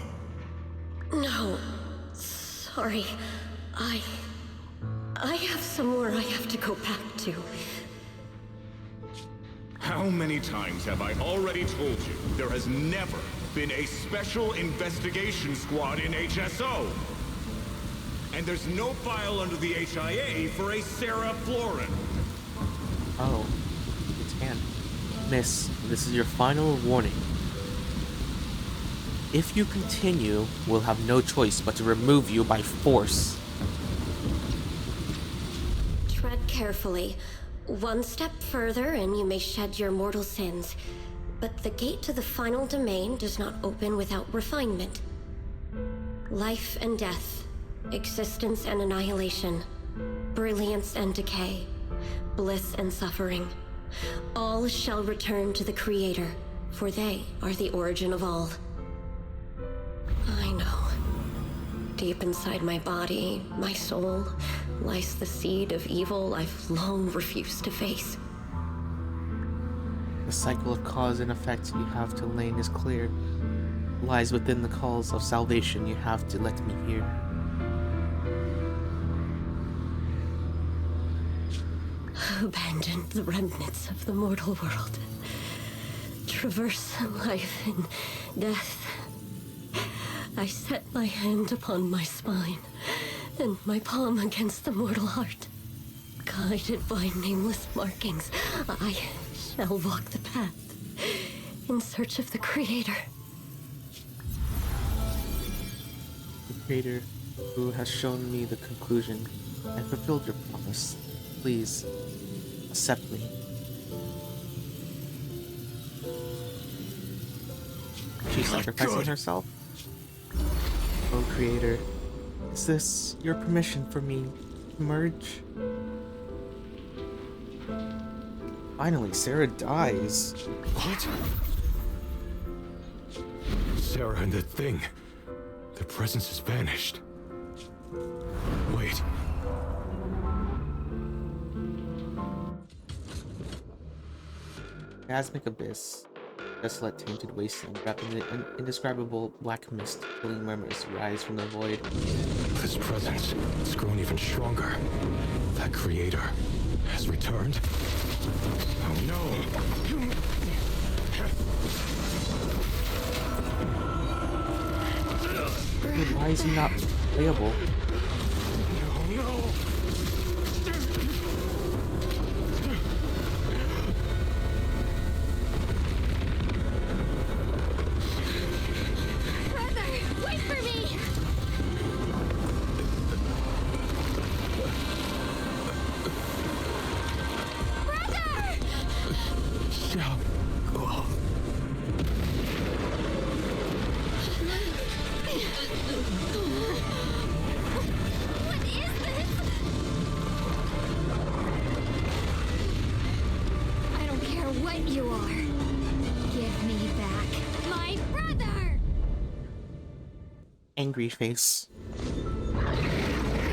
No. Sorry. I have somewhere I have to go back to. How many times have I already told you there has never been a special investigation squad in HSO? And there's no file under the HIA for a Sarah Florin. Oh, it's Hand. Miss, this is your final warning. If you continue, we'll have no choice but to remove you by force. Tread carefully. One step further and you may shed your mortal sins. But the gate to the final domain does not open without refinement. Life and death, existence and annihilation, brilliance and decay, bliss and suffering. All shall return to the Creator, for they are the origin of all. I know. Deep inside my body, my soul, lies the seed of evil I've long refused to face. The cycle of cause and effect you have to lane is clear. Lies within the calls of salvation you have to let me hear. Abandon the remnants of the mortal world. Traverse life and death. I set my hand upon my spine and my palm against the mortal heart. Guided by nameless markings, I shall walk the path in search of the Creator. The Creator, who has shown me the conclusion and fulfilled your promise, please accept me. She's sacrificing herself? Oh, Creator, is this your permission for me to merge? Finally, Sarah dies. What? Sarah and that thing. Their presence has vanished. Wait. Miasmic abyss. Desolate, tainted wasteland, wrapped in an indescribable black mist. Chilling murmurs rise from the void. This presence has grown even stronger. That Creator has returned. Oh no! Why is he not playable? No, no! Brother, wait for me! Brother! Xiao Guang. What is this? I don't care what you are. Give me back my brother! Angry face. I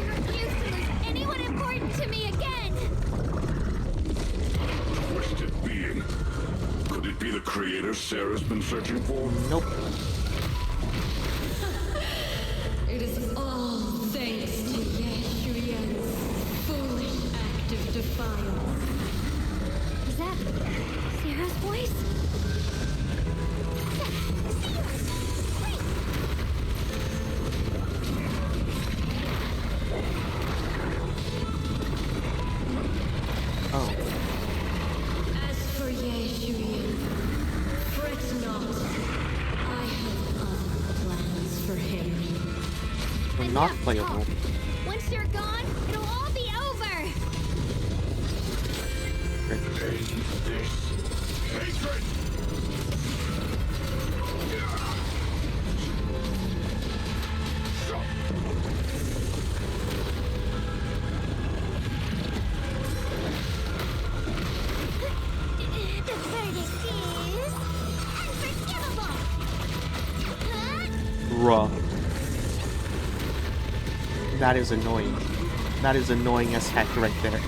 refuse to lose anyone important to me again! Twisted being. Could it be the Creator Sarah's been searching for? Nope. It is all thanks to Yeshuyan's foolish act of defiance. Is that Sarah's voice? Oh. As for Yeshuyan, fret not. I have other plans for him. We're not playable. Once you're gone, it'll all be over! Hatred! The verdict is unforgivable! Bruh. That is annoying. That is annoying as heck right there.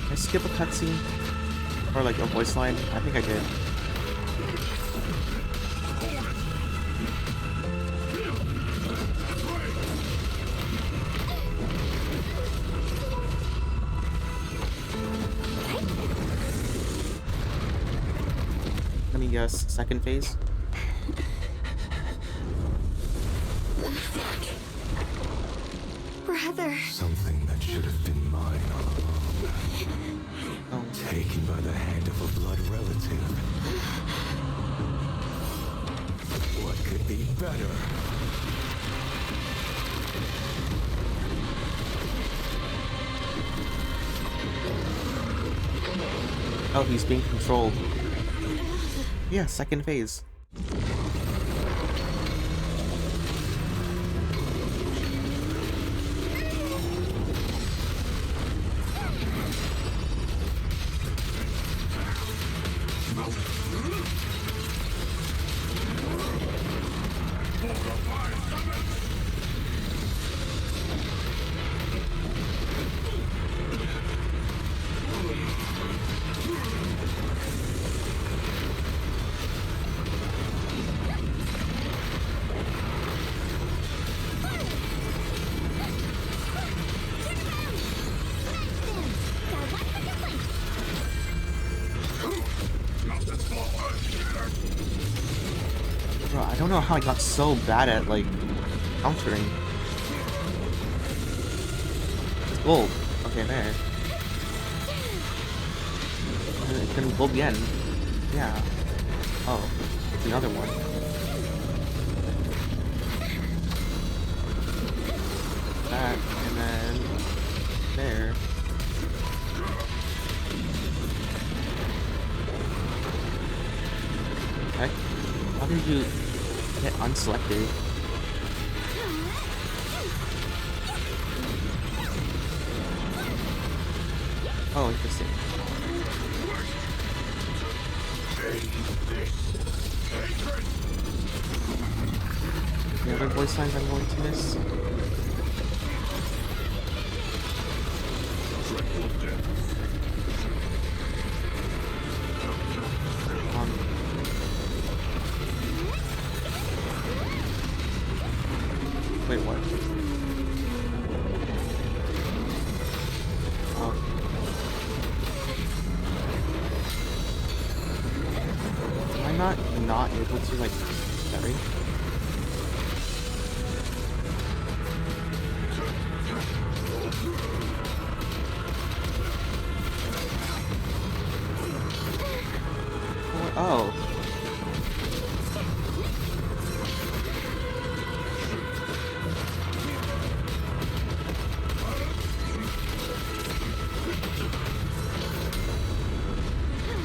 Did I skip a cutscene? Or like a voice line? I think I did. Let me guess, second phase? Brother. Something that should have been mine all along. Taken by the hand of a blood relative. What could be better? Oh, he's being controlled. Yeah, second phase. don't know how I got so bad at, like, countering. It's gold. Okay, there. And it can go again. Yeah. Oh, it's the other one. That, and then there. Heck, how did you get unselected? Oh, interesting. The other voice lines I'm going to miss. Wait, what? Oh. Am I not able to, like, parry? Oh.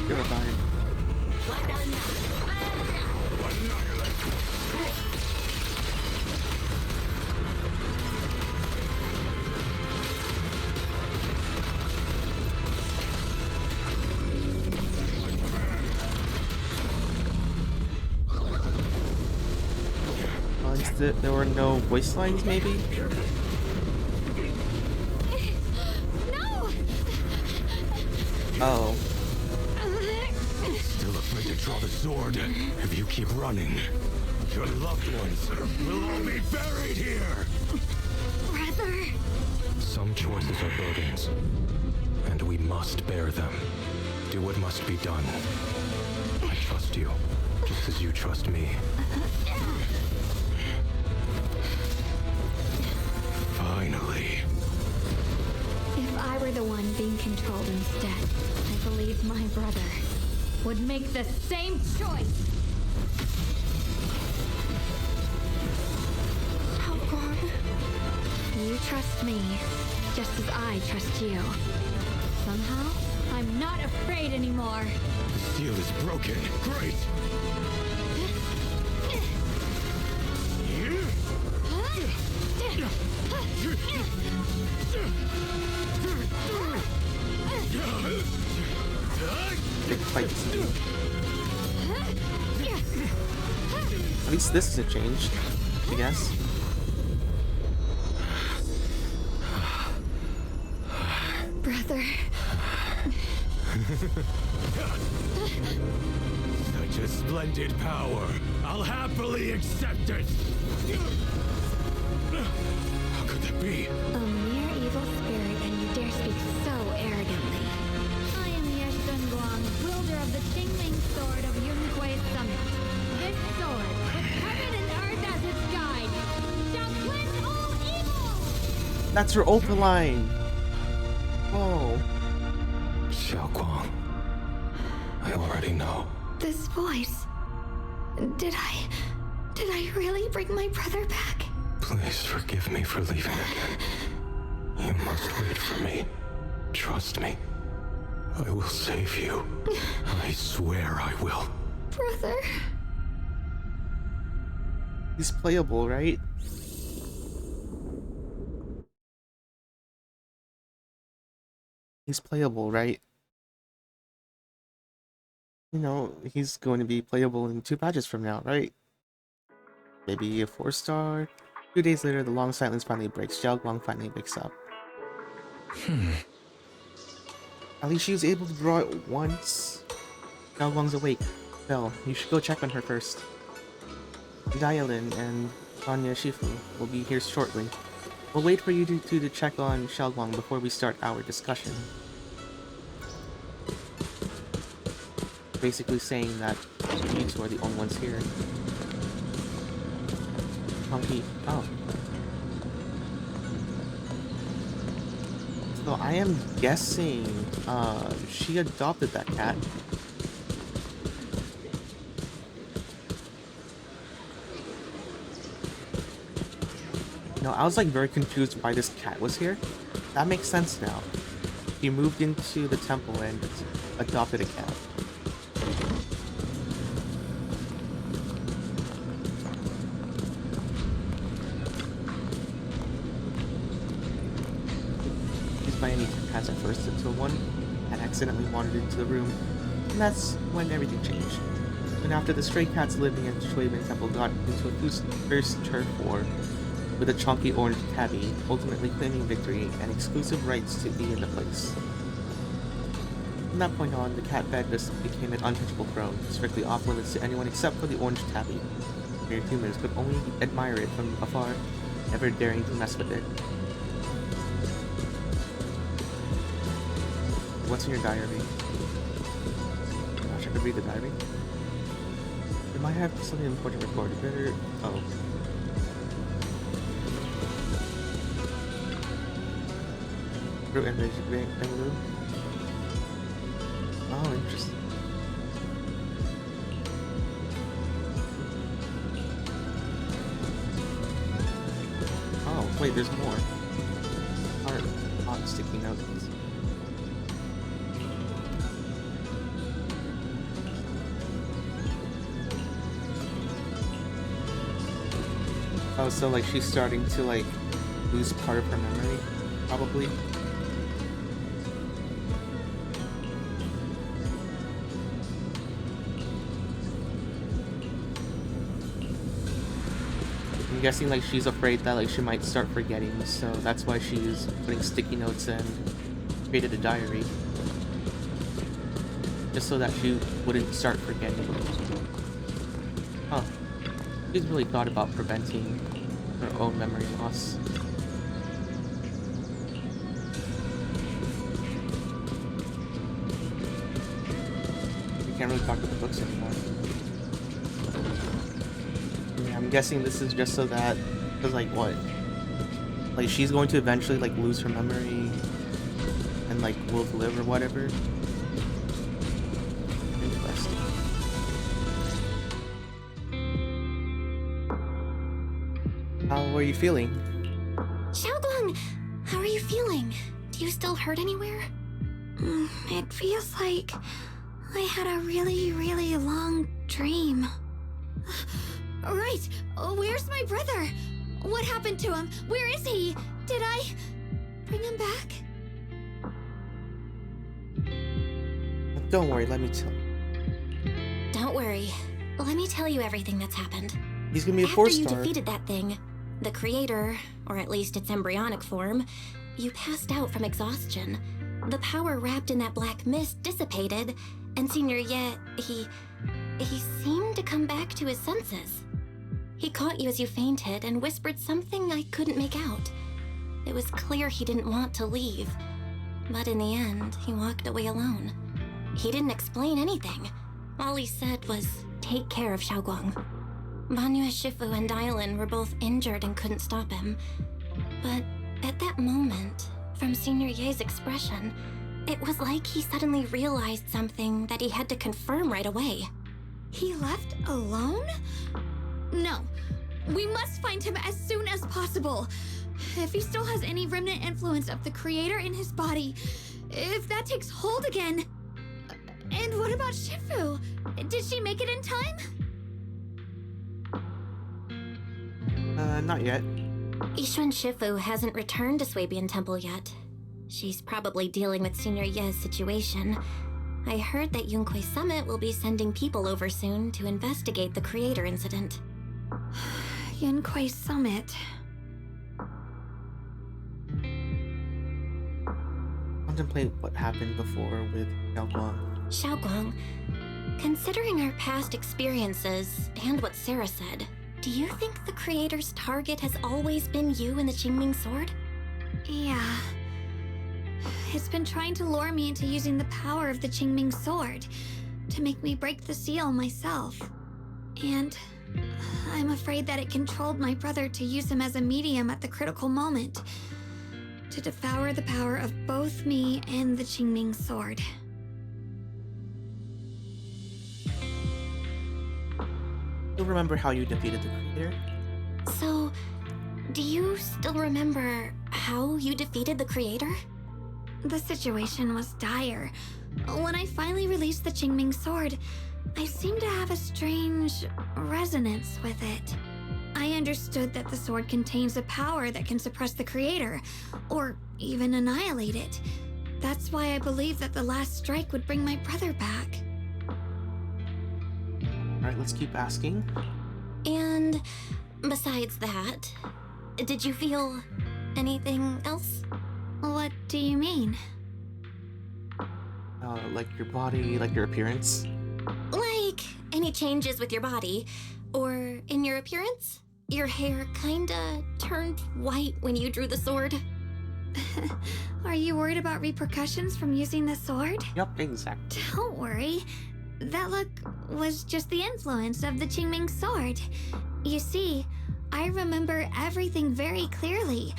You're fine. There were no voice lines, maybe? No! Oh. Still afraid to draw the sword? If you keep running, your loved ones will all be buried here! Brother! Some choices are burdens, and we must bear them. Do what must be done. I trust you, just as you trust me. Finally. If I were the one being controlled instead, I believe my brother would make the same choice. You trust me, just as I trust you. Somehow, I'm not afraid anymore. The seal is broken. Great! Big fight scene. At least this isn't changed, I guess. Brother. Such a splendid power. I'll happily accept it. How could that be? A mere evil spirit, and you dare speak so arrogantly. I am Ye Guang, wielder of the Qingming sword of Yunkui's summit. This sword, with heaven and earth as its guide, shall cleanse all evil! That's her Opaline! Oh. Xiaoguang. I already know. This voice. Did I really bring my brother back? Please forgive me for leaving again. You must wait for me. Trust me. I will save you. I swear I will. Brother. He's playable, right? He's playable, right? You know, he's going to be playable in 2 patches from now, right? Maybe a 4-star? 2 days later, the long silence finally breaks. Xiao Guang finally wakes up. At least she was able to draw it once. Xiao Guang's awake. Belle, you should go check on her first. Dialin and Anya Shifu will be here shortly. We'll wait for you to check on Xiao Guang before we start our discussion. Basically saying that you two are the only ones here. chunky. Oh. So I am guessing she adopted that cat. No, I was like very confused why this cat was here. That makes sense now. He moved into the temple and adopted a cat. By any cats at first until one had accidentally wandered into the room, and that's when everything changed. And after the stray cats living in Shueibin Temple got into a fierce turf war with a chunky orange tabby, ultimately claiming victory and exclusive rights to be in the place. From that point on, the cat bed just became an untouchable throne, strictly off limits to anyone except for the orange tabby. Mere humans could only admire it from afar, never daring to mess with it. What's in your diary? Gosh, I could read the diary. You might have something important to record. Better. Oh. Fruit and Bengaluru. Oh, interesting. Oh, wait, there's more. Art sticky notes. Oh, so like she's starting to like lose part of her memory, probably. I'm guessing like she's afraid that like she might start forgetting, so that's why she's putting sticky notes and created a diary. Just so that she wouldn't start forgetting. Huh. She's really thought about preventing her own memory loss. You can't really talk to the books anymore. Yeah, I'm guessing this is just so that, because like what? Like she's going to eventually like lose her memory and like will live or whatever. Interesting. How are you feeling? Xiaoguang, how are you feeling? Do you still hurt anywhere? It feels like I had a really, really long dream. Right, where's my brother? What happened to him? Where is he? Did I bring him back? Don't worry, let me tell you. Don't worry. Let me tell you everything that's happened. He's gonna be a After 4-star. you defeated that thing, the creator, or at least its embryonic form, you passed out from exhaustion. The power wrapped in that black mist dissipated, and Senior Ye, he seemed to come back to his senses. He caught you as you fainted and whispered something I couldn't make out. It was clear he didn't want to leave, but in the end, he walked away alone. He didn't explain anything. All he said was, take care of Xiaoguang. Banyue Shifu and Dylan were both injured and couldn't stop him. But at that moment, from Senior Ye's expression, it was like he suddenly realized something that he had to confirm right away. He left alone? No. We must find him as soon as possible. If he still has any remnant influence of the creator in his body, if that takes hold again. And what about Shifu? Did she make it in time? Not yet. Yixuan Shifu hasn't returned to Swabian Temple yet. She's probably dealing with Senior Ye's situation. I heard that Yunquei Summit will be sending people over soon to investigate the creator incident. Yunquei Summit. Contemplate what happened before with Xiaoguang. Xiaoguang, considering our past experiences and what Sarah said, do you think the creator's target has always been you and the Qingming sword? Yeah. It's been trying to lure me into using the power of the Qingming sword to make me break the seal myself. And I'm afraid that it controlled my brother to use him as a medium at the critical moment, to devour the power of both me and the Qingming sword. You'll remember how you defeated the creator? So, do you still remember how you defeated the creator? The situation was dire. When I finally released the Qingming sword, I seemed to have a strange resonance with it. I understood that the sword contains a power that can suppress the creator, or even annihilate it. That's why I believed that the last strike would bring my brother back. Alright, let's keep asking. And besides that, did you feel anything else? What do you mean? Like your body, like your appearance? Like any changes with your body, or in your appearance? Your hair kinda turned white when you drew the sword. Are you worried about repercussions from using the sword? Yep, exactly. Don't worry. That look was just the influence of the Qingming sword. You see, I remember everything very clearly.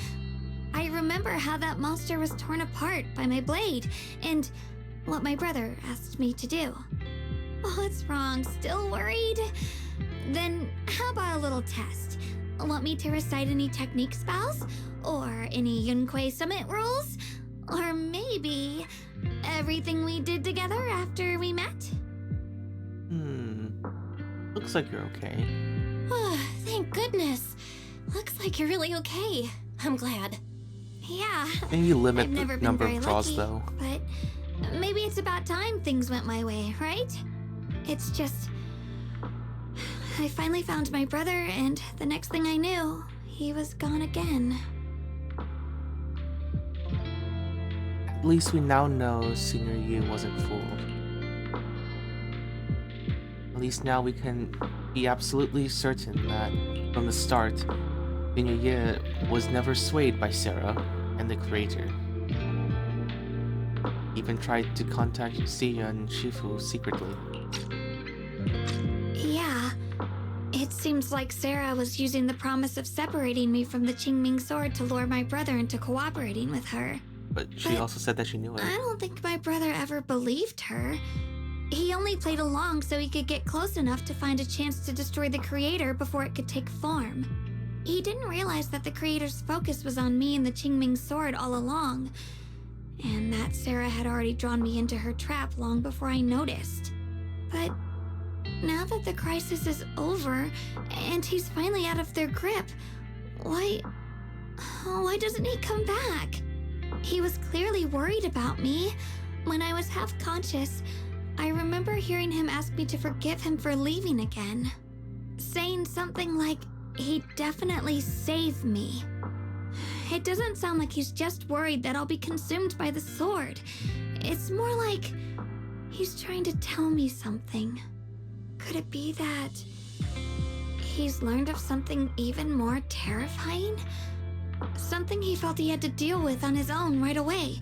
I remember how that monster was torn apart by my blade, and what my brother asked me to do. What's wrong? Still worried? Then how about a little test? Want me to recite any technique spells? Or any Yunquei Summit rules? Or maybe everything we did together after we met? Looks like you're okay. Thank goodness. Looks like you're really okay. I'm glad. Yeah. Maybe limit I've the never been number very of draws, lucky, though. But maybe it's about time things went my way, right? It's just... I finally found my brother, and the next thing I knew, he was gone again. At least we now know Senior Yi wasn't fooled. At least now we can be absolutely certain that, from the start, Senior Yi was never swayed by Sarah and the Creator. He even tried to contact Sia and Shifu secretly. Yeah. It seems like Sarah was using the promise of separating me from the Qingming sword to lure my brother into cooperating with her. But she also said that she knew it. I don't think my brother ever believed her. He only played along so he could get close enough to find a chance to destroy the Creator before it could take form. He didn't realize that the Creator's focus was on me and the Qingming sword all along, and that Sarah had already drawn me into her trap long before I noticed. But now that the crisis is over, and he's finally out of their grip, why doesn't he come back? He was clearly worried about me. When I was half conscious, I remember hearing him ask me to forgive him for leaving again, saying something like, he'd definitely save me. It doesn't sound like he's just worried that I'll be consumed by the sword. It's more like he's trying to tell me something. Could it be that he's learned of something even more terrifying? Something he felt he had to deal with on his own right away,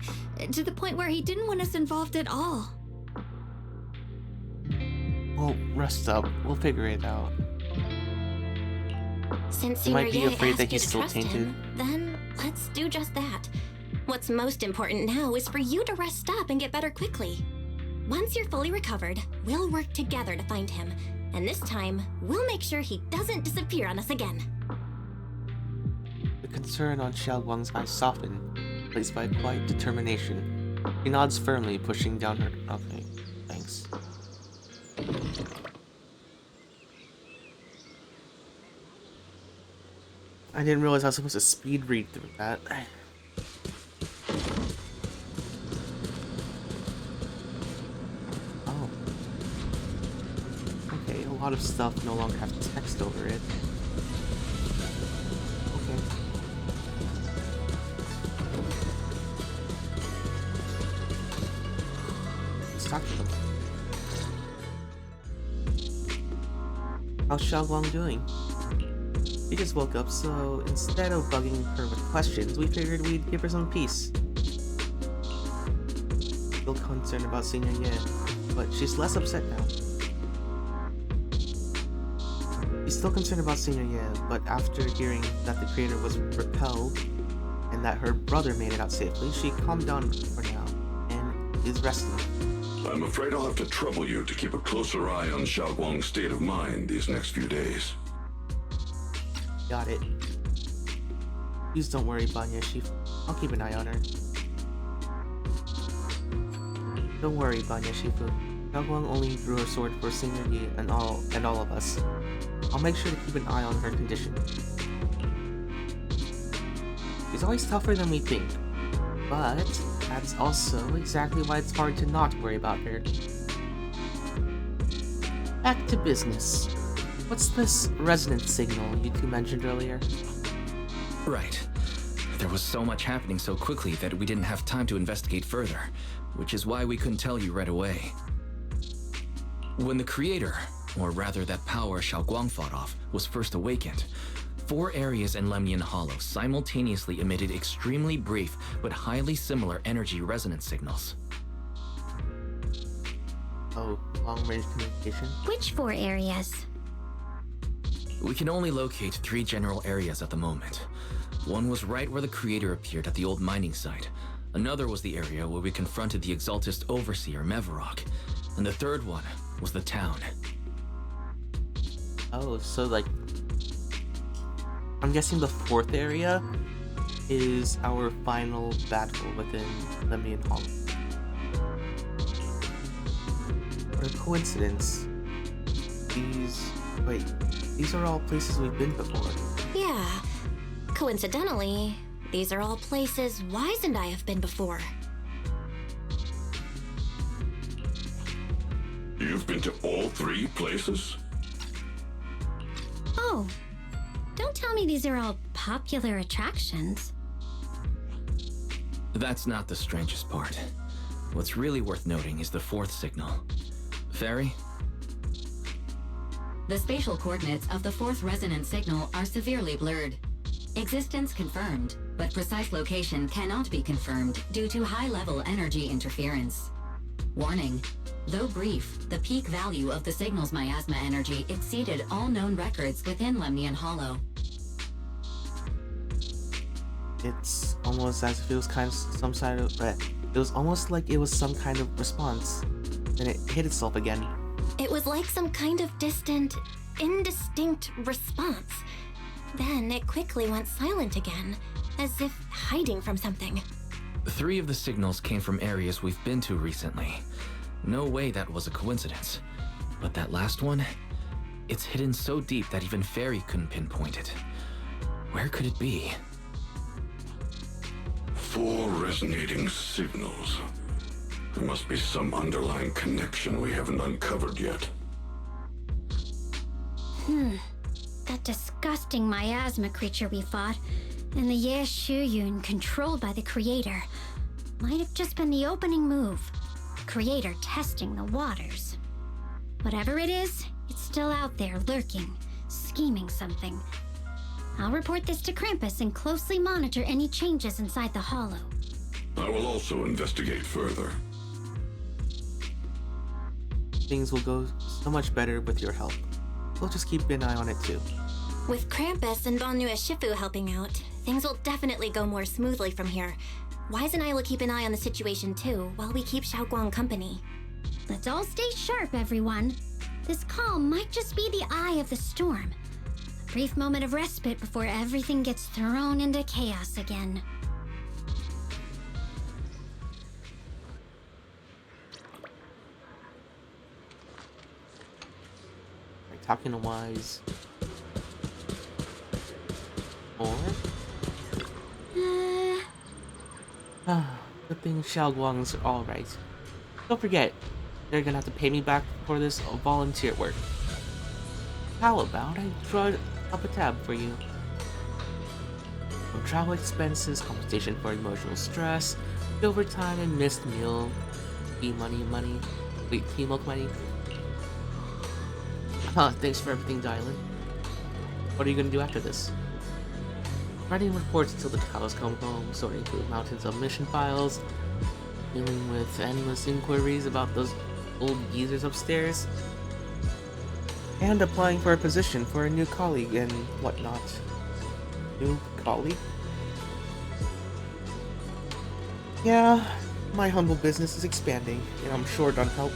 to the point where he didn't want us involved at all. Well, rest up. We'll figure it out. Since You Senior might be Ye afraid asked that you he's to still trust tainted. him, then let's do just that. What's most important now is for you to rest up and get better quickly. Once you're fully recovered, we'll work together to find him. And this time, we'll make sure he doesn't disappear on us again. The concern on Xiaoguang's eyes soften, replaced by quiet determination. He nods firmly, pushing down her... Okay, thanks. I didn't realize I was supposed to speed read through that. Oh. Okay, a lot of stuff no longer have text over it. Okay. Let's talk to them. How's Xiaoguang doing? She just woke up, so instead of bugging her with questions, we figured we'd give her some peace. Still concerned about Senior Ye, but she's less upset now. He's still concerned about Senior Ye, but after hearing that the creator was repelled and that her brother made it out safely, she calmed down for now and is resting. I'm afraid I'll have to trouble you to keep a closer eye on Xiaoguang's state of mind these next few days. Got it. Please don't worry, Banya Shifu. I'll keep an eye on her. Don't worry, Banya Shifu. Xiaoguang only drew her sword for Senior Yi and all of us. I'll make sure to keep an eye on her condition. She's always tougher than we think, but that's also exactly why it's hard to not worry about her. Back to business. What's this resonance signal you two mentioned earlier? Right. There was so much happening so quickly that we didn't have time to investigate further, which is why we couldn't tell you right away. When the creator, or rather that power Xiaoguang fought off, was first awakened, 4 areas in Lemnian Hollow simultaneously emitted extremely brief but highly similar energy resonance signals. Oh, long-range communication? Which 4 areas? We can only locate 3 general areas at the moment. One was right where the creator appeared at the old mining site. Another was the area where we confronted the Exaltist Overseer Mevarok. And the third one was the town. Oh, so like... I'm guessing the 4th area is our final battle within Lemnian Hollow. What a coincidence. These are all places we've been before. Yeah. Coincidentally, these are all places Wise and I have been before. You've been to all 3 places? Oh, don't tell me these are all popular attractions. That's not the strangest part. What's really worth noting is the 4th signal. Fairy? The spatial coordinates of the 4th resonance signal are severely blurred. Existence confirmed, but precise location cannot be confirmed due to high-level energy interference. Warning. Though brief, the peak value of the signal's miasma energy exceeded all known records within Lemnian Hollow. It's almost as if it was it was almost like it was some kind of response. Then it hit itself again. It was like some kind of distant, indistinct response. Then it quickly went silent again, as if hiding from something. 3 of the signals came from areas we've been to recently. No way that was a coincidence. But that last one, it's hidden so deep that even Fairy couldn't pinpoint it. Where could it be? 4 resonating signals. There must be some underlying connection we haven't uncovered yet. That disgusting miasma creature we fought, and the Ye Shuyun controlled by the creator, might have just been the opening move. The creator testing the waters. Whatever it is, it's still out there lurking, scheming something. I'll report this to Krampus and closely monitor any changes inside the hollow. I will also investigate further. Things will go so much better with your help. We'll just keep an eye on it too. With Krampus and Banyu Shifu helping out, things will definitely go more smoothly from here. Wise and I will keep an eye on the situation too, while we keep Xiaoguang company. Let's all stay sharp, everyone. This calm might just be the eye of the storm. A brief moment of respite before everything gets thrown into chaos again. Talking to Wise. Or? Good thing Xiaoguang's alright. Don't forget, they're gonna have to pay me back for this volunteer work. How about I draw up a tab for you? From travel expenses, compensation for emotional stress, overtime and missed meal, teamwork money. Thanks for everything, Dylan. What are you gonna do after this? Writing reports until the cows come home, sorting through mountains of mission files, dealing with endless inquiries about those old geezers upstairs. And applying for a position for a new colleague and whatnot. New colleague? Yeah, my humble business is expanding, and I'm short on help.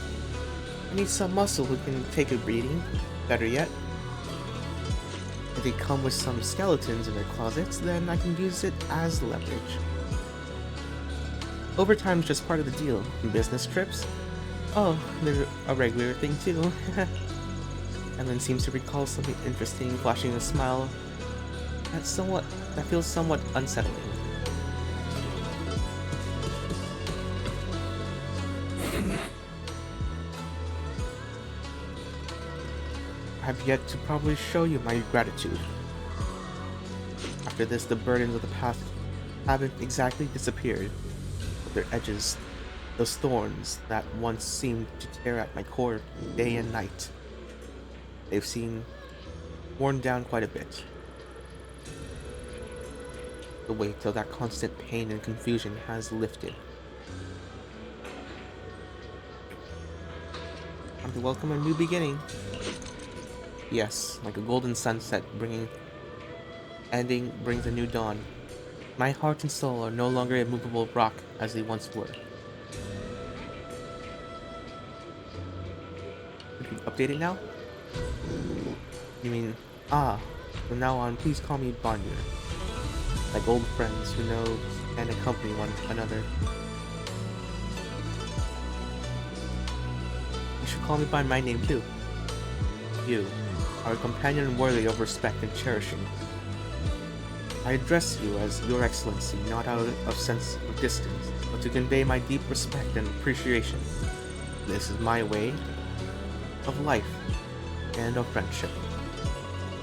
I need some muscle who can take a beating. Better yet, if they come with some skeletons in their closets, then I can use it as leverage. Overtime's just part of the deal. Business trips? Oh, they're a regular thing too. And then seems to recall something interesting, flashing a smile that feels somewhat unsettling. I've yet to probably show you my gratitude. After this, the burdens of the past haven't exactly disappeared, but their edges, those thorns that once seemed to tear at my core day and night, they've worn down quite a bit. The weight of that constant pain and confusion has lifted. Time to welcome a new beginning. Yes, like a golden sunset ending brings a new dawn. My heart and soul are no longer a movable rock as they once were. Updated now? You mean, from now on, please call me Bonnier. Like old friends who know and accompany one another. You should call me by my name too. You are a companion worthy of respect and cherishing. I address you as Your Excellency, not out of sense of distance, but to convey my deep respect and appreciation. This is my way of life and of friendship.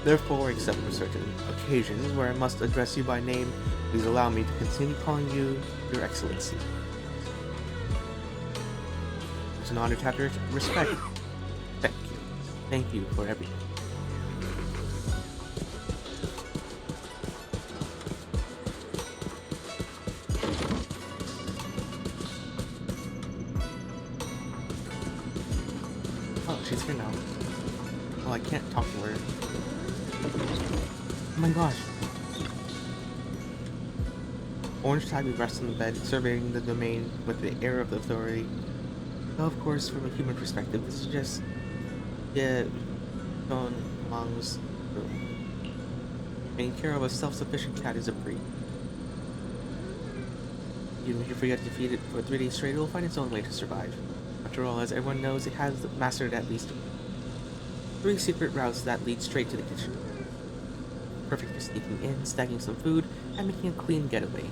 Therefore, except for certain occasions where I must address you by name, please allow me to continue calling you Your Excellency. It's an honor to have your respect. Thank you. Thank you for everything. Oh, she's here now. Well, I can't talk to her. Oh my gosh. Orange tabby rests on the bed, surveying the domain with the air of authority. Though, of course, from a human perspective, this is just Don Mang's room. Taking care of a self-sufficient cat is a breed. Even if you forget to feed it for 3 days straight, it will find its own way to survive. After all, as everyone knows, it has mastered at least 3 secret routes that lead straight to the kitchen. Perfect for sneaking in, stacking some food, and making a clean getaway.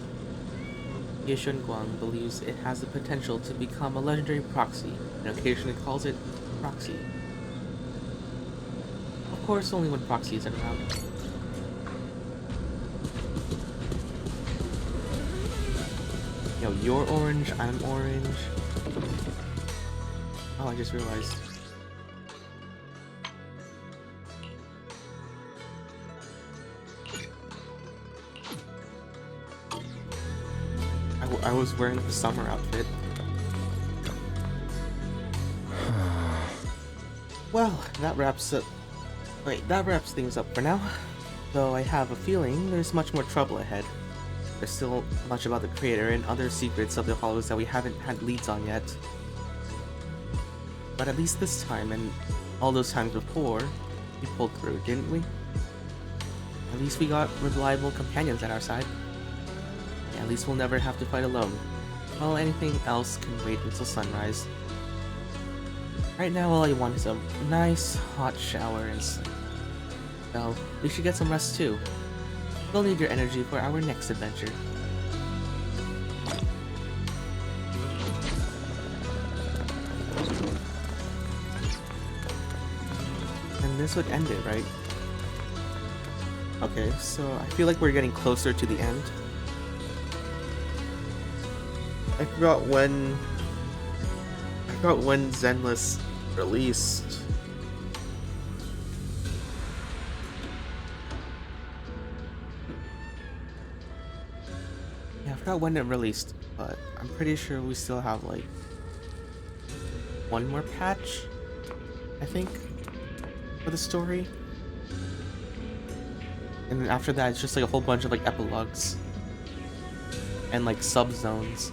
Yeshun Guang believes it has the potential to become a legendary proxy, and occasionally calls it Proxy. Of course, only when Proxy isn't around. Yo, you're orange, I'm orange. Oh, I just realized. I was wearing the summer outfit. Well, that wraps things up for now. Though I have a feeling there's much more trouble ahead. There's still much about the creator and other secrets of the Hollows that we haven't had leads on yet. But at least this time, and all those times before, we pulled through, didn't we? At least we got reliable companions at our side. At least we'll never have to fight alone. Well, anything else can wait until sunrise. Right now, all I want is a nice, hot shower and sleep. Well, we should get some rest too. We'll need your energy for our next adventure. And this would end it, right? Okay, so I feel like we're getting closer to the end. I forgot when Zenless released. Yeah, I forgot when it released, but I'm pretty sure we still have like one more patch, I think. for the story. And then after that, it's just like a whole bunch of like epilogues and like sub-zones.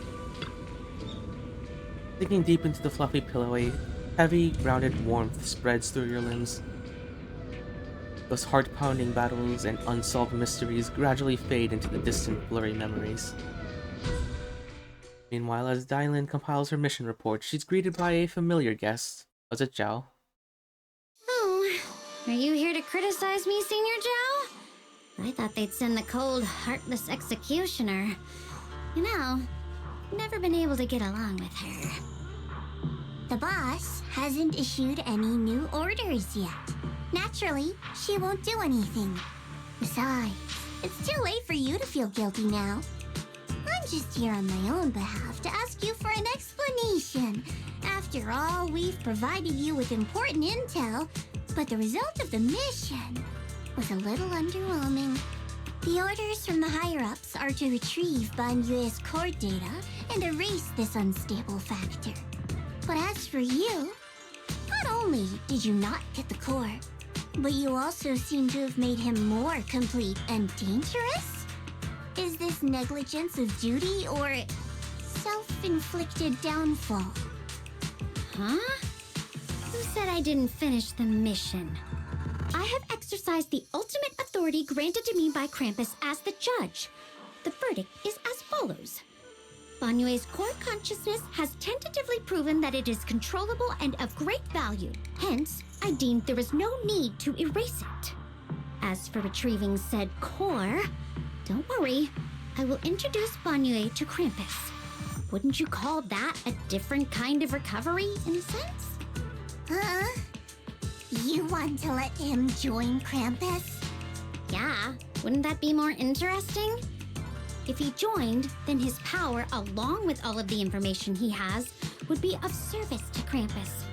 Digging deep into the fluffy pillow, a heavy, grounded warmth spreads through your limbs. Those heart-pounding battles and unsolved mysteries gradually fade into the distant, blurry memories. Meanwhile, as Dylan compiles her mission report, she's greeted by a familiar guest. Was it Zhao? Oh, are you here to criticize me, Senior Zhao? I thought they'd send the cold, heartless executioner. You know, never been able to get along with her. The boss hasn't issued any new orders yet. Naturally, she won't do anything. Besides, it's too late for you to feel guilty now. I'm just here on my own behalf to ask you for an explanation. After all, we've provided you with important intel, but the result of the mission was a little underwhelming. The orders from the higher-ups are to retrieve Ban Yue's core data and erase this unstable factor. But as for you, not only did you not get the core, but you also seem to have made him more complete and dangerous? Is this negligence of duty or self-inflicted downfall? Huh? Who said I didn't finish the mission? I have exercised the ultimate authority granted to me by Krampus as the judge. The verdict is as follows. Ban Yue's core consciousness has tentatively proven that it is controllable and of great value. Hence, I deemed there is no need to erase it. As for retrieving said core, don't worry, I will introduce Ban Yue to Krampus. Wouldn't you call that a different kind of recovery, in a sense? Huh? You want to let him join Krampus? Yeah, wouldn't that be more interesting? If he joined, then his power, along with all of the information he has, would be of service to Krampus.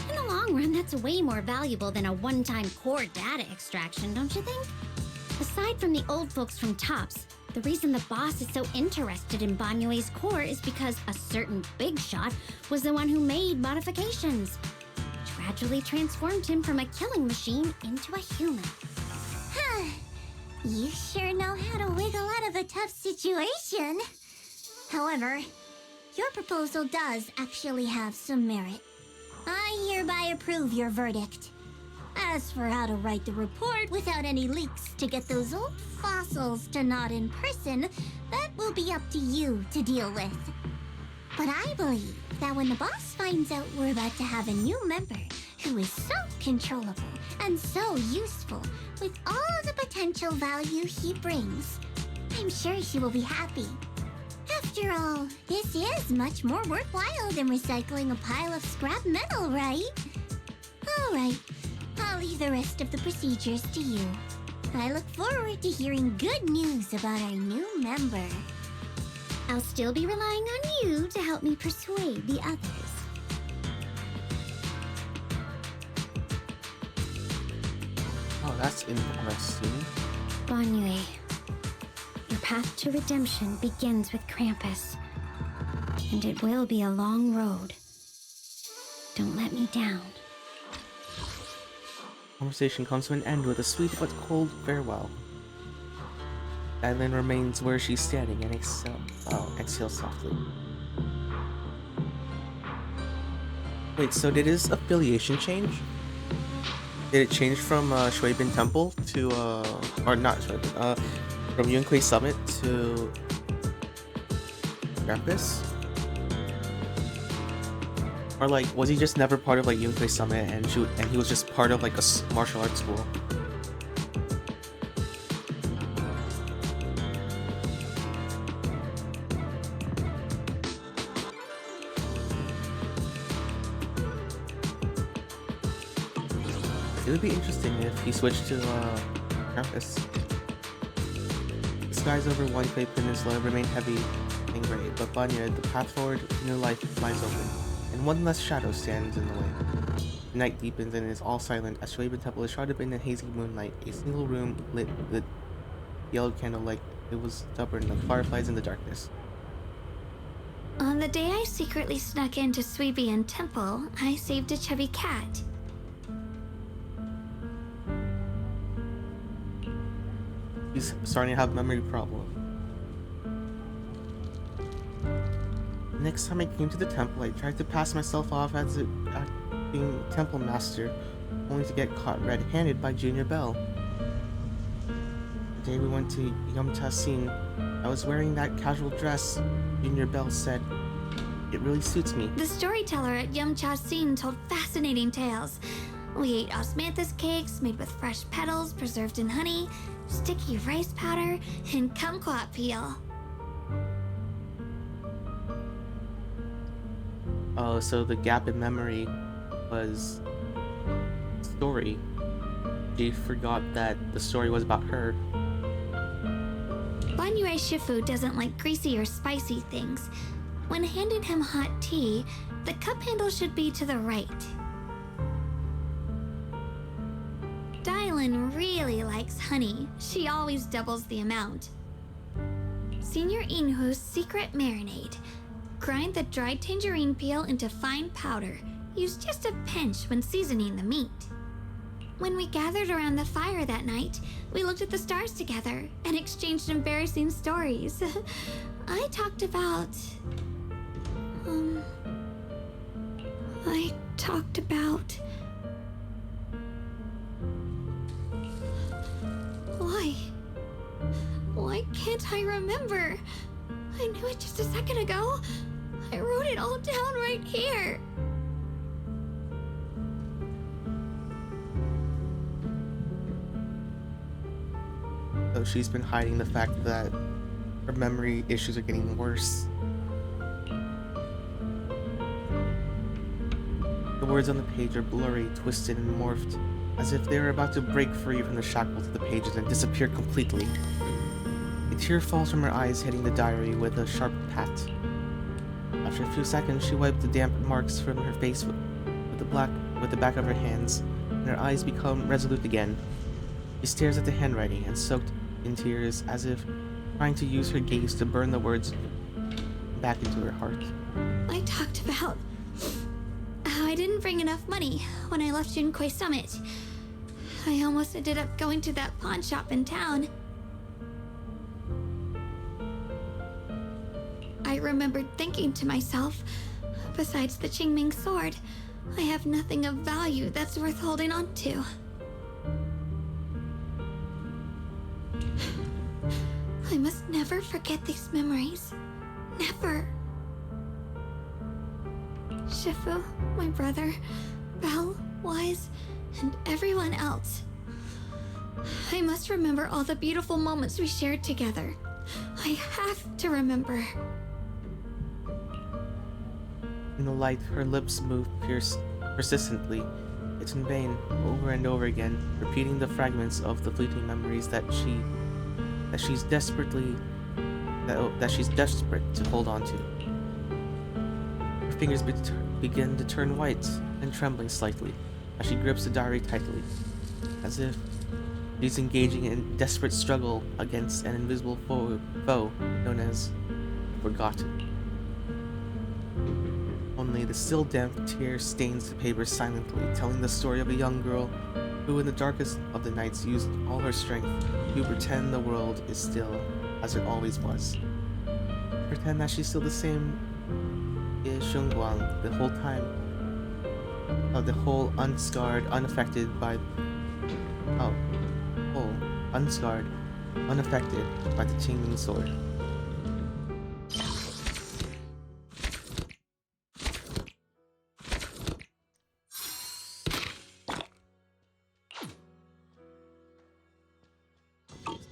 In the long run, that's way more valuable than a one-time core data extraction, don't you think? Aside from the old folks from TOPS, the reason the boss is so interested in Ban Yue's core is because a certain big shot was the one who made modifications, which gradually transformed him from a killing machine into a human. Huh. You sure know how to wiggle out of a tough situation. However, your proposal does actually have some merit. I hereby approve your verdict. As for how to write the report without any leaks to get those old fossils to nod in person, that will be up to you to deal with. But I believe that when the boss finds out we're about to have a new member who is so controllable and so useful with all the potential value he brings, I'm sure she will be happy. After all, this is much more worthwhile than recycling a pile of scrap metal, right? All right. I'll leave the rest of the procedures to you. I look forward to hearing good news about our new member. I'll still be relying on you to help me persuade the others. Oh, that's interesting. Ban Yue, your path to redemption begins with Krampus. And it will be a long road. Don't let me down. Conversation comes to an end with a sweet but cold farewell. Dylan remains where she's standing and exhales softly. Wait, so did his affiliation change? Did it change from Shuibin Temple to, or not Shuibin, from Yunquei Summit to Krampus? Or like, was he just never part of like Yunquei Summit and he was just part of like a martial arts school? It would be interesting if he switched to Krampus. The skies over Yunquei Peninsula remain heavy and gray, but Ban Yue, the path forward to new life lies open, and one less shadow stands in the way. The night deepens and is all silent as Shuibin Temple is shrouded in a hazy moonlight. A single room lit with yellowed candlelight. It was stubborn like fireflies in the darkness. On the day I secretly snuck into Shuibin Temple, I saved a chubby cat. He's starting to have a memory problem. Next time I came to the temple, I tried to pass myself off as being temple master, only to get caught red-handed by Junior Bell. The day we went to Yumchasin, I was wearing that casual dress. Junior Bell said, "It really suits me." The storyteller at Yumchasin told fascinating tales. We ate osmanthus cakes made with fresh petals preserved in honey, sticky rice powder, and kumquat peel. Oh, so the gap in memory was story. She forgot that the story was about her. Ban Yue Shifu doesn't like greasy or spicy things. When handing him hot tea, the cup handle should be to the right. Dylan really likes honey. She always doubles the amount. Senior Inhu's secret marinade. Grind the dried tangerine peel into fine powder. Use just a pinch when seasoning the meat. When we gathered around the fire that night, we looked at the stars together and exchanged embarrassing stories. I talked about... Why can't I remember? I knew it just a second ago. I wrote it all down right here. So she's been hiding the fact that her memory issues are getting worse. The words on the page are blurry, twisted, and morphed, as if they were about to break free from the shackles of the pages and disappear completely. A tear falls from her eyes, hitting the diary with a sharp pat. After a few seconds, she wiped the damp marks from her face with the back of her hands, and her eyes become resolute again. She stares at the handwriting and soaked in tears, as if trying to use her gaze to burn the words back into her heart. I talked about how I didn't bring enough money when I left Junkoi Summit. I almost ended up going to that pawn shop in town. I remembered thinking to myself, besides the Qingming sword, I have nothing of value that's worth holding on to. I must never forget these memories. Never. Shifu, my brother, Belle, Wise, and everyone else. I must remember all the beautiful moments we shared together. I have to remember. In the light, her lips move persistently. It's in vain, over and over again, repeating the fragments of the fleeting memories that she's desperate to hold on to. Her fingers begin to turn white and trembling slightly as she grips the diary tightly, as if she's engaging in desperate struggle against an invisible foe known as Forgotten. Only the still damp tear stains the paper silently, telling the story of a young girl who in the darkest of the nights used all her strength to pretend the world is still as it always was. Pretend that she's still the same Shungguang the whole time. The whole unscarred, unaffected by the Qingming sword.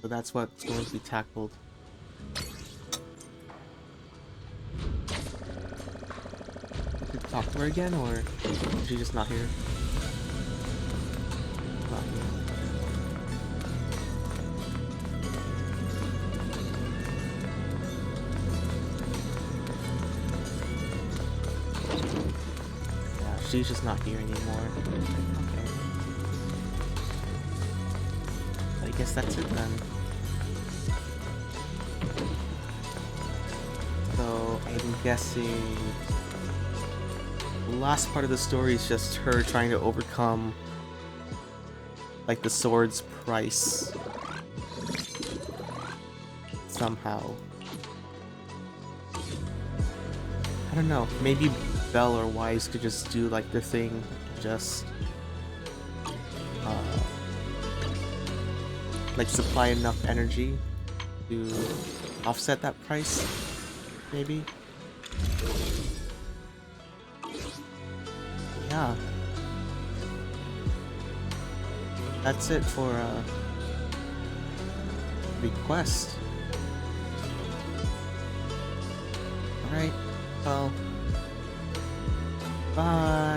So that's what's going to be tackled. Did you talk to her again, or is she just not here? Not here. Yeah, she's just not here anymore. Okay. I guess that's it then. So I'm guessing the last part of the story is just her trying to overcome like the sword's price. somehow. I don't know, maybe Bell or Wise could just do like their thing, just like supply enough energy to offset that price, maybe. Yeah. That's it for request. Alright, well, bye.